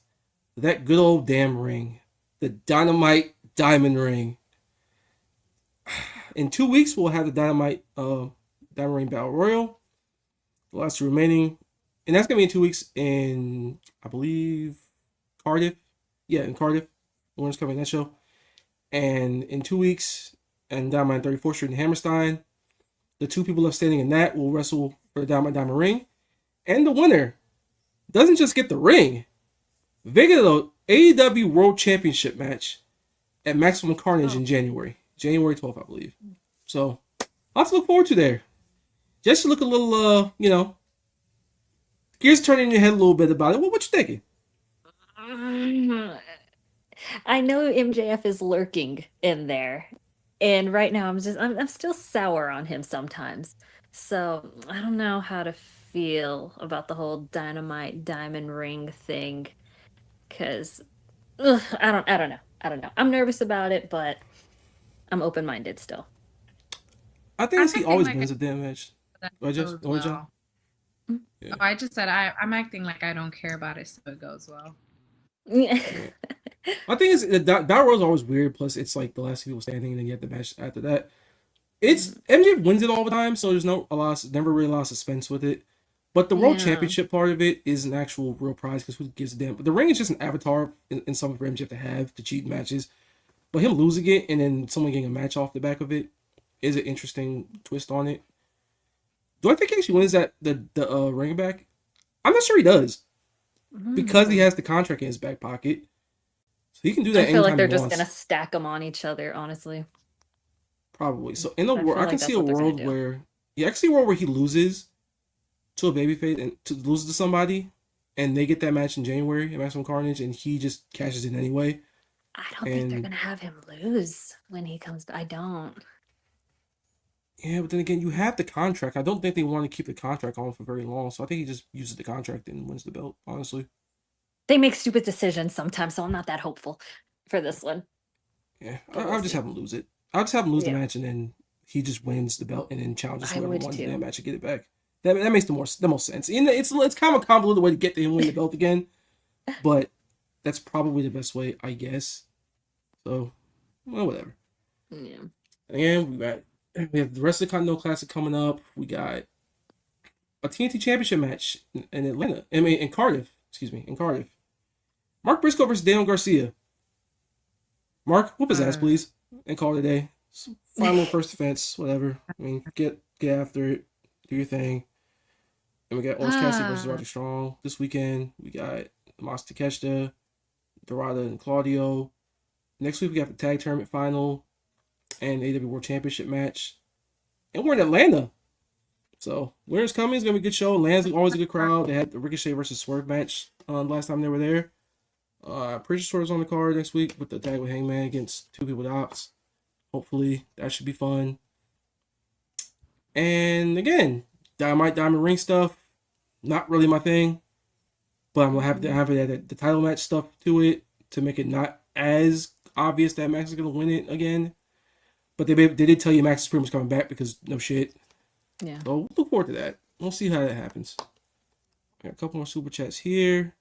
Speaker 2: that good old damn ring. The Dynamite Diamond Ring. In 2 weeks, we'll have the Dynamite Diamond Ring Battle Royal. The last remaining. And that's going to be in 2 weeks in, I believe, Cardiff. Yeah, in Cardiff. The winner's coming in that show. And in 2 weeks, and Dynamite 34th Street in Hammerstein. The 2 people left standing in that will wrestle for the Dynamite Diamond Ring. And the winner doesn't just get the ring. They get the AEW World Championship match at Maximum Carnage in January. January 12th, I believe. So, lots to look forward to there. Jess, you look a little, gears turning in your head a little bit about it. What you thinking?
Speaker 3: I know MJF is lurking in there. And right now I'm still sour on him sometimes. So I don't know how to feel about the whole Dynamite diamond ring thing. Cause I don't know. I'm nervous about it, but I'm open minded still.
Speaker 2: I think
Speaker 4: I'm
Speaker 2: he
Speaker 4: acting
Speaker 2: always
Speaker 4: like
Speaker 2: wins a damn match.
Speaker 4: that
Speaker 2: Go ahead, Jess.
Speaker 4: goes
Speaker 2: Go ahead, John.
Speaker 4: well.
Speaker 2: Yeah.
Speaker 4: Oh, I just said I'm acting like I don't care about it, so it goes well.
Speaker 2: I think it's Battle Royale's always weird. Plus, it's like the last two people standing, and then you have the match after that. It's MJF wins it all the time, so there's never really a lot of suspense with it. But the World
Speaker 3: Yeah.
Speaker 2: Championship part of it is an actual real prize because who gives a damn? But the ring is just an avatar in something for MJF to have to cheat matches. But him losing it and then someone getting a match off the back of it is an interesting twist on it. Do I think he actually wins that the ring back? I'm not sure he does because he has the contract in his back pocket, so he can do that.
Speaker 3: I feel like
Speaker 2: anytime
Speaker 3: they're
Speaker 2: he
Speaker 3: just
Speaker 2: wants.
Speaker 3: gonna stack them on each other, honestly.
Speaker 2: Probably. So in the
Speaker 3: I
Speaker 2: world,
Speaker 3: feel
Speaker 2: I can
Speaker 3: like
Speaker 2: see
Speaker 3: that's
Speaker 2: a
Speaker 3: what they're gonna
Speaker 2: world
Speaker 3: do.
Speaker 2: where I can see a world where he loses to a babyface and loses to somebody, and they get that match in January at Maximum Carnage, and he just cashes in anyway.
Speaker 3: I don't think they're gonna have him lose when he comes back. I don't.
Speaker 2: Yeah, but then again, you have the contract. I don't think they want to keep the contract on for very long, so I think he just uses the contract and wins the belt. Honestly,
Speaker 3: They make stupid decisions sometimes, so I'm not that hopeful for this one.
Speaker 2: yeah,
Speaker 3: But
Speaker 2: I'll
Speaker 3: we'll
Speaker 2: just
Speaker 3: see.
Speaker 2: have him lose it. I'll just have him lose the
Speaker 3: Yeah.
Speaker 2: match, and then he just wins the belt, and then challenges
Speaker 3: I
Speaker 2: whoever
Speaker 3: would
Speaker 2: won the
Speaker 3: too.
Speaker 2: damn match to get it back. That makes the most sense. And it's kind of a convoluted way to get to him winning the belt again, but that's probably the best way, I guess. So, well, whatever.
Speaker 3: Yeah.
Speaker 2: And we have the rest of the Continental Classic coming up. We got a TNT Championship match in Atlanta. I mean, in Cardiff. Excuse me, in Cardiff. Mark Briscoe versus Daniel Garcia. Mark, whoop his ass, please, and call it a day. Final first defense, whatever. I mean, get after it, do your thing. And we got Orange Cassidy versus Roger Strong this weekend. We got Mas Takeshita, Dorada, and Claudio. Next week we got the tag tournament final and AEW World Championship match. And we're in Atlanta. So winter's coming. It's gonna be a good show. Atlanta's always a good crowd. They had the Ricochet versus Swerve match last time they were there. Pretty sure Swerve's on the card next week with the tag with Hangman against two people with ops. Hopefully that should be fun. And again, Diamond Ring stuff, not really my thing. But I'm happy to have the title match stuff to it to make it not as obvious that Max is gonna win it again. But they did tell you Max is pretty much coming back because no shit.
Speaker 3: Yeah.
Speaker 2: So we'll look forward to that. We'll see how that happens. Got a couple more super chats here.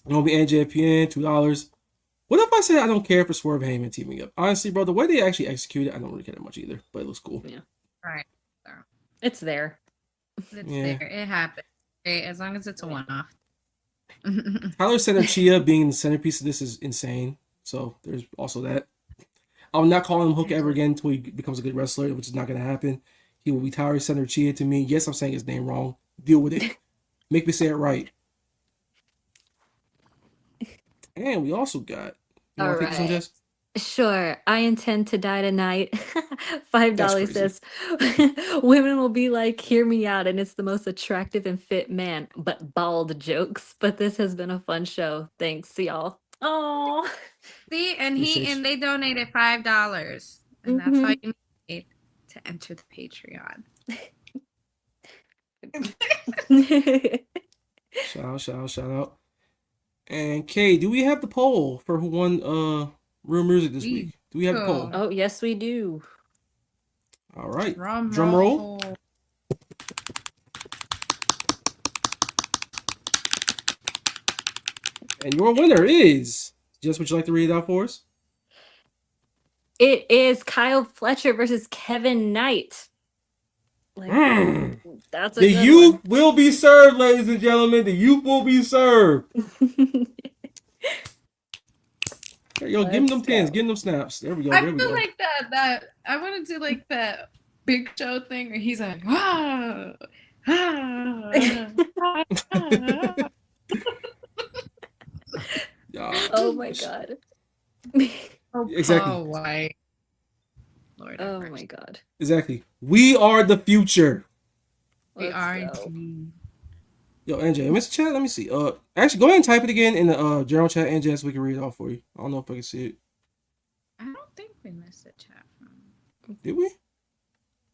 Speaker 2: Gonna be NJPN, $2. What if I say I don't care for Swerve and Heyman teaming up? Honestly, bro, the way they actually execute it, I don't really care that much either. But it looks cool.
Speaker 3: Yeah.
Speaker 4: Right.
Speaker 3: It's there.
Speaker 4: It's
Speaker 2: Yeah.
Speaker 4: there. It happens. Okay, as long as it's a one-off.
Speaker 2: Tyler Center Chia being the centerpiece of this is insane. So there's also that. I'm not calling him Hook ever again until he becomes a good wrestler, which is not going to happen. He will be Tyler Center Chia to me. Yes, I'm saying his name wrong. Deal with it. Make me say it right. And we also got. You
Speaker 3: All
Speaker 2: want to take this one,
Speaker 3: right.
Speaker 2: Jess?
Speaker 3: Sure, I intend to die tonight. $5
Speaker 2: crazy.
Speaker 3: says women will be like, hear me out, and it's the most attractive and fit man, but bald jokes. But this has been a fun show. Thanks, y'all. Oh,
Speaker 4: See, and
Speaker 2: Appreciate you.
Speaker 4: they donated $5, and that's all you need to enter the Patreon.
Speaker 2: Shout out. And Kay, do we have the poll for who won Real Music this week? Do we have the poll?
Speaker 3: Oh, yes, we do.
Speaker 2: All right.
Speaker 4: Drum
Speaker 2: roll. And your winner is. Jess, would you like to read it out for us?
Speaker 3: It is Kyle Fletcher versus Kevin Knight. Like, that's a
Speaker 2: The
Speaker 3: good
Speaker 2: youth will be served, ladies and gentlemen. The youth will be served.
Speaker 3: one.
Speaker 2: Yo, give him them tens, give him them snaps. There we go.
Speaker 4: I
Speaker 2: There we
Speaker 4: feel
Speaker 2: go.
Speaker 4: like that I want to do like that Big Show thing where he's like, ah, ah, ah.
Speaker 2: Yeah.
Speaker 3: Oh my god.
Speaker 2: Exactly.
Speaker 4: Oh, why? Lord
Speaker 3: Oh
Speaker 4: have
Speaker 3: my
Speaker 4: mercy.
Speaker 3: god.
Speaker 2: Exactly. We are the future.
Speaker 4: We
Speaker 3: Let's
Speaker 4: are
Speaker 3: go.
Speaker 4: indeed.
Speaker 2: Yo, NJ, Mr. Chat, let me see. Actually, go ahead and type it again in the general chat, NJ, so we can read it off for you. I don't know if I can see it.
Speaker 4: I don't think we missed a chat from.
Speaker 2: Did we?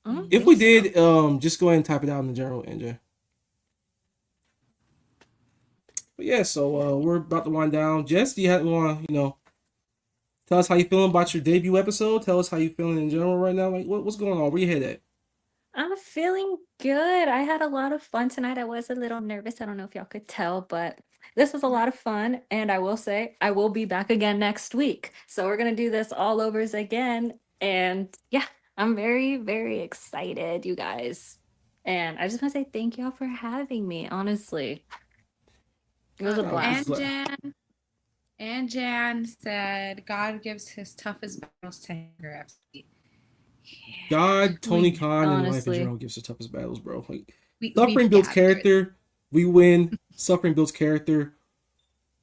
Speaker 3: I don't
Speaker 2: If
Speaker 3: think
Speaker 2: we
Speaker 3: so.
Speaker 2: did, just go ahead and type it out in the general, NJ. But yeah, so we're about to wind down. Jess, do you want to, tell us how you feeling about your debut episode? Tell us how you feeling in general right now. Like, what's going on? Where you head at?
Speaker 3: I'm feeling good. I had a lot of fun tonight. I was a little nervous. I don't know if y'all could tell, but this was a lot of fun. And I will say, I will be back again next week. So we're going to do this all overs again. And yeah, I'm very, very excited, you guys. And I just want to say thank y'all for having me, honestly. It was a
Speaker 2: I'm
Speaker 3: blast.
Speaker 2: glad.
Speaker 4: And Jan said, God gives his toughest battles to Hanger FC.
Speaker 2: God, Tony
Speaker 3: We
Speaker 2: Khan, and life in
Speaker 3: honestly,
Speaker 2: general gives the toughest battles, bro. Like,
Speaker 4: We
Speaker 2: suffering builds
Speaker 4: gathered.
Speaker 2: character. We win. Suffering builds character.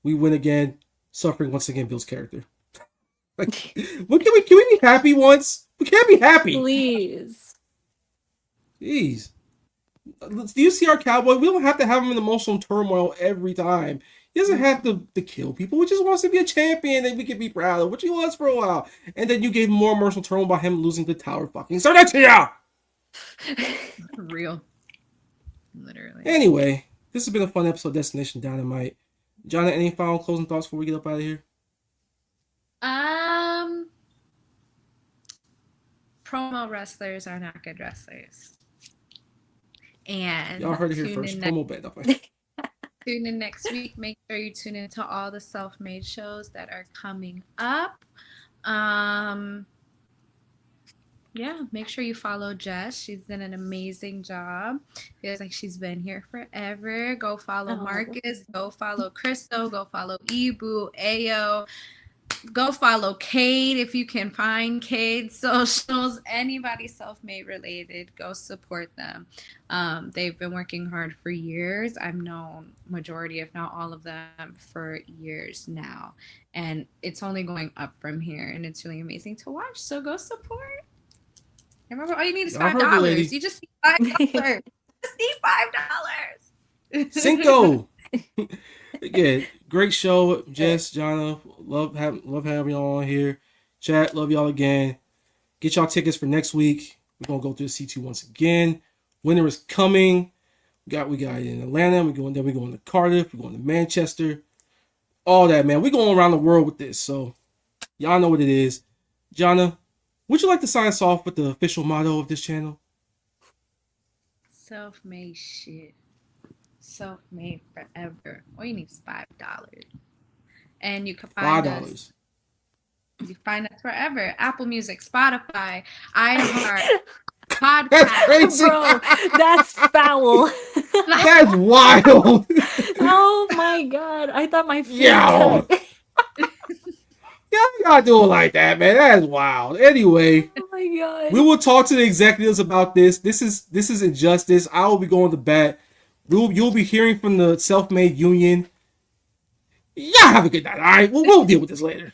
Speaker 2: We win again. Suffering once again builds character. Like, what can we be happy once? We can't be happy.
Speaker 3: please.
Speaker 2: Jeez. Do you see our cowboy? We don't have to have him in emotional turmoil every time. He doesn't have to kill people. He just wants to be a champion that we can be proud of, which he was for a while. And then you gave more emotional turmoil about him losing the tower fucking Sardatia!
Speaker 4: For real. Literally.
Speaker 2: Anyway, this has been a fun episode of Destination Dynamite. Jana, any final closing thoughts before we get up out of here?
Speaker 4: Promo wrestlers are not good wrestlers. And
Speaker 2: Y'all heard it here first. Promo band up.
Speaker 4: Tune in next week. Make sure you tune into all the self-made shows that are coming up. Yeah, make sure you follow Jess. She's done an amazing job. Feels like she's been here forever. Go follow Marcus. Go follow Crystal. Go follow Ibu, Ayo. Go follow Cade if you can find Cade socials. Anybody self-made related, go support them. They've been working hard for years. I've known majority, if not all of them, for years now, and it's only going up from here. And it's really amazing to watch. So go support. Remember, all you need is $5. You just need $5. Just need $5.
Speaker 2: Cinco. Again, great show, Jess, Jana. Love having y'all on here. Chat, love y'all again. Get y'all tickets for next week. We're gonna go through the C2 once again. Winter is coming. We got it in Atlanta. We're going to Cardiff. We're going to Manchester. All that, man. We're going around the world with this. So y'all know what it is. Jana, would you like to sign us off with the official motto of this channel?
Speaker 4: Self-made shit. Self-made forever. All you need is $5. And you can find us. You find us wherever. Apple Music, Spotify, iHeart, Podcast.
Speaker 2: That's crazy.
Speaker 3: Bro, that's foul.
Speaker 2: That's wild.
Speaker 3: Oh my god. I thought my feet
Speaker 2: Yo.
Speaker 3: cut.
Speaker 2: You gotta do it like that, man. That is wild. Anyway,
Speaker 3: Oh my god.
Speaker 2: we will talk to the executives about this. This is injustice. I will be going to bat. You'll be hearing from the self-made union. Yeah, have a good night. All right, we'll deal with this later.